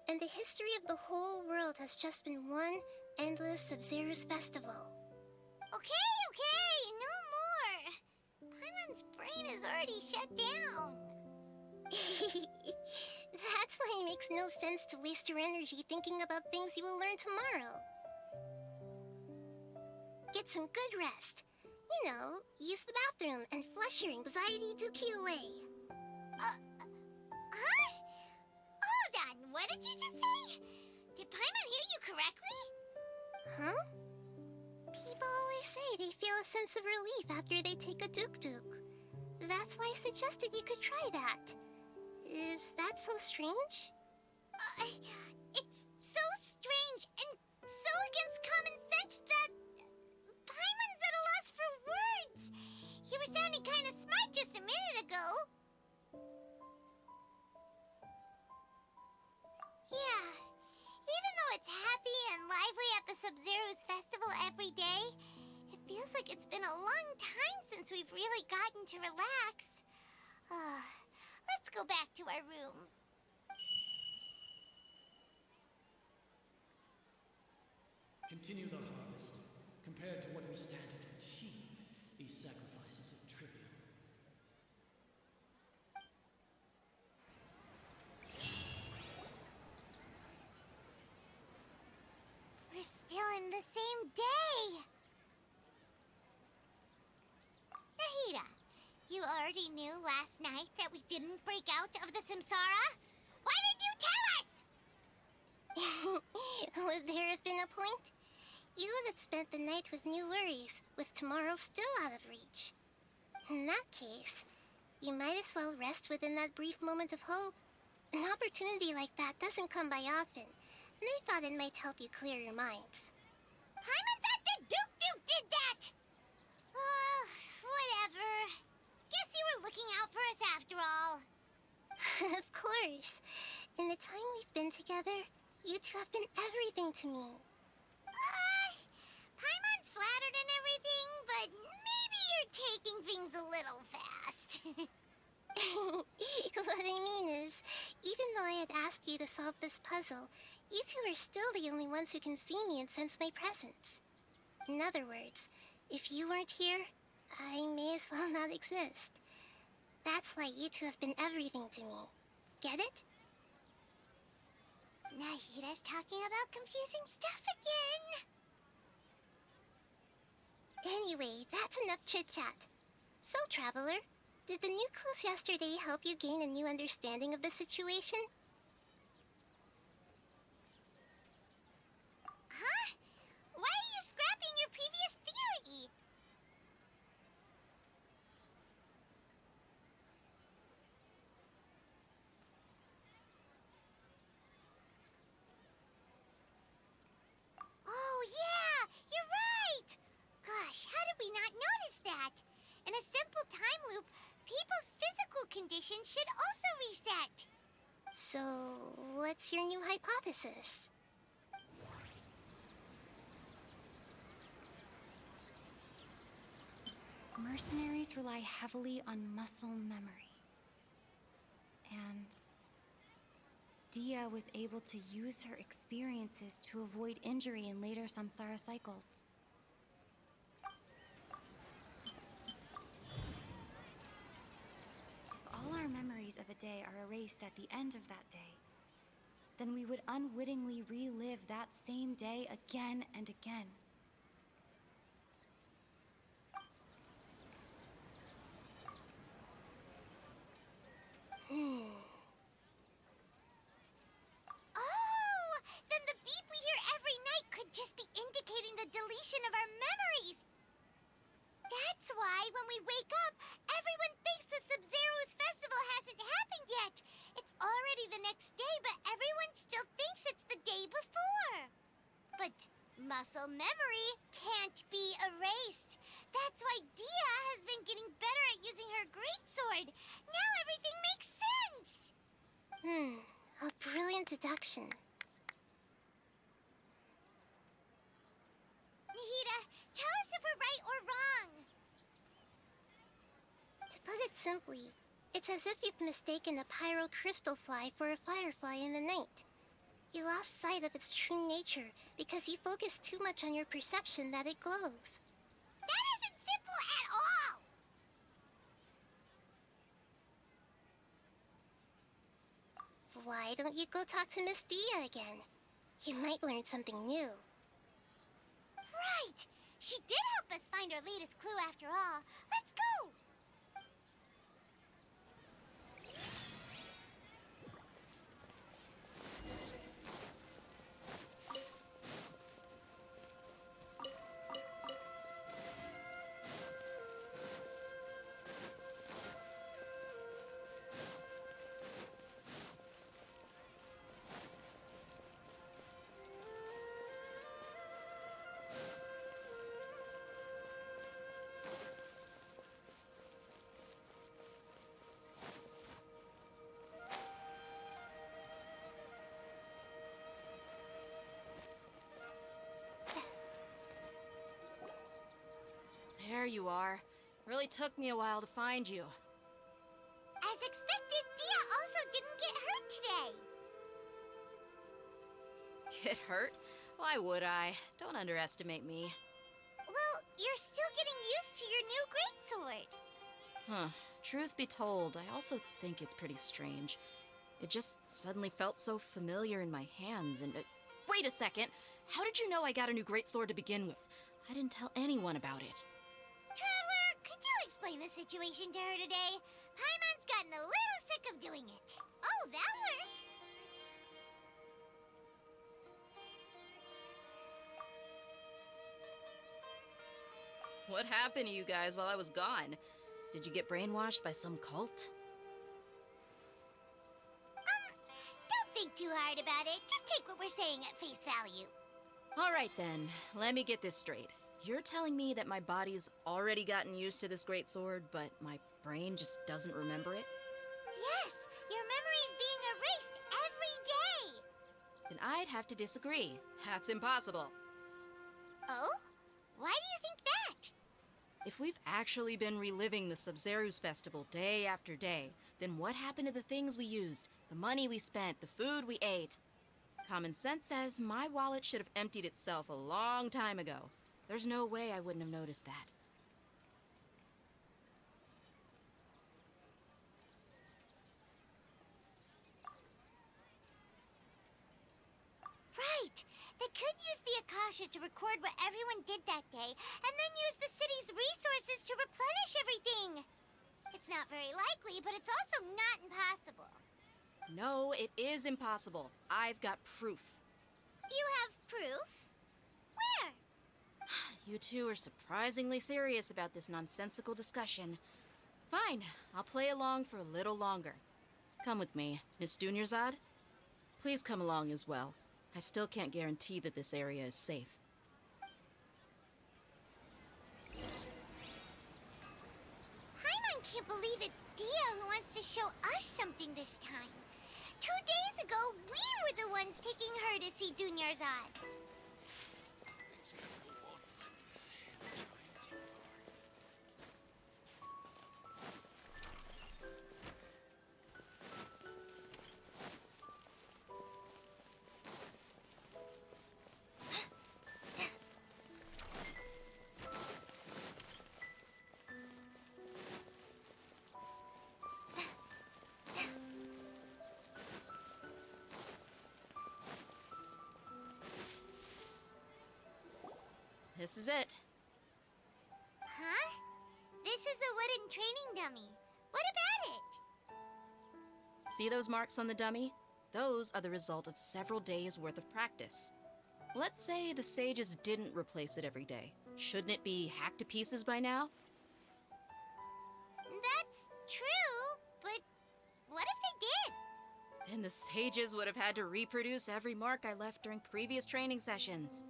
and the history of the whole world has just been one endless Sabzeruz festival. Okay, no more. machine is already shut down. That's why it makes no sense to waste your energy thinking about things you will learn tomorrow. Get some good rest. You know, use the bathroom and flush your anxiety dookie away. Huh? Hold on, what did you just say? Did Paimon hear you correctly? Huh? People always say they feel a sense of relief after they take a duk-duk. That's why I suggested you could try that. Is that so strange? It's so strange and so against common sense that Paimon's at a loss for words. You were sounding kind of smart just a minute ago. Yeah, even though it's happy and lively at the Sub-Zero's festival every day, it feels like it's been a long time since we've really gotten to relax. Let's go back to our room. Continue the harvest. Compared to what we stand to achieve, these sacrifices are trivial. We're still in the same day. Nahida, you already knew last night that we didn't break out of the Samsara? Why did you tell us? Would there have been a point? You would have spent the night with new worries, with tomorrow still out of reach. In that case, you might as well rest within that brief moment of hope. An opportunity like that doesn't come by often, and I thought it might help you clear your minds. Paimon thought the Duke did that! Whatever. Guess you were looking out for us after all. Of course. In the time we've been together, you two have been everything to me. Paimon's flattered and everything, but maybe you're taking things a little fast. What I mean is, even though I had asked you to solve this puzzle, you two are still the only ones who can see me and sense my presence. In other words, if you weren't here, I may as well not exist. That's why you two have been everything to me. Get it? Nahida's talking about confusing stuff again. Anyway, that's enough chit-chat. So, Traveler, did the new clues yesterday help you gain a new understanding of the situation? Huh? Why are you scrapping your previous theory? Oh, yeah! You're right! Gosh, how did we not notice that? In a simple time loop, people's physical conditions should also reset. So, what's your new hypothesis? Mercenaries rely heavily on muscle memory. And Dia was able to use her experiences to avoid injury in later samsara cycles. If all our memories of a day are erased at the end of that day, then we would unwittingly relive that same day again and again. Oh! Then the beep we hear every night could just be indicating the deletion of our memories. That's why when we wake up, everyone thinks the Sub-Zero's festival hasn't happened yet. It's already the next day, but everyone still thinks it's the day before. But muscle memory can't be erased. That's why Dia has been getting better at using her greatsword. Now everything makes sense. A brilliant deduction. Nahida, tell us if we're right or wrong. To put it simply, it's as if you've mistaken a pyro crystal fly for a firefly in the night. You lost sight of its true nature because you focused too much on your perception that it glows. That isn't simple at all! Why don't you go talk to Miss Dia again? You might learn something new. Right! She did help us find our latest clue after all. Let's go! There you are. Really took me a while to find you. As expected, Dia also didn't get hurt today. Get hurt? Why would I? Don't underestimate me. Well, you're still getting used to your new greatsword. Huh. Truth be told, I also think it's pretty strange. It just suddenly felt so familiar in my hands and... wait a second! How did you know I got a new greatsword to begin with? I didn't tell anyone about it. Traveler, could you explain the situation to her today? Paimon's gotten a little sick of doing it. Oh, that works. What happened to you guys while I was gone? Did you get brainwashed by some cult? Don't think too hard about it. Just take what we're saying at face value. Alright then, let me get this straight. You're telling me that my body's already gotten used to this greatsword, but my brain just doesn't remember it? Yes, your memory's being erased every day. Then I'd have to disagree. That's impossible. Oh? Why do you think that? If we've actually been reliving the Sub-Zerus festival day after day, then what happened to the things we used, the money we spent, the food we ate? Common sense says my wallet should have emptied itself a long time ago. There's no way I wouldn't have noticed that. Right. They could use the Akasha to record what everyone did that day, and then use the city's resources to replenish everything. It's not very likely, but it's also not impossible. No, it is impossible. I've got proof. You have proof? Where? You two are surprisingly serious about this nonsensical discussion. Fine, I'll play along for a little longer. Come with me, Miss Dunyarzad. Please come along as well. I still can't guarantee that this area is safe. Paimon can't believe it's Dia who wants to show us something this time. 2 days ago, we were the ones taking her to see Dunyarzad. This is it. Huh? This is a wooden training dummy. What about it? See those marks on the dummy? Those are the result of several days' worth of practice. Let's say the sages didn't replace it every day. Shouldn't it be hacked to pieces by now? That's true, but what if they did? Then the sages would have had to reproduce every mark I left during previous training sessions.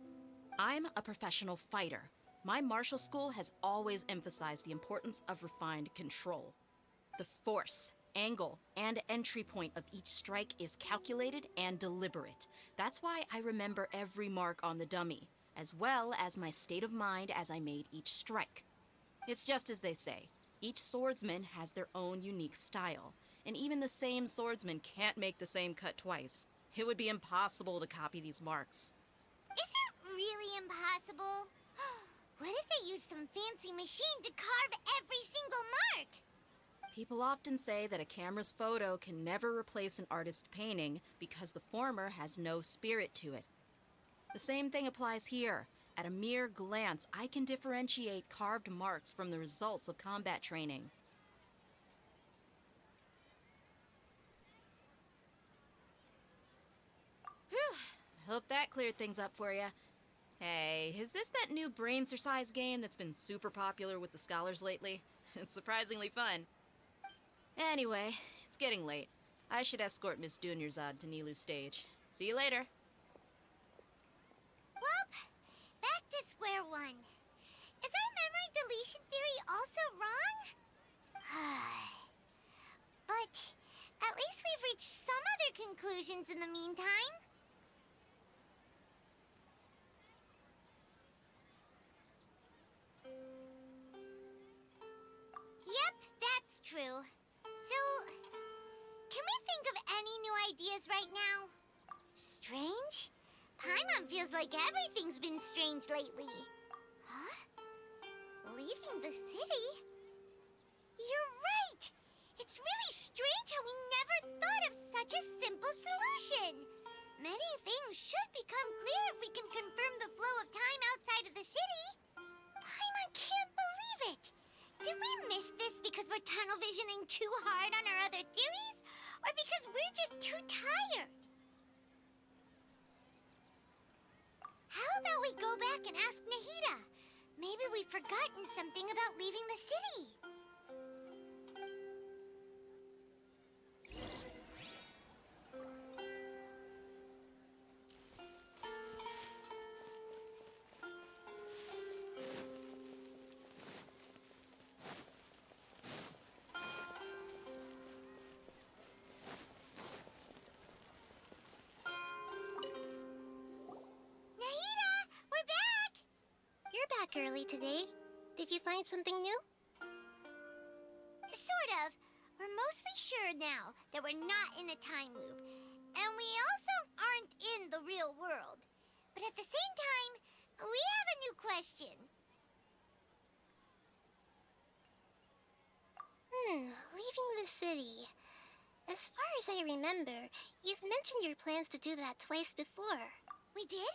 I'm a professional fighter. My martial school has always emphasized the importance of refined control. The force, angle, and entry point of each strike is calculated and deliberate. That's why I remember every mark on the dummy, as well as my state of mind as I made each strike. It's just as they say, each swordsman has their own unique style, and even the same swordsman can't make the same cut twice. It would be impossible to copy these marks. Is it really impossible? What if they used some fancy machine to carve every single mark? People often say that a camera's photo can never replace an artist's painting because the former has no spirit to it. The same thing applies here. At a mere glance, I can differentiate carved marks from the results of combat training. Whew, I hope that cleared things up for you. Hey, is this that new brain-exercise game that's been super popular with the scholars lately? It's surprisingly fun. Anyway, it's getting late. I should escort Miss Dunyarzad to Nilou's stage. See you later. Well, back to square one. Is our memory deletion theory also wrong? But at least we've reached some other conclusions in the meantime. Yep, that's true. So, can we think of any new ideas right now? Strange? Paimon feels like everything's been strange lately. Huh? Leaving the city? You're right! It's really strange how we never thought of such a simple solution. Many things should become clear if we can confirm the flow of time outside of the city. Paimon can't believe it! Did we miss this because we're tunnel visioning too hard on our other theories? Or because we're just too tired? How about we go back and ask Nahida? Maybe we've forgotten something about leaving the city. Early today. Did you find something new? Sort of. We're mostly sure now that we're not in a time loop. And we also aren't in the real world. But at the same time, we have a new question. Leaving the city. As far as I remember, you've mentioned your plans to do that twice before. We did?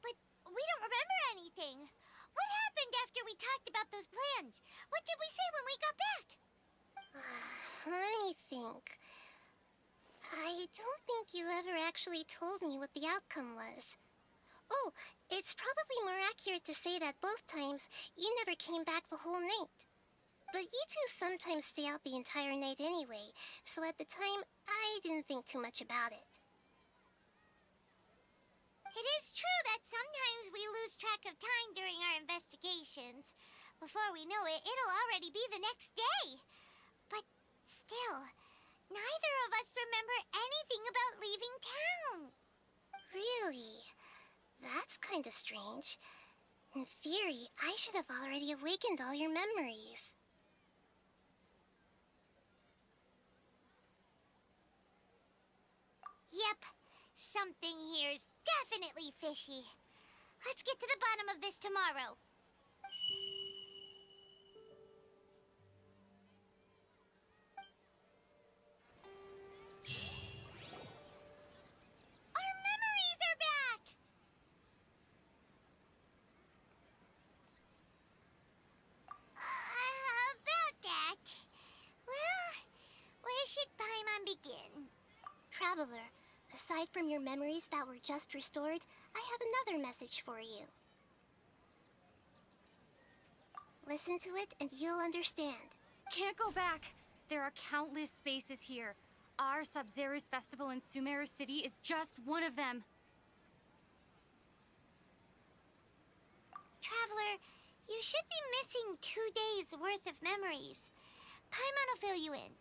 But we don't remember anything. What happened after we talked about those plans? What did we say when we got back? Let me think. I don't think you ever actually told me what the outcome was. Oh, it's probably more accurate to say that both times you never came back the whole night. But you two sometimes stay out the entire night anyway, so at the time, I didn't think too much about it. It is true that sometimes we lose track of time during our investigations. Before we know it, it'll already be the next day. But still, neither of us remember anything about leaving town. Really? That's kinda strange. In theory, I should have already awakened all your memories. Yep. Something here's definitely fishy. Let's get to the bottom of this tomorrow. Our memories are back! About that. Well, where should Paimon begin? Traveler, aside from your memories that were just restored, I have another message for you. Listen to it and you'll understand. Can't go back. There are countless spaces here. Our Sabzeruz festival in Sumeru City is just one of them. Traveler, you should be missing 2 days worth of memories. Paimon will fill you in.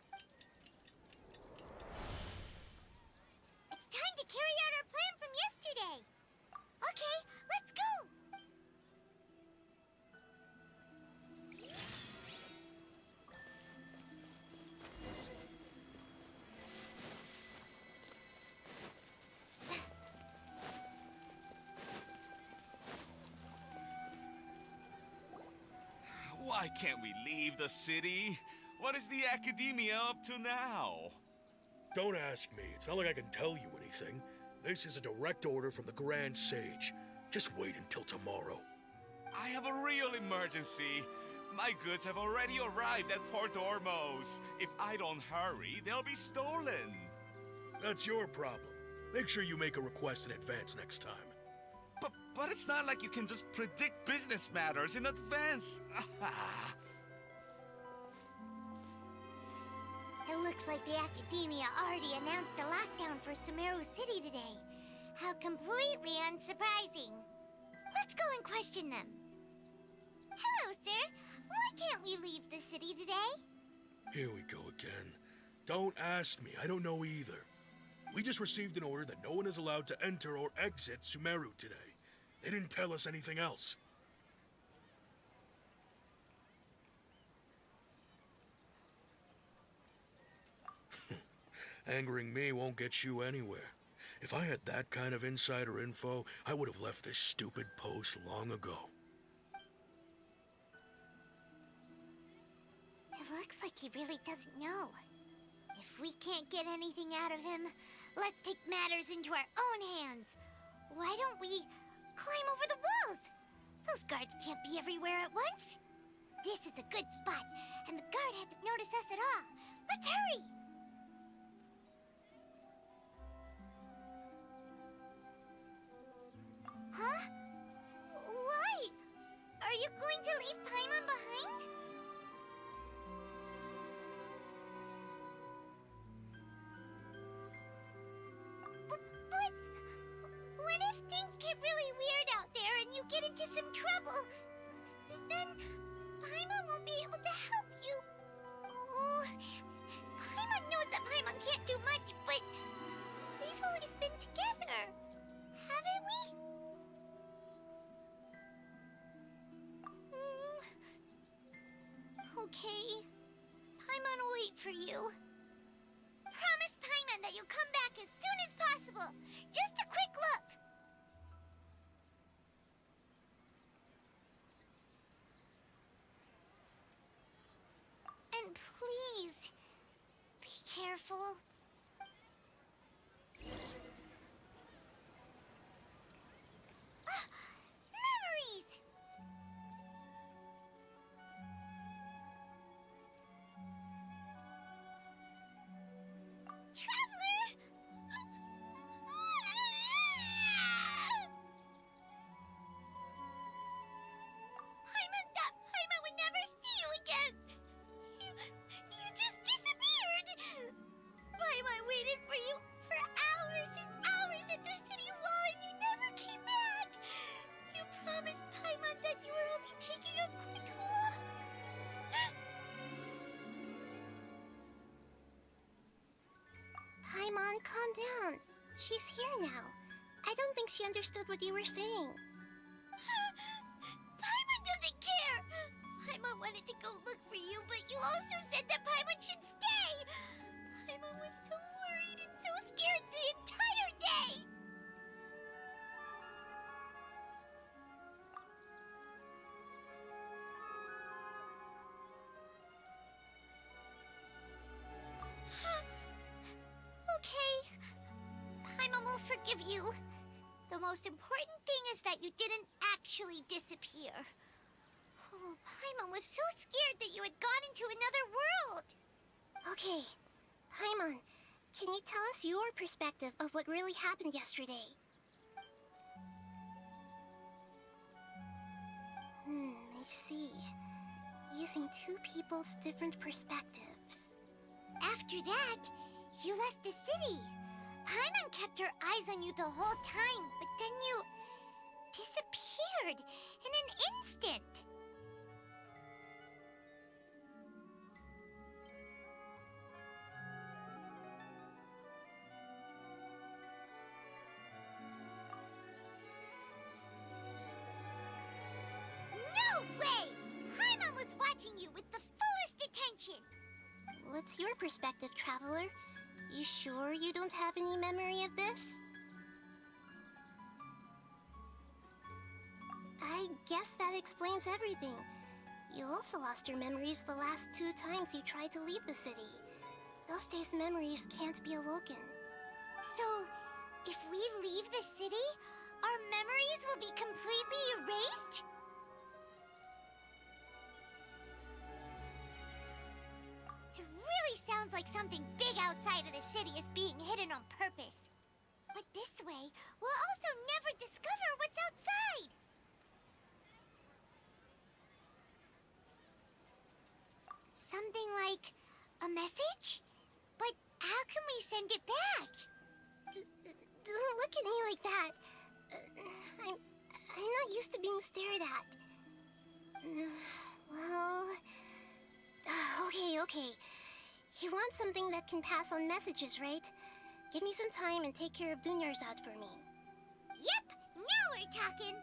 It's time to carry out our plan from yesterday. Okay, let's go. Why can't we leave the city? What is the Academia up to now? Don't ask me. It's not like I can tell you anything. This is a direct order from the Grand Sage. Just wait until tomorrow. I have a real emergency. My goods have already arrived at Port Ormos. If I don't hurry, they'll be stolen. That's your problem. Make sure you make a request in advance next time. But it's not like you can just predict business matters in advance. It looks like the Academia already announced a lockdown for Sumeru City today. How completely unsurprising. Let's go and question them. Hello, sir. Why can't we leave the city today? Here we go again. Don't ask me. I don't know either. We just received an order that no one is allowed to enter or exit Sumeru today. They didn't tell us anything else. Angering me won't get you anywhere. If I had that kind of insider info, I would have left this stupid post long ago. It looks like he really doesn't know. If we can't get anything out of him, let's take matters into our own hands. Why don't we climb over the walls? Those guards can't be everywhere at once. This is a good spot, and the guard hasn't noticed us at all. Let's hurry! Huh? Why? Are you going to leave Paimon behind? But what if things get really weird out there and you get into some trouble? Then Paimon won't be able to help you. Oh, Paimon knows that Paimon can't do much, but we've always been together, haven't we? Okay. Paimon will wait for you. Promise Paimon that you'll come back as soon as possible. Just a quick look. And please, be careful. Ah, memories! Traveler! Paimon thought Paimon would never see you again. You just disappeared. Paimon waited for you for hours and hours at the city wall and you never came back. You promised Paimon that you were only taking a quick look. Paimon, calm down. She's here now. I don't think she understood what you were saying. Paimon doesn't care. Paimon wanted to go look for you, but you also said that Paimon should stay. Paimon was so worried and so scared the entire day. Okay. Paimon will forgive you. The most important thing is that you didn't actually disappear. Oh, Paimon was so scared that you had gone into another world. Okay, Paimon, can you tell us your perspective of what really happened yesterday? I see. Using two people's different perspectives. After that, you left the city. Paimon kept her eyes on you the whole time, but then you disappeared in an instant. No way! Paimon was watching you with the fullest attention. What's your perspective, Traveler? You sure you don't have any memory of this? I guess that explains everything. You also lost your memories the last 2 times you tried to leave the city. Those days' memories can't be awoken. So, if we leave the city, our memories will be completely erased? It really sounds like something big outside of the city is being hidden on purpose. But this way, we'll also never discover what's outside. Something like a message? But how can we send it back? Don't look at me like that. I'm not used to being stared at. Well... Okay. You want something that can pass on messages, right? Give me some time and take care of Dunyarzad for me. Yep, now we're talking.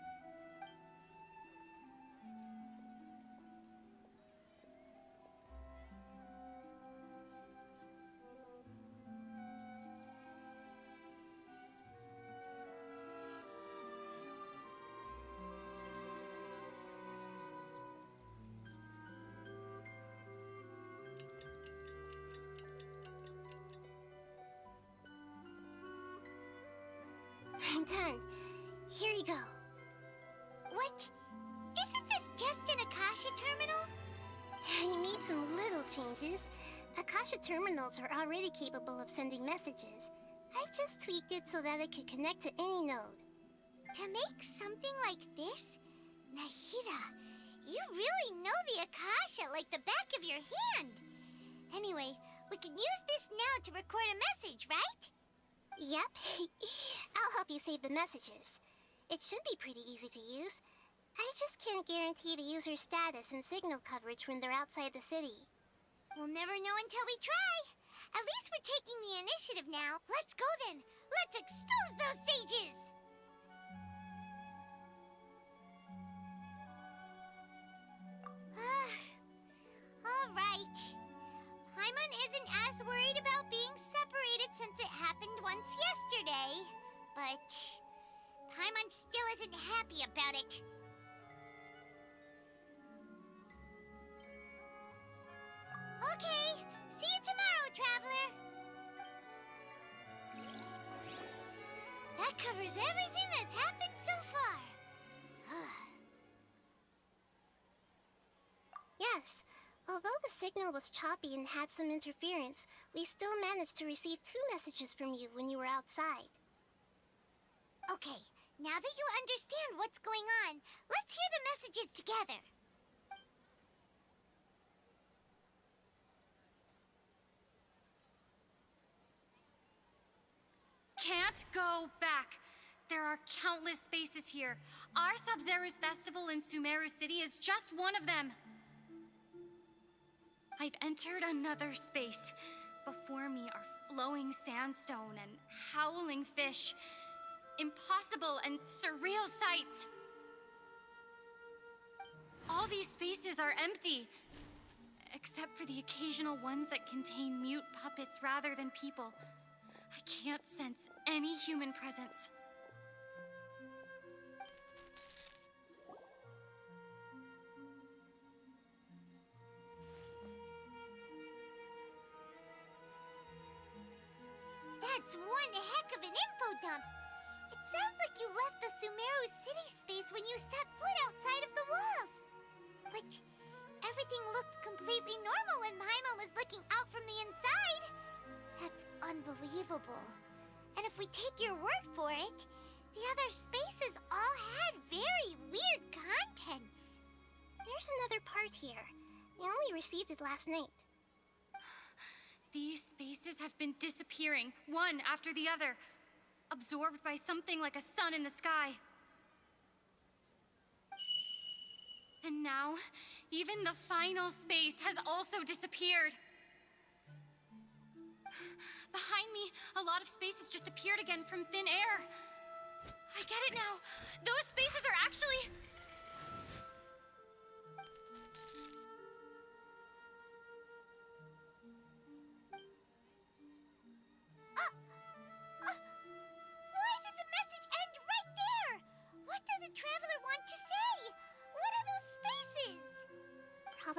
I'm done. Here you go. What? Isn't this just an Akasha terminal? I made some little changes. Akasha terminals are already capable of sending messages. I just tweaked it so that it could connect to any node. To make something like this? Nahida, you really know the Akasha like the back of your hand. Anyway, we can use this now to record a message, right? Yep. I'll help you save the messages. It should be pretty easy to use. I just can't guarantee the user's status and signal coverage when they're outside the city. We'll never know until we try. At least we're taking the initiative now. Let's go then. Let's expose those sages! All right. Paimon isn't as worried about being separated since it happened once yesterday. But Paimon still isn't happy about it. Okay, see you tomorrow, Traveler. That covers everything that's happened so far. Yes. Although the signal was choppy and had some interference, we still managed to receive 2 messages from you when you were outside. Okay, now that you understand what's going on, let's hear the messages together. Can't go back. There are countless spaces here. Our Sub-Zero's festival in Sumeru City is just one of them. I've entered another space. Before me are flowing sandstone and howling fish. Impossible and surreal sights. All these spaces are empty, except for the occasional ones that contain mute puppets rather than people. I can't sense any human presence. That's one heck of an info dump. It sounds like you left the Sumeru City space when you set foot outside of the walls. But everything looked completely normal when Paimon was looking out from the inside. That's unbelievable. And if we take your word for it, the other spaces all had very weird contents. There's another part here. You only received it last night. These spaces have been disappearing, one after the other, absorbed by something like a sun in the sky. And now, even the final space has also disappeared. Behind me, a lot of spaces just appeared again from thin air. I get it now. Those spaces are actually... Why did the message end right there? What did the Traveler want to say? What are those spaces?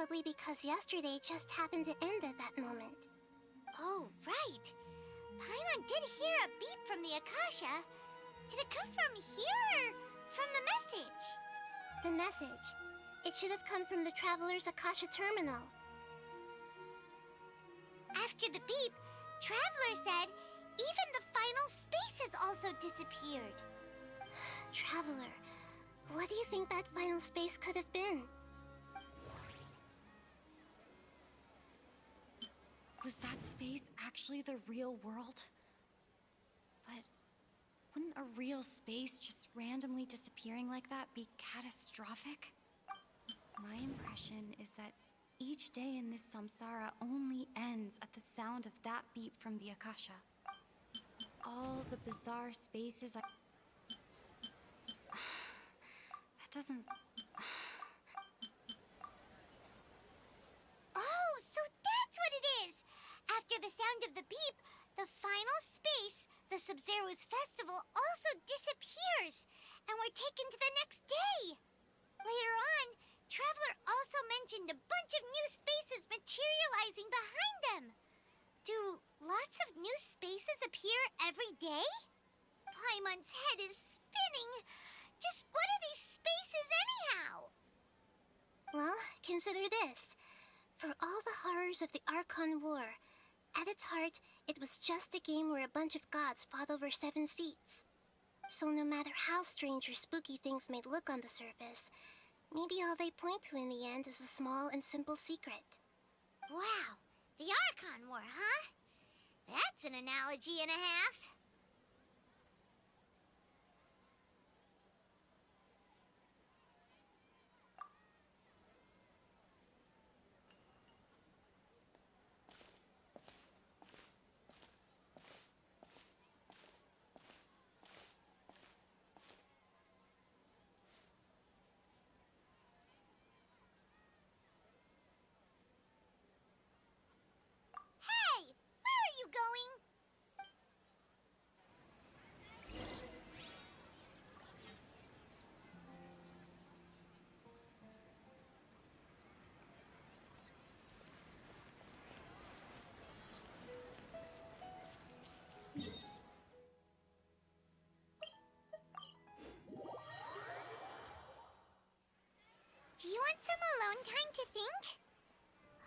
Probably because yesterday just happened to end at that moment. Oh, right. Paimon did hear a beep from the Akasha. Did it come from here or from the message? The message. It should have come from the Traveler's Akasha terminal. After the beep, Traveler said even the final space has also disappeared. Traveler, what do you think that final space could have been? Was that space actually the real world? But wouldn't a real space just randomly disappearing like that be catastrophic? My impression is that each day in this samsara only ends at the sound of that beep from the Akasha. All the bizarre spaces that doesn't... Oh, so that's what it is! After the sound of the beep, the final space, the Sub-Zero's festival, also disappears, and we're taken to the next day. Later on, Traveler also mentioned a bunch of new spaces materializing behind them. Do lots of new spaces appear every day? Paimon's head is spinning. Just what are these spaces anyhow? Well, consider this. For all the horrors of the Archon War, at its heart, it was just a game where a bunch of gods fought over 7 seats. So no matter how strange or spooky things may look on the surface, maybe all they point to in the end is a small and simple secret. Wow, the Archon War, huh? That's an analogy and a half. Hey, where are you going? Do you want some alone time to think?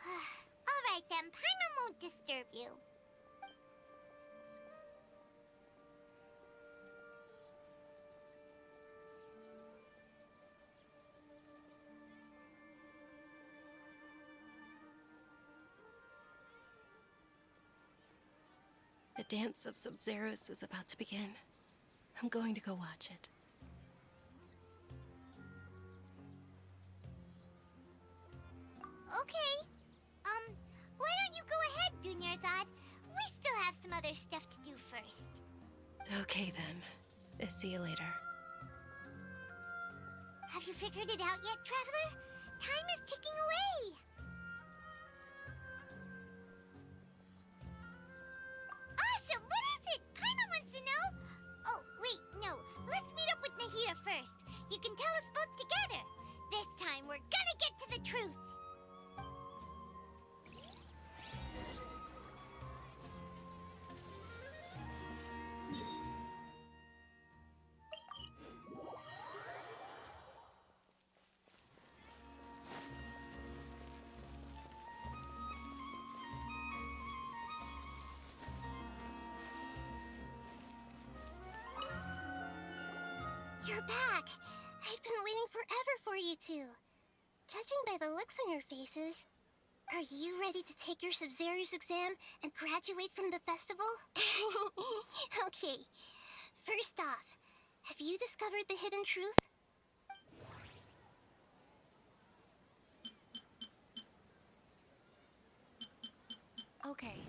All right then, Paimon won't disturb you. The dance of Sub-Zeros is about to begin. I'm going to go watch it. Okay. Why don't you go ahead, Dunyarzad? We still have some other stuff to do first. Okay then. See you later. Have you figured it out yet, Traveler? Time is ticking away. Awesome! What is it? Paimon wants to know. Oh, wait, no. Let's meet up with Nahida first. You can tell us both together. This time, we're gonna get to the truth. You're back! I've been waiting forever for you two. Judging by the looks on your faces, are you ready to take your Sub-Zero's exam and graduate from the festival? Okay, first off, have you discovered the hidden truth? Okay,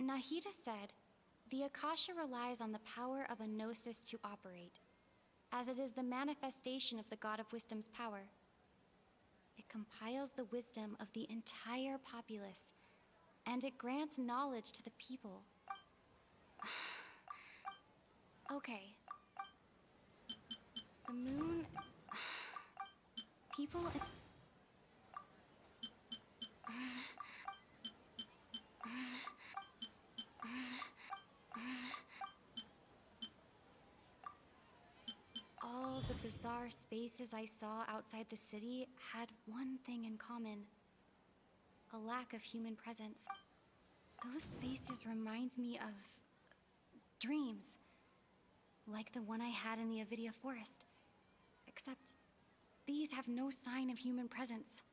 Nahida said, the Akasha relies on the power of a gnosis to operate, as it is the manifestation of the God of Wisdom's power. It compiles the wisdom of the entire populace, and it grants knowledge to the people. Okay. The moon... People... bizarre spaces I saw outside the city had one thing in common: a lack of human presence. Those spaces remind me of dreams, like the one I had in the Avidia Forest. Except these have no sign of human presence.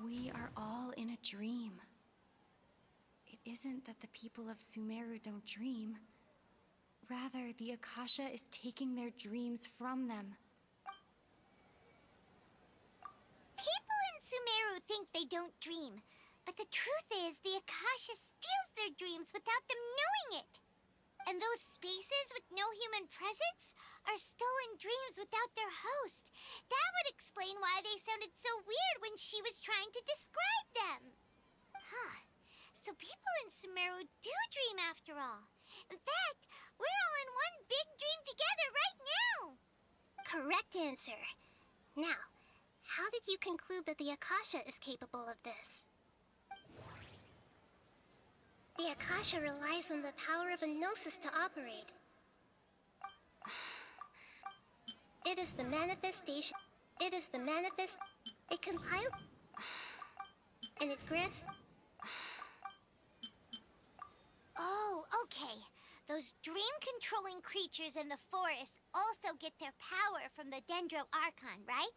We are all in a dream. It isn't that the people of Sumeru don't dream. Rather, the Akasha is taking their dreams from them. People in Sumeru think they don't dream, but the truth is the Akasha steals their dreams without them knowing it. And those spaces with no human presence are stolen dreams without their host. That would explain why they sounded so weird when she was trying to describe them. Huh. So people in Sumeru do dream after all. In fact, we're all in one big dream together right now. Correct answer. Now, how did you conclude that the Akasha is capable of this? The Akasha relies on the power of a gnosis to operate. It is the manifestation. It compiles and it grants. Oh, okay. Those dream-controlling creatures in the forest also get their power from the Dendro Archon, right?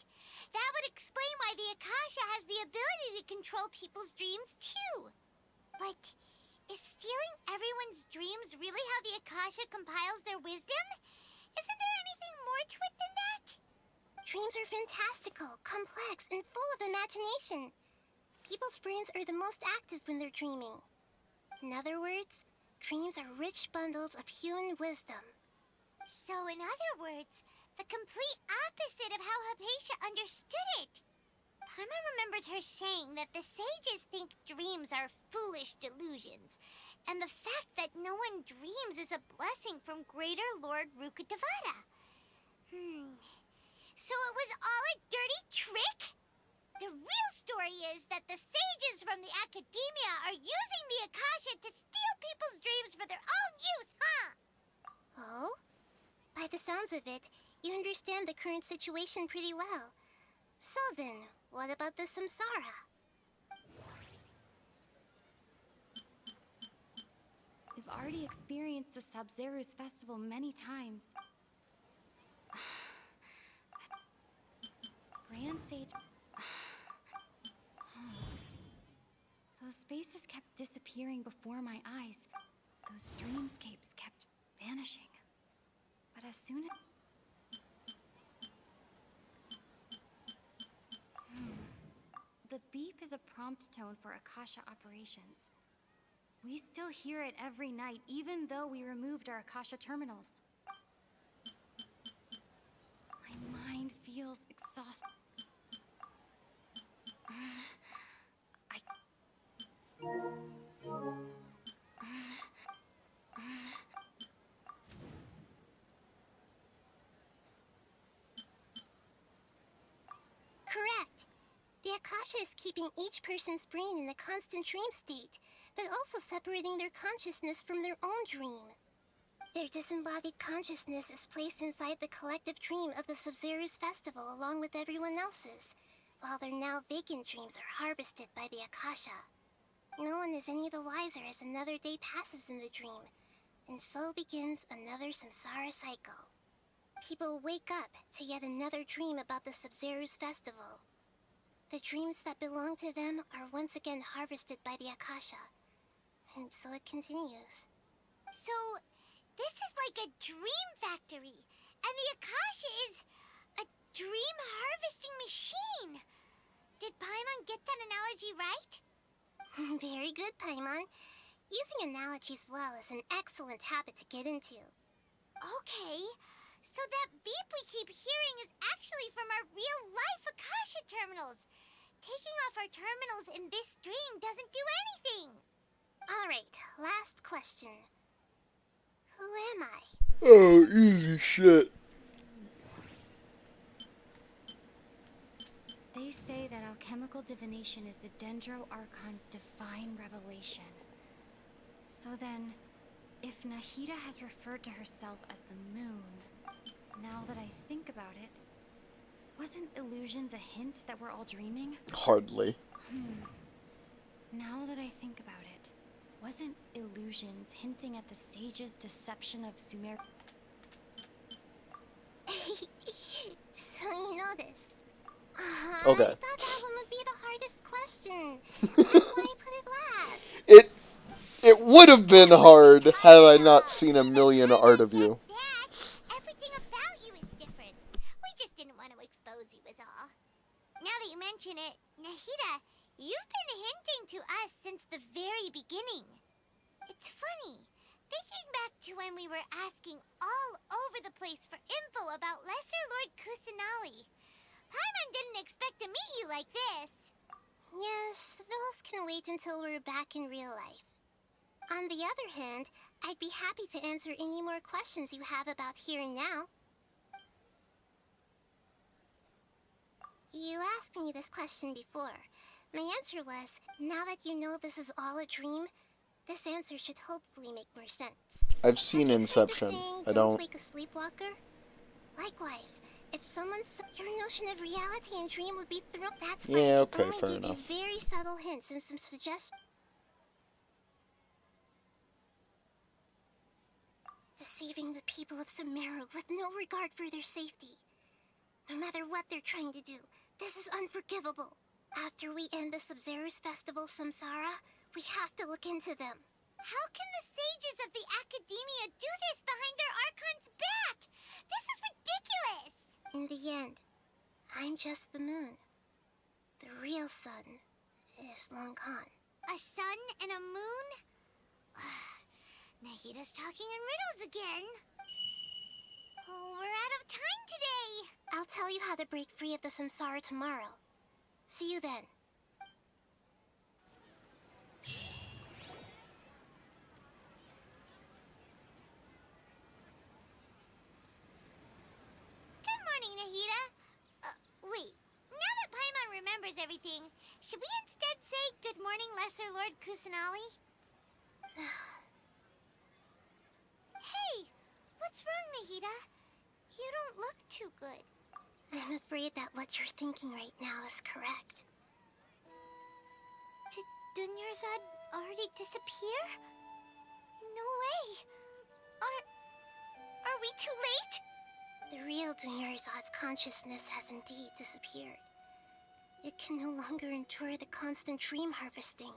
That would explain why the Akasha has the ability to control people's dreams, too. But is stealing everyone's dreams really how the Akasha compiles their wisdom? Isn't there anything more to it than that? Dreams are fantastical, complex, and full of imagination. People's brains are the most active when they're dreaming. In other words, dreams are rich bundles of human wisdom. So, in other words, the complete opposite of how Hypatia understood it. Paimon remembers her saying that the sages think dreams are foolish delusions, and the fact that no one dreams is a blessing from Greater Lord Rukkhadevata. So it was all a dirty trick? The real story is that the sages from the Academia are using the Akasha to steal people's dreams for their own use, huh? Oh? By the sounds of it, you understand the current situation pretty well. So then, what about the Samsara? We've already experienced the Sabzeruz festival many times. Grand Sage... Those spaces kept disappearing before my eyes. Those dreamscapes kept vanishing. But as soon as... The beep is a prompt tone for Akasha operations. We still hear it every night, even though we removed our Akasha terminals. My mind feels exhausted. Correct. The Akasha is keeping each person's brain in a constant dream state, but also separating their consciousness from their own dream. Their disembodied consciousness is placed inside the collective dream of the Sabzeruz festival along with everyone else's, while their now vacant dreams are harvested by the Akasha. No one is any the wiser as another day passes in the dream, and so begins another samsara cycle. People wake up to yet another dream about the Sabzeruz festival. The dreams that belong to them are once again harvested by the Akasha, and so it continues. So, this is like a dream factory, and the Akasha is a dream harvesting machine. Did Paimon get that analogy right? Very good, Paimon. Using analogies well is an excellent habit to get into. Okay, so that beep we keep hearing is actually from our real-life Akasha terminals. Taking off our terminals in this dream doesn't do anything. Alright, last question. Who am I? Oh, easy shit. They say that alchemical divination is the Dendro Archon's divine revelation. So then, If Nahida has referred to herself as the moon, now that I think about it, wasn't illusions a hint that we're all dreaming? Hardly. Now that I think about it, wasn't illusions hinting at the sage's deception of Sumer? So you noticed. Okay. I thought that one would be the hardest question. That's why I put it last. It would have been hard had I not seen a million art of you. Everything about you is different. We just didn't want to expose you is all. Now that you mention it, Nahida, you've been hinting to us since the very beginning. It's funny, thinking back to when we were asking all over the place for info about Lesser Lord Kusanali. Paimon didn't expect to meet you like this. Yes, those can wait until we're back in real life. On the other hand, I'd be happy to answer any more questions you have about here and now. You asked me this question before. My answer was, now that you know this is all a dream, this answer should hopefully make more sense. I've seen The Inception. saying, I don't don't. wake a sleepwalker? Likewise, if someone's your notion of reality and dream would be thrown, that's why Yeah, I okay, can only fair give enough. you very subtle hints and some suggestions. Deceiving the people of Sumeru with no regard for their safety. No matter what they're trying to do, this is unforgivable. After we end the Sub-Zerus Festival Samsara, we have to look into them. How can the sages of the Academia do this behind their Archon's back? This is ridiculous! In the end, I'm just the moon. The real sun is long gone. A sun and a moon? Nahida's talking in riddles again. Oh, we're out of time today. I'll tell you how to break free of the Samsara tomorrow. See you then. Good morning, Nahida. Wait. Now that Paimon remembers everything, should we instead say good morning, Lesser Lord Kusanali? Hey, what's wrong, Nahida? You don't look too good. I'm afraid that what you're thinking right now is correct. Did Dunyarzad already disappear? No way. Are we too late? The real Dunyarzad's consciousness has indeed disappeared. It can no longer endure the constant dream harvesting.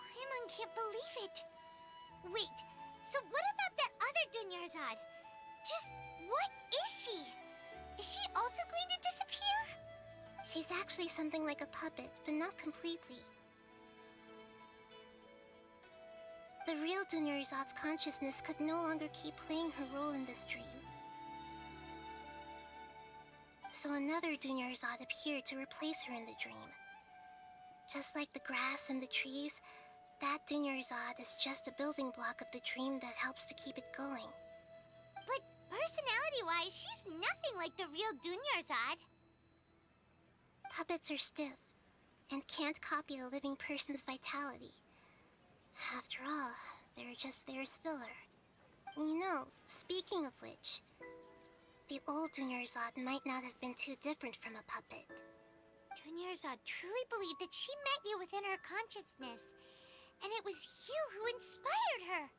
Paimon can't believe it. Wait, so what about that other Dunyarzad? Just what is she? Is she also going to disappear? She's actually something like a puppet, but not completely. The real Dunyarzad's consciousness could no longer keep playing her role in this dream. So another Dunyarzad appeared to replace her in the dream. Just like the grass and the trees, that Dunyarzad is just a building block of the dream that helps to keep it going. But personality-wise, she's nothing like the real Dunyarzad. Puppets are stiff and can't copy a living person's vitality. After all, they're just there as filler. You know, speaking of which, the old Dunyarzad might not have been too different from a puppet. Dunyarzad truly believed that she met you within her consciousness, and it was you who inspired her.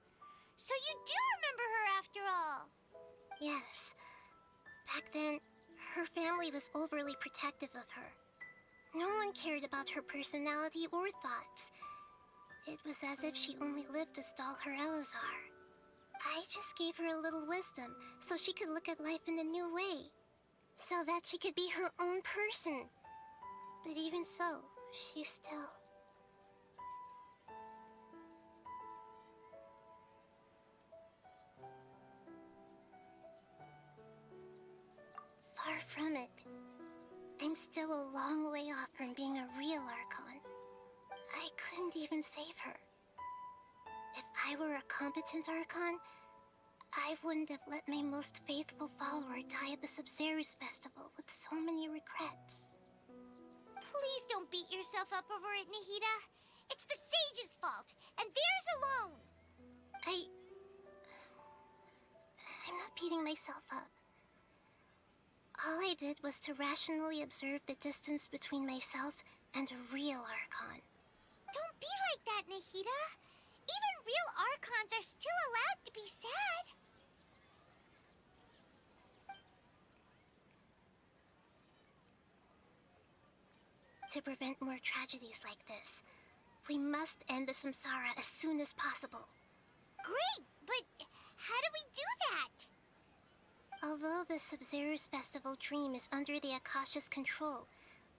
So you do remember her after all. Yes. Back then, her family was overly protective of her. No one cared about her personality or thoughts. It was as if she only lived to stall her Elazar. I just gave her a little wisdom so she could look at life in a new way. So that she could be her own person. But even so, she still... Far from it. I'm still a long way off from being a real Archon. I couldn't even save her. If I were a competent Archon, I wouldn't have let my most faithful follower die at the Sub-Zerus Festival with so many regrets. Please don't beat yourself up over it, Nahida. It's the sage's fault, and theirs alone. I'm not beating myself up. All I did was to rationally observe the distance between myself and a real Archon. Don't be like that, Nahida. Even real Archons are still allowed to be sad. To prevent more tragedies like this, we must end the samsara as soon as possible. Great, but how do we do that? Although the Sabzeruz Festival dream is under the Akasha's control,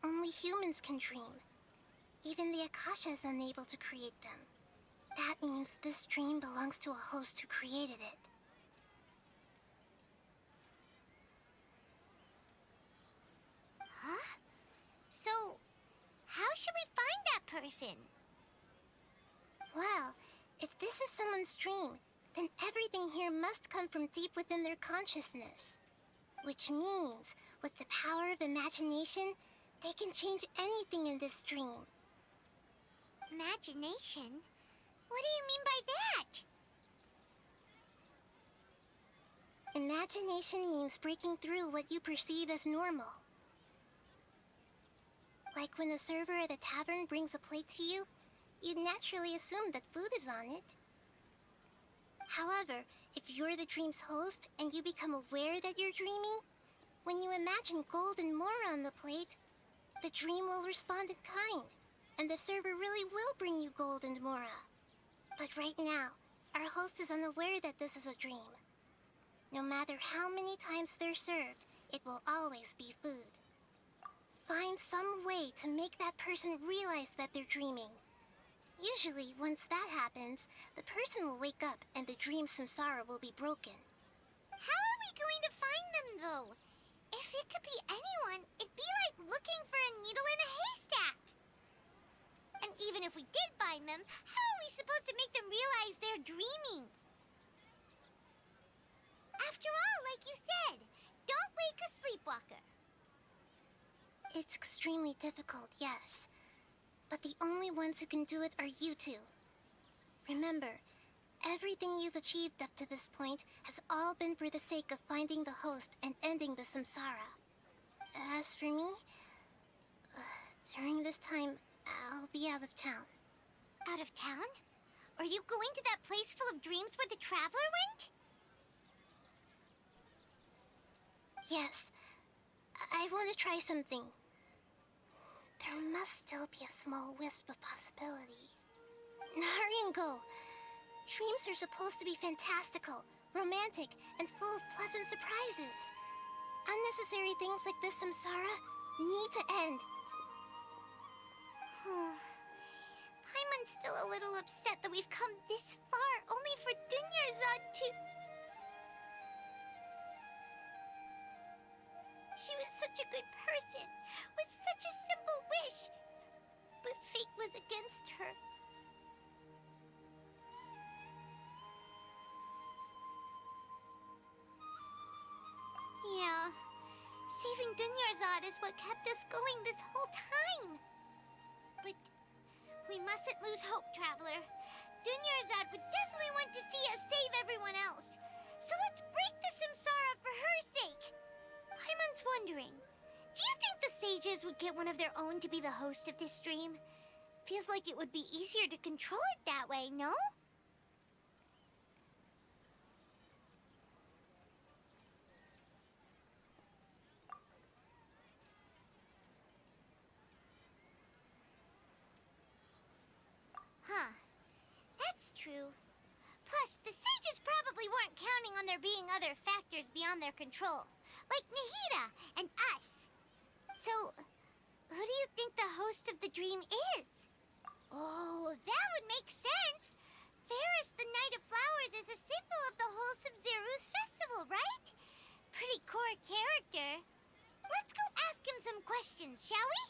only humans can dream. Even the Akasha is unable to create them. That means this dream belongs to a host who created it. Huh? So, how should we find that person? Well, if this is someone's dream, then everything here must come from deep within their consciousness. Which means, with the power of imagination, they can change anything in this dream. Imagination? What do you mean by that? Imagination means breaking through what you perceive as normal. Like when the server at a tavern brings a plate to you, you'd naturally assume that food is on it. However, if you're the dream's host and you become aware that you're dreaming, when you imagine gold and more on the plate, the dream will respond in kind, and the server really will bring you gold and mora. But right now, our host is unaware that this is a dream. No matter how many times they're served, it will always be food. Find some way to make that person realize that they're dreaming. Usually, once that happens, the person will wake up and the dream samsara will be broken. How are we going to find them, though? If it could be anyone, it'd be like looking for a needle in a haystack. And even if we did find them, how are we supposed to make them realize they're dreaming? After all, like you said, don't wake a sleepwalker. It's extremely difficult, yes. But the only ones who can do it are you two. Remember, everything you've achieved up to this point has all been for the sake of finding the host and ending the samsara. As for me, during this time, I'll be out of town. Out of town? Are you going to that place full of dreams where the Traveler went? Yes. I want to try something. There must still be a small wisp of possibility. Hurry and go. Dreams are supposed to be fantastical, romantic, and full of pleasant surprises. Unnecessary things like this samsara need to end. Paimon's still a little upset that we've come this far only for Dunyarzad to... She was such a good person, with such a simple wish. But fate was against her. Yeah, saving Dunyarzad is what kept us going this whole time. But we mustn't lose hope, Traveler. Dunyarzad would definitely want to see us save everyone else. So let's break the samsara for her sake. Paimon's wondering, do you think the sages would get one of their own to be the host of this stream? Feels like it would be easier to control it that way, no? Huh. That's true. Plus, the sages probably weren't counting on there being other factors beyond their control, like Nahida and us. So, who do you think the host of the dream is? Oh, that would make sense. Ferris, the Knight of Flowers, is a symbol of the whole Sabzeruz festival, right? Pretty core character. Let's go ask him some questions, shall we?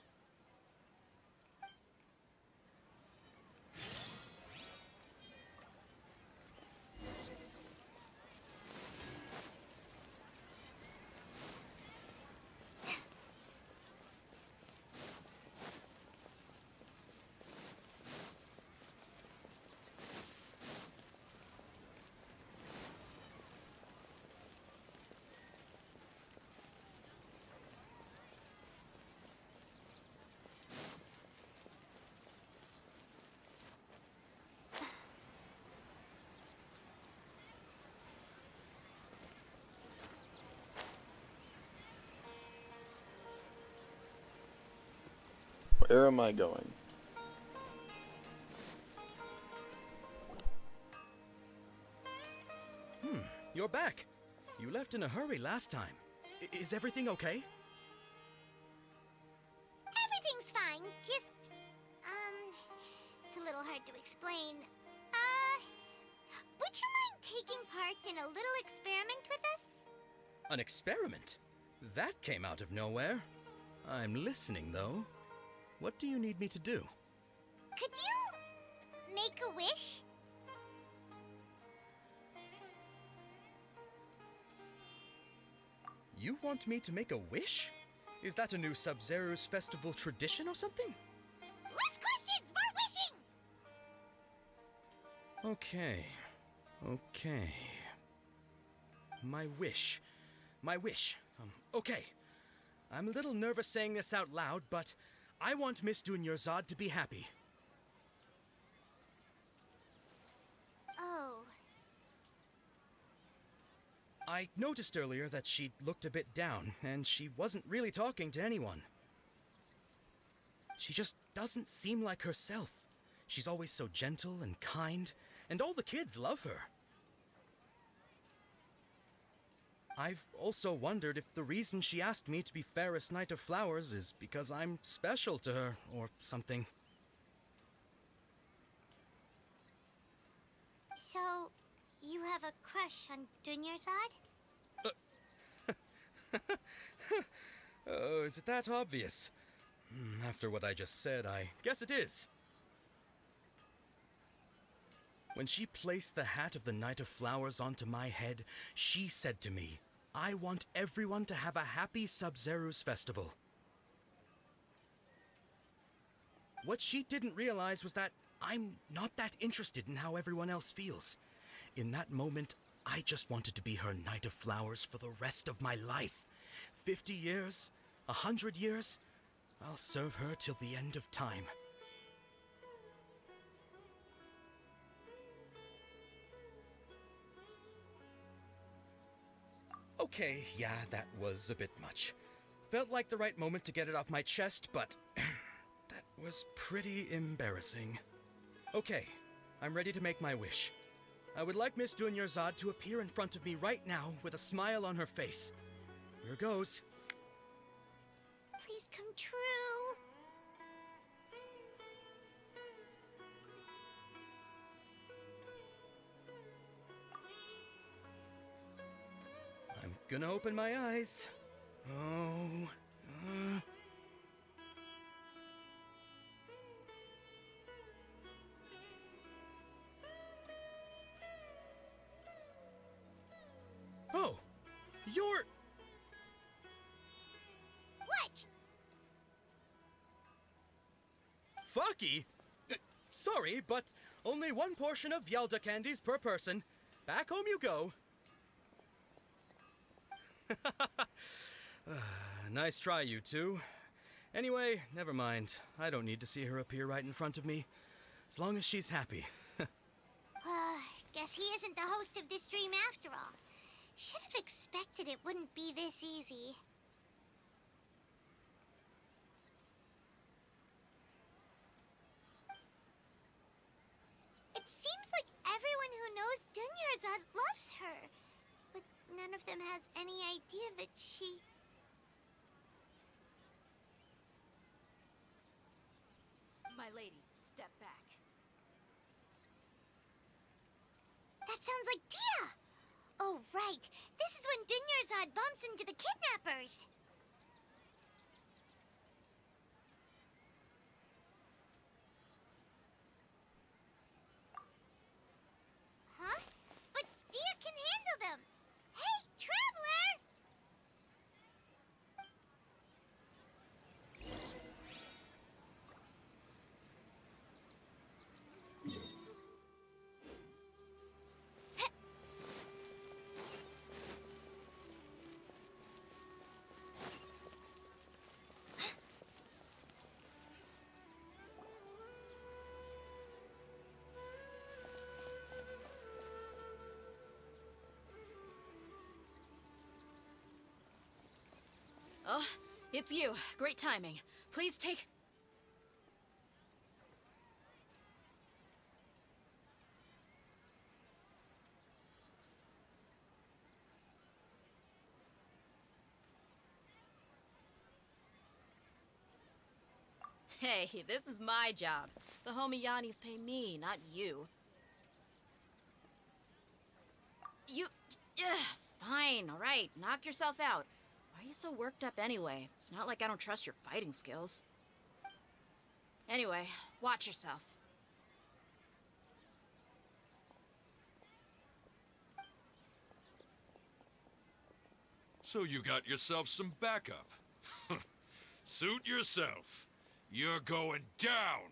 Where am I going? You're back. You left in a hurry last time. Is everything okay? Everything's fine. Just, it's a little hard to explain. Would you mind taking part in a little experiment with us? An experiment? That came out of nowhere. I'm listening, though. What do you need me to do? Could you make a wish? You want me to make a wish? Is that a new Sub-Zero's festival tradition or something? Less questions, more wishing! Okay. My wish. Okay. I'm a little nervous saying this out loud, but I want Miss Dunyarzad to be happy. Oh. I noticed earlier that she looked a bit down, and she wasn't really talking to anyone. She just doesn't seem like herself. She's always so gentle and kind, and all the kids love her. I've also wondered if the reason she asked me to be Fairest Knight of Flowers is because I'm special to her, or something. So, you have a crush on Dunyarzad? Oh, is it that obvious? After what I just said, I guess it is. When she placed the hat of the Knight of Flowers onto my head, she said to me, I want everyone to have a happy Sub-Zero's festival. What she didn't realize was that I'm not that interested in how everyone else feels. In that moment, I just wanted to be her Knight of Flowers for the rest of my life. 50 years, 100 years, I'll serve her till the end of time. Okay, yeah, that was a bit much. Felt like the right moment to get it off my chest, but that was pretty embarrassing. Okay, I'm ready to make my wish. I would like Miss Dunyarzad to appear in front of me right now with a smile on her face. Here goes. Please come true. I'm gonna open my eyes. Oh, you're... What? Faki? Sorry, but only one portion of Yalda candies per person. Back home you go. Nice try, you two. Anyway, never mind. I don't need to see her appear right in front of me. As long as she's happy. Guess he isn't the host of this dream after all. Should have expected it wouldn't be this easy. It seems like everyone who knows Dunyarzad loves her. But none of them has any idea that she... My lady, step back. That sounds like Dia! Oh, right. This is when Dunyarzad bumps into the kidnappers. Huh? But Dia can handle them. Hey, Traveler! Oh, it's you. Great timing. Please take... Hey, this is my job. The homie Yannis pay me, not you. Fine, alright. Knock yourself out. Why are you so worked up anyway? It's not like I don't trust your fighting skills. Anyway, watch yourself. So you got yourself some backup. Suit yourself. You're going down.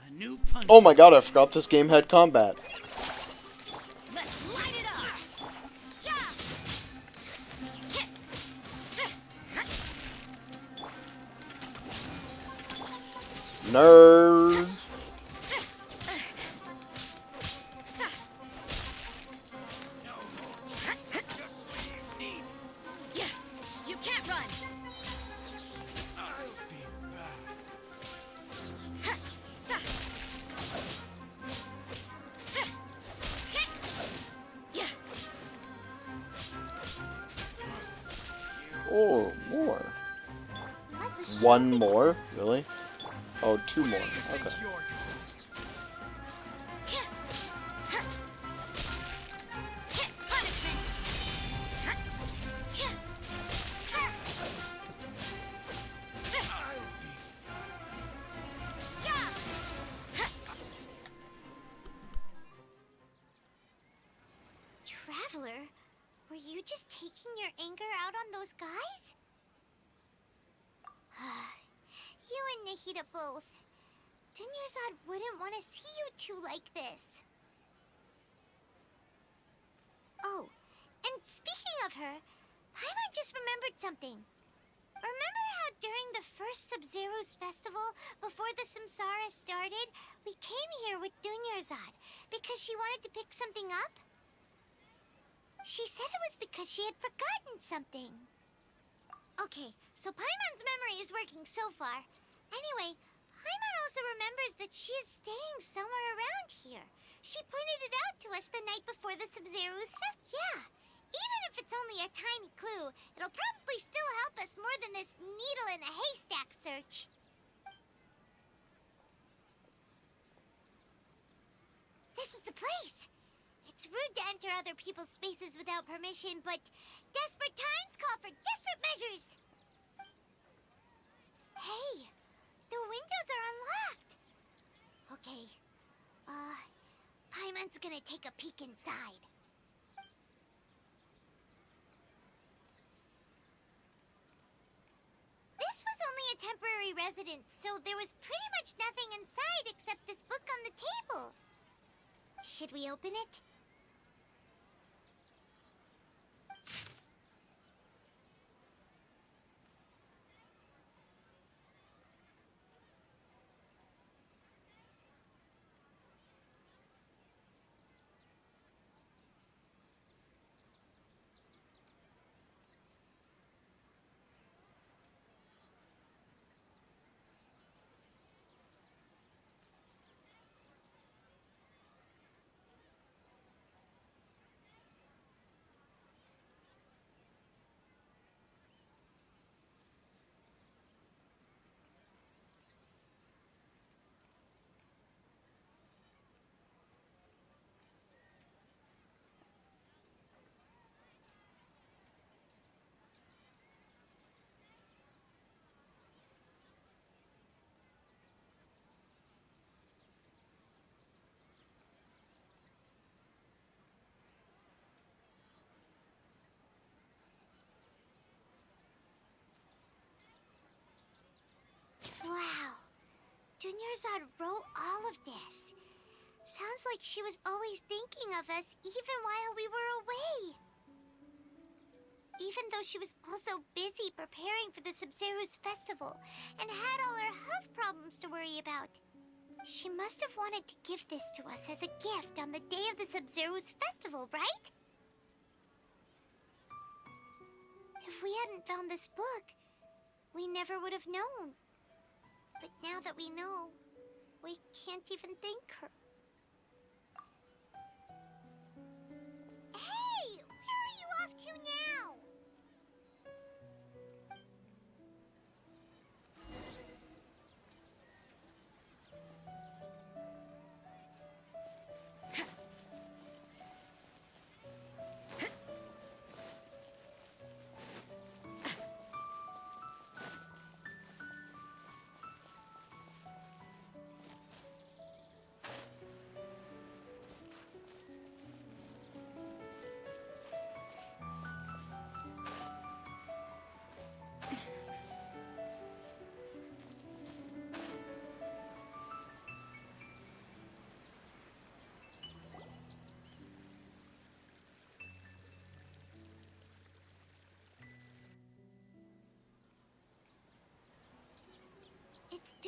A new punch. Oh my god, I forgot this game had combat. Let's light it up! Nerd. You can't run! I'll be back. Oh, more. One more? Really? Oh, two more. Okay. Traveler, were you just taking your anger out on those guys? You and Nahida both. Dunyarzad wouldn't want to see you two like this. Oh, and speaking of her, Paimon just remembered something. Remember how during the first Sub-Zero's festival, before the Samsara started, we came here with Dunyarzad because she wanted to pick something up? She said it was because she had forgotten something. Okay, so Paimon's memory is working so far. Anyway, Paimon also remembers that she is staying somewhere around here. She pointed it out to us the night before the Sub-Zero's fest. Yeah, even if it's only a tiny clue, it'll probably still help us more than this needle in a haystack search. This is the place. It's rude to enter other people's spaces without permission, but desperate times call for desperate measures. Hey, the windows are unlocked. Okay, Paimon's gonna take a peek inside. This was only a temporary residence, so there was pretty much nothing inside except this book on the table. Should we open it? Wow. Dunyarzad wrote all of this. Sounds like she was always thinking of us even while we were away. Even though she was also busy preparing for the Sub-Zero's festival and had all her health problems to worry about. She must have wanted to give this to us as a gift on the day of the Sub-Zero's festival, right? If we hadn't found this book, we never would have known. But now that we know, we can't even thank her. Hey! Where are you off to now?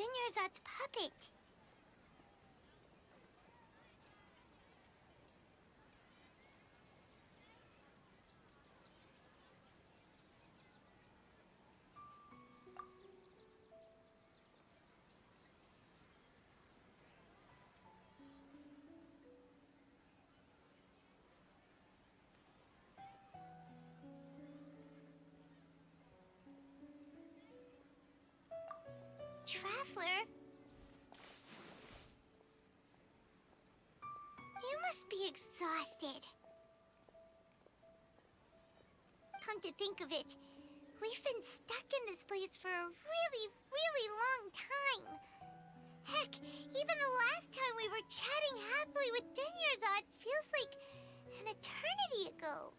Dunyarzad's puppet. Traveler? You must be exhausted. Come to think of it, we've been stuck in this place for a really, really long time. Heck, even the last time we were chatting happily with Dunyarzad feels like an eternity ago.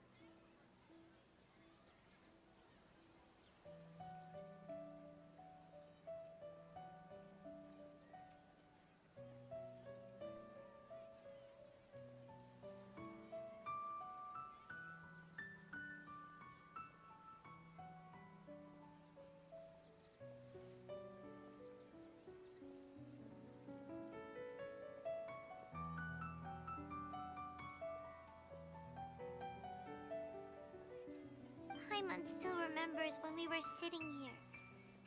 Paimon still remembers when we were sitting here,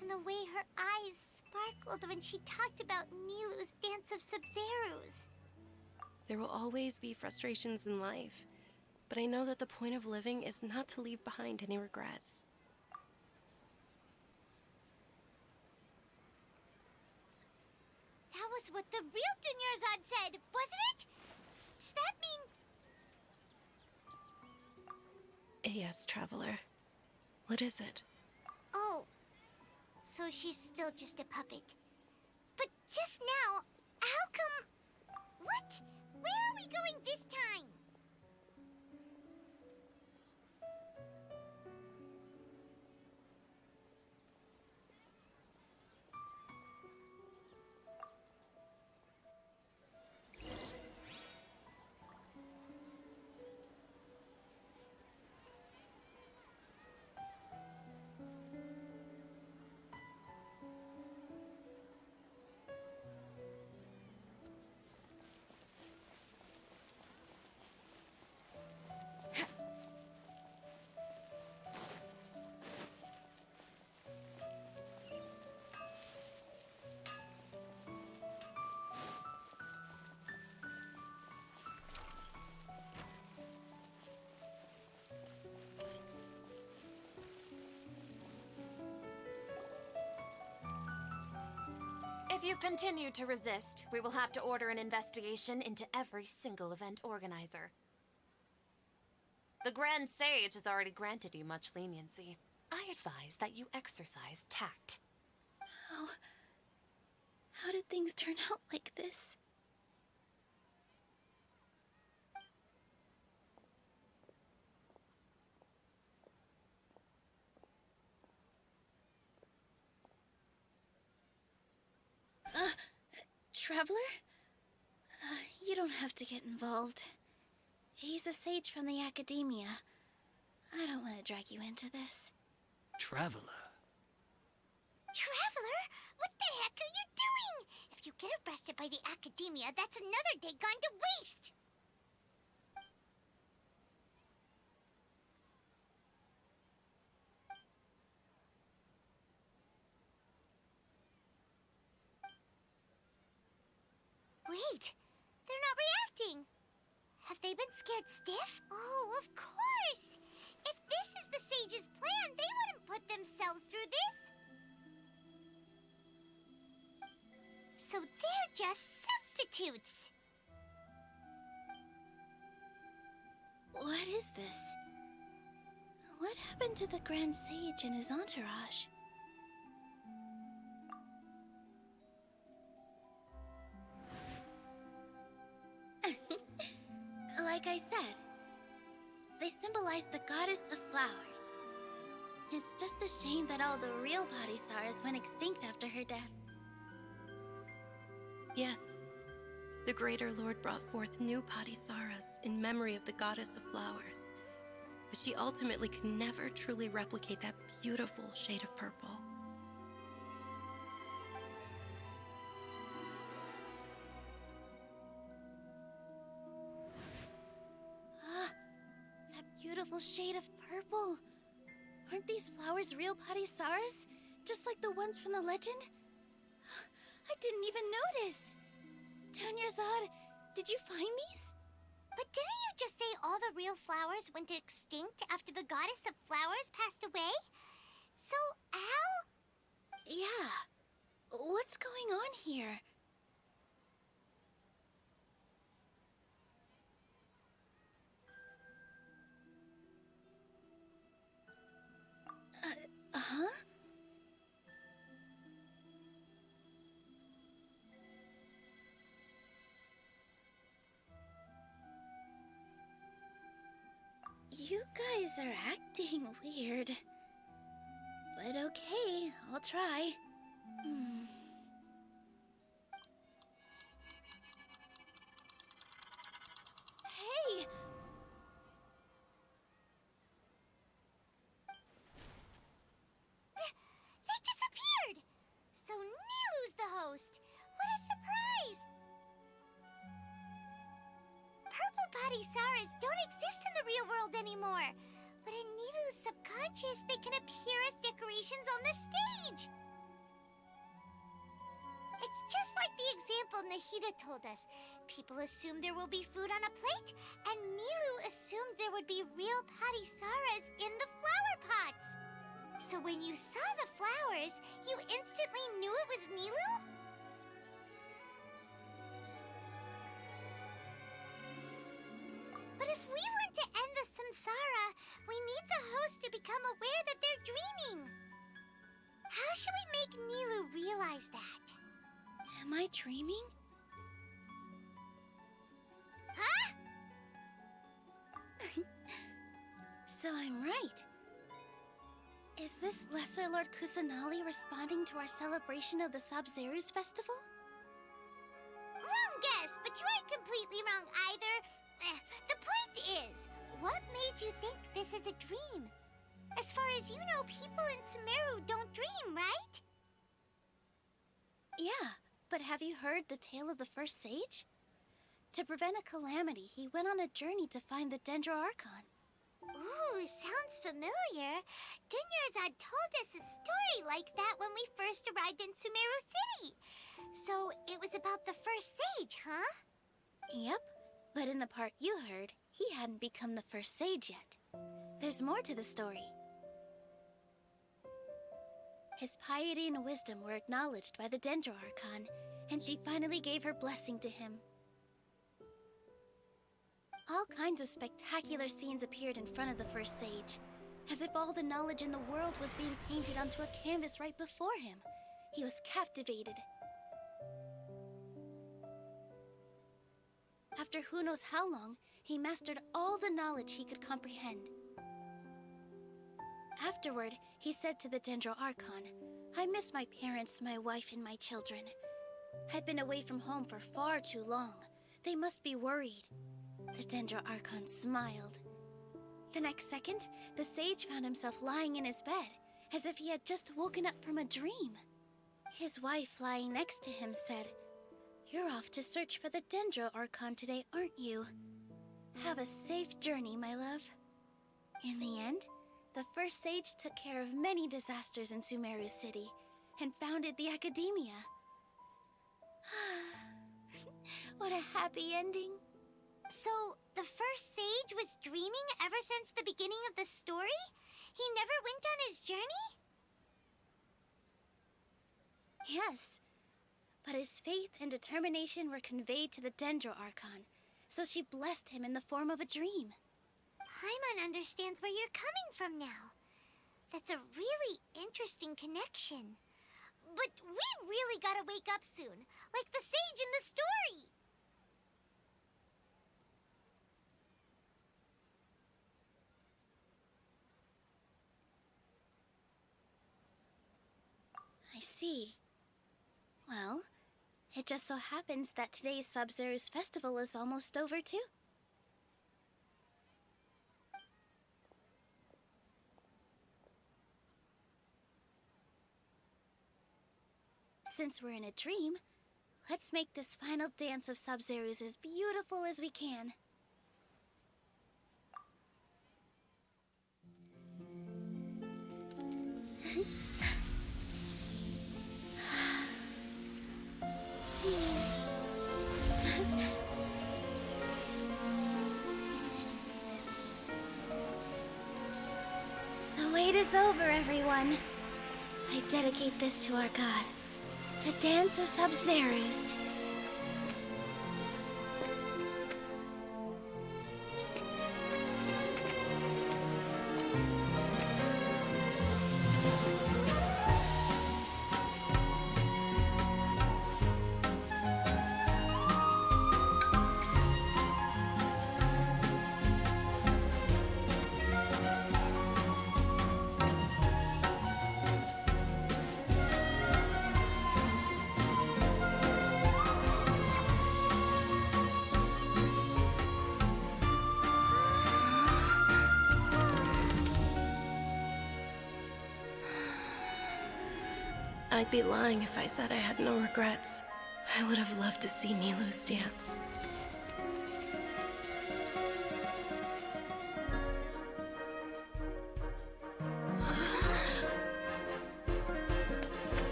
and the way her eyes sparkled when she talked about Nilou's Dance of Sub-Zerus. There will always be frustrations in life, but I know that the point of living is not to leave behind any regrets. That was what the real Dunyarzad said, wasn't it? Does that mean... Yes, Traveler. What is it? Oh, so she's still just a puppet. But just now, how come... What? Where are we going this time? If you continue to resist, we will have to order an investigation into every single event organizer. The Grand Sage has already granted you much leniency. I advise that you exercise tact. How did things turn out like this? Traveler? You don't have to get involved. He's a sage from the Academia. I don't want to drag you into this. Traveler? Traveler? What the heck are you doing? If you get arrested by the Academia, that's another day gone to waste! Wait, they're not reacting. Have they been scared stiff? Oh, of course! If this is the Sage's plan, they wouldn't put themselves through this. So they're just substitutes. What is this? What happened to the Grand Sage and his entourage? Like I said, they symbolize the goddess of flowers. It's just a shame that all the real Padisaras went extinct after her death. Yes. The Greater Lord brought forth new Padisaras in memory of the goddess of flowers. But she ultimately could never truly replicate that beautiful shade of purple. beautiful shade of purple. Aren't these flowers real Padisaras? Just like the ones from the legend? I didn't even notice. Dunyarzad, did you find these? But didn't you just say all the real flowers went extinct after the goddess of flowers passed away? So, Al? Yeah. What's going on here? Huh? You guys are acting weird. But okay, I'll try. Hey! They disappeared! So Nilu's the host. What a surprise! Purple Padisaras don't exist in the real world anymore. But in Nilu's subconscious, they can appear as decorations on the stage. It's just like the example Nahida told us. People assumed there will be food on a plate, and Nilu assumed there would be real Padisaras in the flower pots. So when you saw the flowers, you instantly knew it was Nilu? But if we want to end the samsara, we need the host to become aware that they're dreaming. How should we make Nilu realize that? Am I dreaming? Huh? So I'm right. Is this Lesser Lord Kusanali responding to our celebration of the Sabzeruz festival? Wrong guess, but you aren't completely wrong either. The point is, what made you think this is a dream? As far as you know, people in Sumeru don't dream, right? Yeah, but have you heard the tale of the first sage? To prevent a calamity, he went on a journey to find the Dendro Archon. Ooh, sounds familiar. Dunyarzad told us a story like that when we first arrived in Sumeru City. So it was about the first sage, huh? Yep, but in the part you heard, he hadn't become the first sage yet. There's more to the story. His piety and wisdom were acknowledged by the Dendro Archon, and she finally gave her blessing to him. All kinds of spectacular scenes appeared in front of the first sage, as if all the knowledge in the world was being painted onto a canvas right before him. He was captivated. After who knows how long, he mastered all the knowledge he could comprehend. Afterward, he said to the Dendro Archon, "I miss my parents, my wife, and my children. I've been away from home for far too long. They must be worried." The Dendro Archon smiled. The next second, the sage found himself lying in his bed, as if he had just woken up from a dream. His wife, lying next to him, said, "You're off to search for the Dendro Archon today, aren't you? Have a safe journey, my love." In the end, the first sage took care of many disasters in Sumeru City and founded the Academia. What a happy ending. So, the first sage was dreaming ever since the beginning of the story? He never went on his journey? Yes, but his faith and determination were conveyed to the Dendro Archon, so she blessed him in the form of a dream. Paimon understands where you're coming from now. That's a really interesting connection. But we really gotta wake up soon, like the sage in the story. I see. Well, it just so happens that today's Sabzeruz festival is almost over, too. Since we're in a dream, let's make this final dance of Sabzeruz as beautiful as we can. The wait is over, everyone. I dedicate this to our god, the Dance of Sub-Zerus. I'd be lying if I said I had no regrets. I would have loved to see Nilou's dance.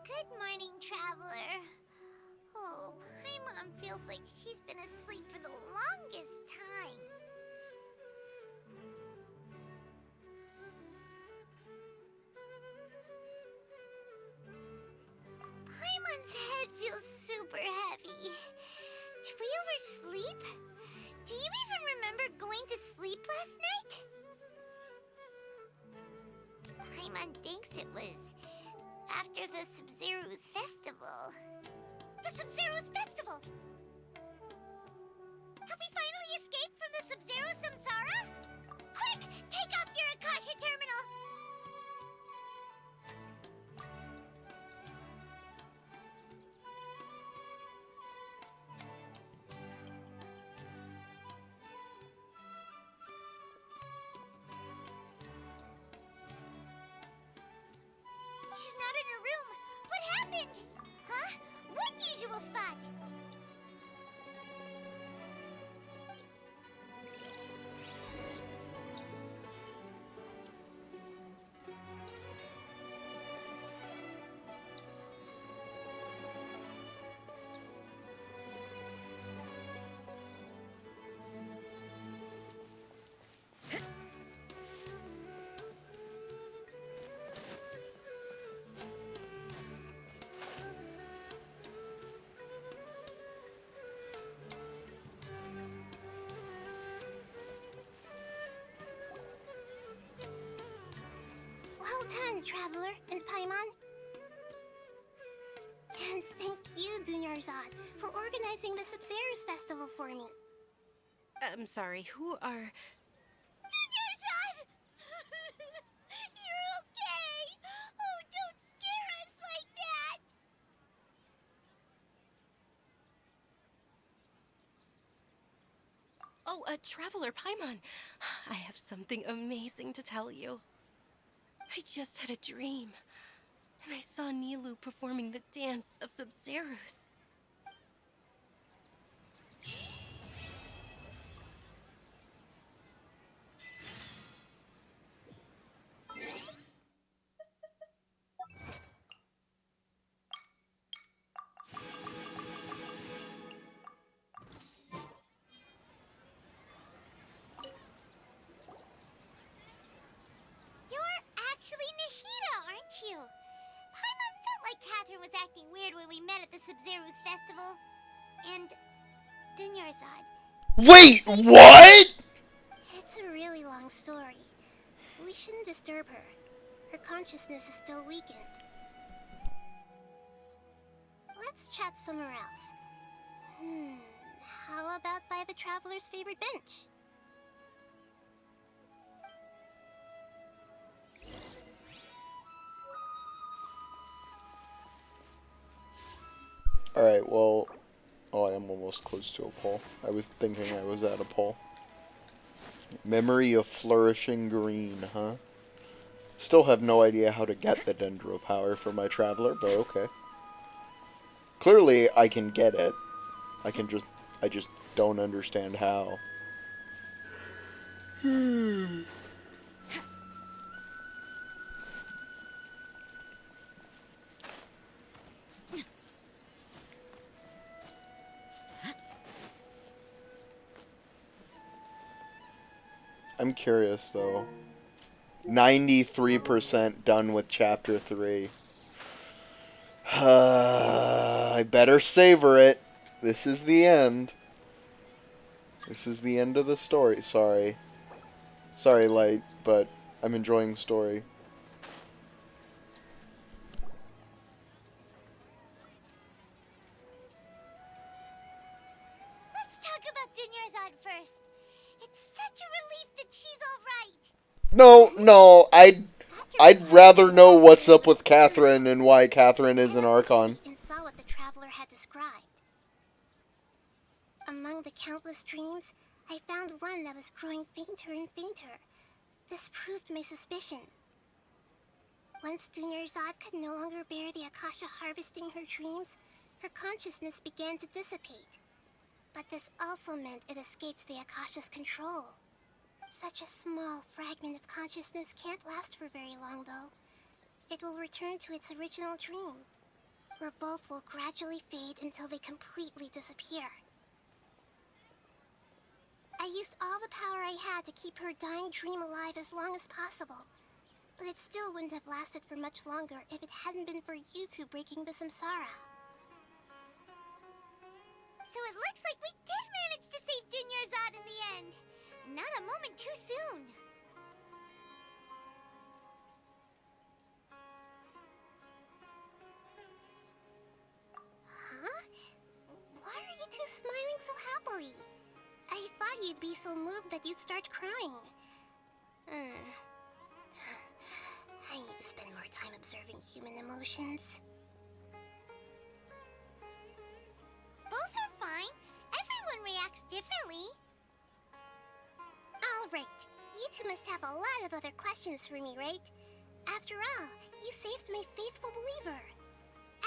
Good morning, traveler. Oh, Paimon feels like she's been asleep for the longest time. Paimon's head feels super heavy. Did we oversleep? Do you even remember going to sleep last night? Paimon thinks it was after the Sub-Zerus festival. The Sub-Zerus festival! Have we finally escaped from the Sub-Zero Samsara? Quick! Take off your Akasha terminal! She's not in her room. What happened? Huh? What usual spot? Well done, Traveler and Paimon. And thank you, Dunyarzad, for organizing the Sub-Zerus festival for me. I'm sorry, who are... Dunyarzad! You're okay! Oh, don't scare us like that! Oh, Traveler Paimon. I have something amazing to tell you. I just had a dream, and I saw Nilou performing the Dance of Sub-Zerus. Actually Nahida, aren't you? Paimon felt like Catherine was acting weird when we met at the Sub-Zerus festival. And Dunyarzad. Wait, what? It's a really long story, We shouldn't disturb her. Her consciousness is still weakened. Let's chat somewhere else. How about by the Traveler's favorite bench? Alright, well... Oh, I am almost close to a pole. I was thinking I was at a pole. Memory of Flourishing Green, huh? Still have no idea how to get the Dendro power for my Traveler, but okay. Clearly, I can get it. I just don't understand how. I'm curious, though. 93% done with Chapter 3. I better savor it. This is the end. This is the end of the story. Sorry. Sorry, Light, but I'm enjoying the story. Let's talk about Dunyarzad first. It's such a relief that she's alright. No, I'd rather know what's up with Catherine and why Catherine is an Archon. And saw what the Traveler had described. Among the countless dreams, I found one that was growing fainter and fainter. This proved my suspicion. Once Dunyarzad could no longer bear the Akasha harvesting her dreams, her consciousness began to dissipate. But this also meant it escaped the Akasha's control. Such a small fragment of consciousness can't last for very long, though. It will return to its original dream, where both will gradually fade until they completely disappear. I used all the power I had to keep her dying dream alive as long as possible, but it still wouldn't have lasted for much longer if it hadn't been for you two breaking the samsara. So it looks like we did manage to save Dunyarzad in the end. Not a moment too soon. Huh? Why are you two smiling so happily? I thought you'd be so moved that you'd start crying. I need to spend more time observing human emotions. Both are fine. Everyone reacts differently. All right. You two must have a lot of other questions for me, right? After all, you saved my faithful believer.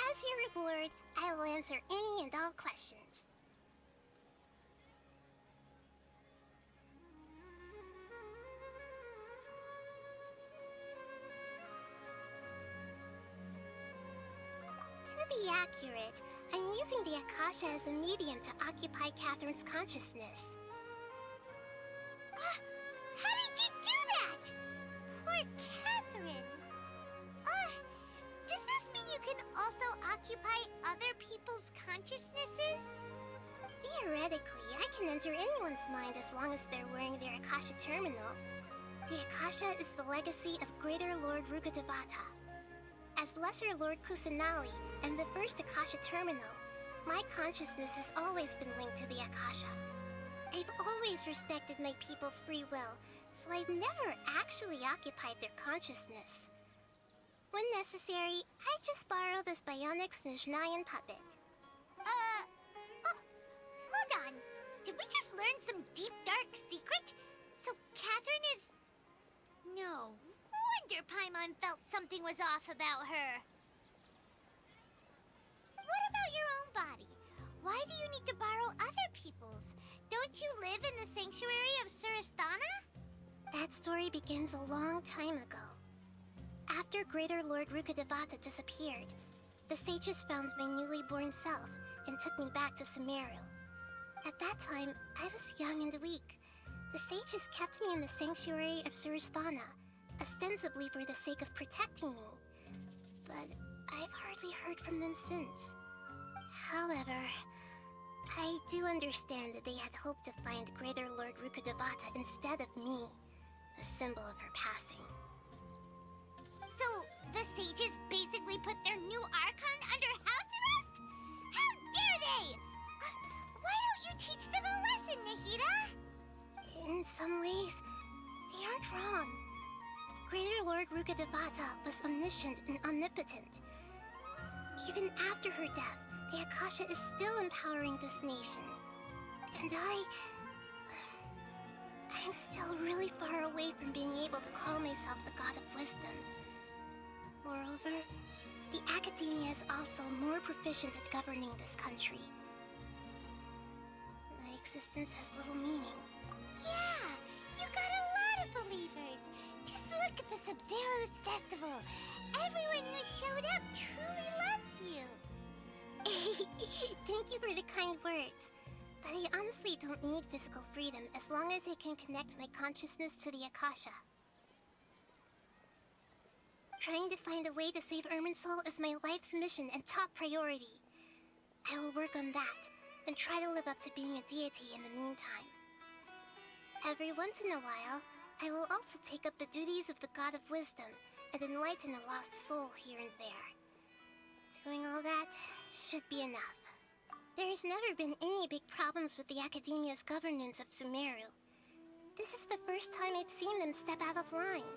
As your reward, I will answer any and all questions. To be accurate, I'm using the Akasha as a medium to occupy Catherine's consciousness. How did you do that? Poor Catherine. Does this mean you can also occupy other people's consciousnesses? Theoretically, I can enter anyone's mind as long as they're wearing their Akasha terminal. The Akasha is the legacy of Greater Lord Rukkhadevata. As Lesser Lord Kusanali and the first Akasha terminal, my consciousness has always been linked to the Akasha. I've always respected my people's free will, so I've never actually occupied their consciousness. When necessary, I just borrow this bionic Snezhnayan puppet. Hold on. Did we just learn some deep, dark secret? So Catherine is... No wonder Paimon felt something was off about her. What about your own body? Why do you need to borrow other people's? Don't you live in the sanctuary of Surasthana? That story begins a long time ago. After Greater Lord Rukkhadevata disappeared, the sages found my newly born self and took me back to Sumeru. At that time, I was young and weak. The sages kept me in the sanctuary of Surasthana, ostensibly for the sake of protecting me. But I've hardly heard from them since. However, I do understand that they had hoped to find Greater Lord Rukkhadevata instead of me. a symbol of her passing. So, the sages basically put their new Archon under house arrest? How dare they! Why don't you teach them a lesson, Nahida? In some ways, they aren't wrong. Greater Lord Rukkhadevata was omniscient and omnipotent. Even after her death, the Akasha is still empowering this nation. And I'm still really far away from being able to call myself the God of Wisdom. Moreover, the Academia is also more proficient at governing this country. My existence has little meaning. Yeah, you got a lot of believers. Just look at the Sub-Zero's festival. Everyone who showed up truly loves you. Thank you for the kind words. But I honestly don't need physical freedom as long as I can connect my consciousness to the Akasha. Trying to find a way to save Irminsul is my life's mission and top priority. I will work on that, and try to live up to being a deity in the meantime. Every once in a while, I will also take up the duties of the God of Wisdom and enlighten a lost soul here and there. Doing all that should be enough. There's never been any big problems with the Academia's governance of Sumeru. This is the first time I've seen them step out of line.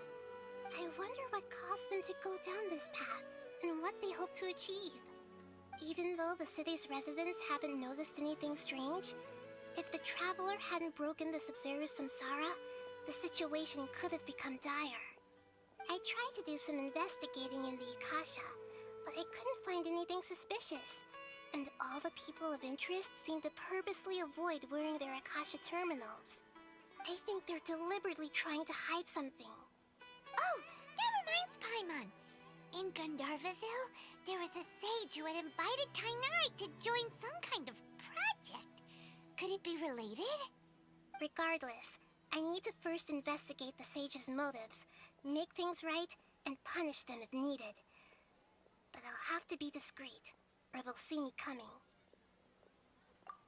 I wonder what caused them to go down this path, and what they hope to achieve. Even though the city's residents haven't noticed anything strange, if the Traveler hadn't broken the Sub-Zero Samsara, the situation could have become dire. I tried to do some investigating in the Akasha, but I couldn't find anything suspicious. And all the people of interest seem to purposely avoid wearing their Akasha terminals. I think they're deliberately trying to hide something. Oh, that reminds Paimon. In Gandharvaville, there was a sage who had invited Tighnari to join some kind of project. Could it be related? Regardless, I need to first investigate the sage's motives, make things right, and punish them if needed. But I'll have to be discreet, or they'll see me coming.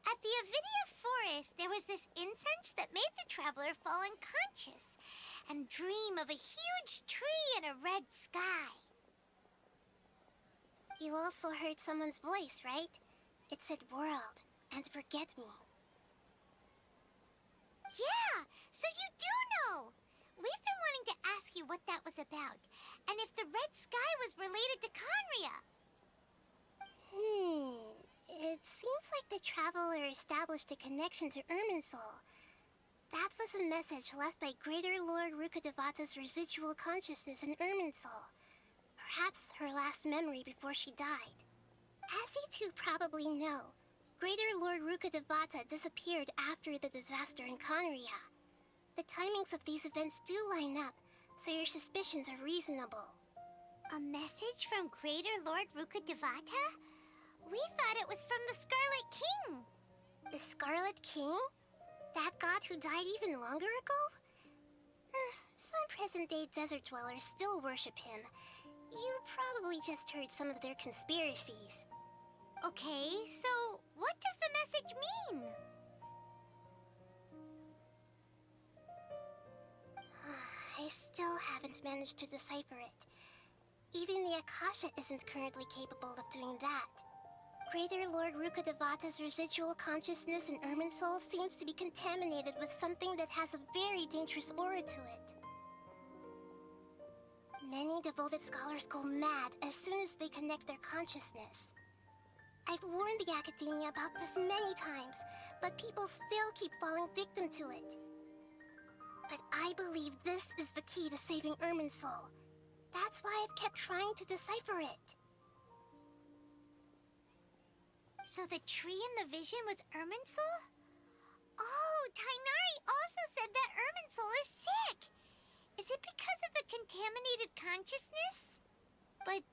At the Avidia Forest, there was this incense that made the Traveler fall unconscious and dream of a huge tree and a red sky. You also heard someone's voice, right? It said world and forget me. Yeah, so you do know! We've been wanting to ask you what that was about, and if the red sky was related to Khaenri'ah. It seems like the Traveler established a connection to Irminsul. That was a message left by Greater Lord Rukkhadevata's residual consciousness in Irminsul. Perhaps her last memory before she died. As you two probably know, Greater Lord Rukkhadevata disappeared after the disaster in Khaenri'ah. The timings of these events do line up, so your suspicions are reasonable. A message from Greater Lord Rukkhadevata? We thought it was from the Scarlet King. The Scarlet King? That god who died even longer ago? Some present-day desert dwellers still worship him. You probably just heard some of their conspiracies. Okay, so what does the message mean? I still haven't managed to decipher it. Even the Akasha isn't currently capable of doing that. Greater Lord Rukkhadevata's residual consciousness in Irminsul seems to be contaminated with something that has a very dangerous aura to it. Many devoted scholars go mad as soon as they connect their consciousness. I've warned the Academia about this many times, but people still keep falling victim to it. But I believe this is the key to saving Irminsul. That's why I've kept trying to decipher it. So the tree in the vision was Irminsul? Oh, Tighnari also said that Irminsul is sick. Is it because of the contaminated consciousness? But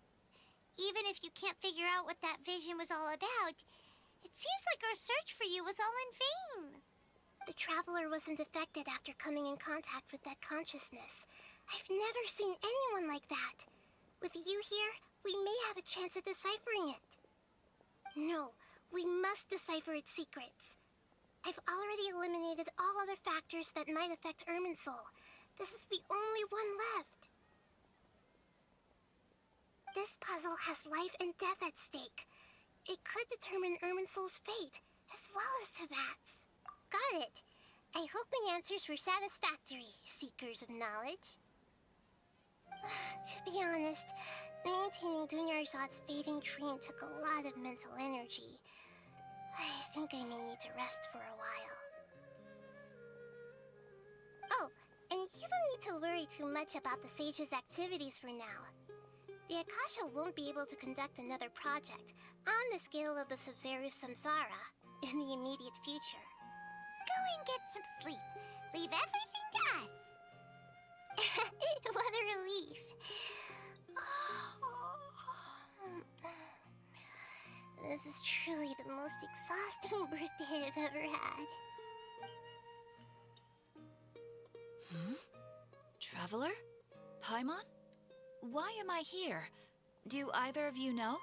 even if you can't figure out what that vision was all about, it seems like our search for you was all in vain. The Traveler wasn't affected after coming in contact with that consciousness. I've never seen anyone like that. With you here, we may have a chance at deciphering it. No, we must decipher its secrets. I've already eliminated all other factors that might affect Irminsul, This is the only one left. This puzzle has life and death at stake. It could determine Irminsul's fate, as well as Teyvat's. Got it. I hope my answers were satisfactory, seekers of knowledge. To be honest, maintaining Dunyarzad's fading dream took a lot of mental energy. I think I may need to rest for a while. Oh, and you don't need to worry too much about the Sage's activities for now. The Akasha won't be able to conduct another project on the scale of the Sub-Zero Samsara in the immediate future. Go and get some sleep. Leave everything to us. What a relief. This is truly the most exhausting birthday I've ever had. Traveler? Paimon? Why am I here? Do either of you know?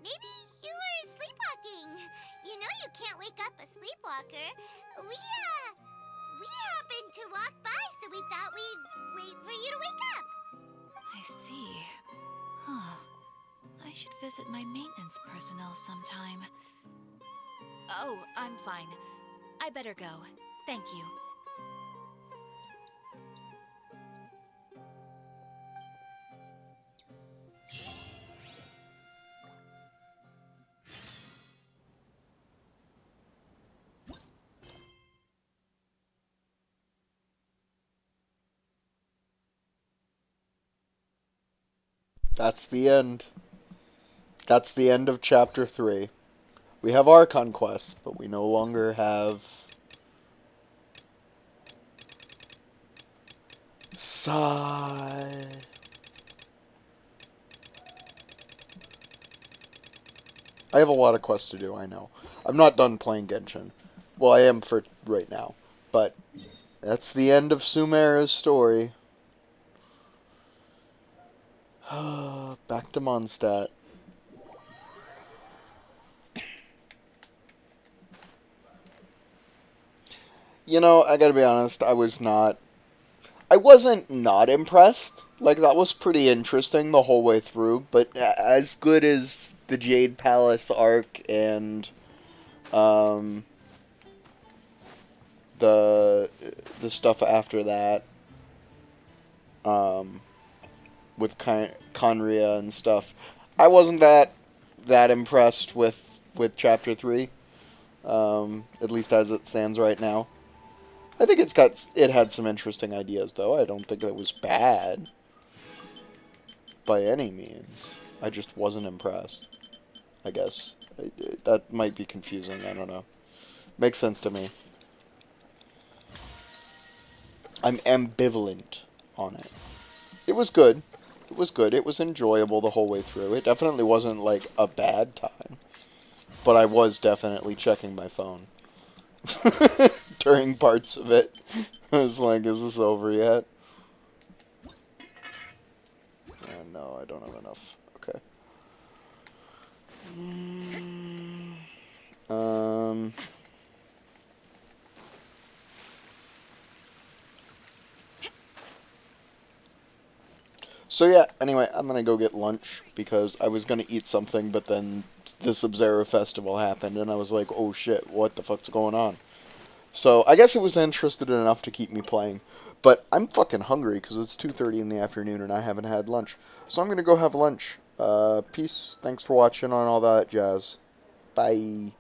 Maybe you were sleepwalking. You know you can't wake up a sleepwalker. We happened to walk by, so we thought we'd wait for you to wake up. I see. Huh. I should visit my maintenance personnel sometime. Oh, I'm fine. I better go. Thank you. That's the end. That's the end of Chapter 3. We have Archon quests, but we no longer have... Sigh. I have a lot of quests to do, I know. I'm not done playing Genshin. Well, I am for right now. But that's the end of Sumeru's story. Back to Mondstadt. You know, I gotta be honest, I wasn't not impressed. Like, that was pretty interesting the whole way through, but as good as the Jade Palace arc and, the stuff after that, with Conria and stuff, I wasn't that impressed with Chapter 3, at least as it stands right now. I think it had some interesting ideas, though. I don't think it was bad by any means. I just wasn't impressed, I guess. That might be confusing, I don't know. Makes sense to me. I'm ambivalent on it. It was good. It was good. It was enjoyable the whole way through. It definitely wasn't, like, a bad time. But I was definitely checking my phone. During parts of it. I was like, is this over yet? No, I don't have enough. Okay. So yeah, anyway, I'm gonna go get lunch, because I was gonna eat something, but then the Sub-Zero Festival happened, and I was like, oh shit, what the fuck's going on? So, I guess it was interested enough to keep me playing, but I'm fucking hungry, because it's 2:30 in the afternoon, and I haven't had lunch. So I'm gonna go have lunch. Peace, thanks for watching on all that jazz. Bye.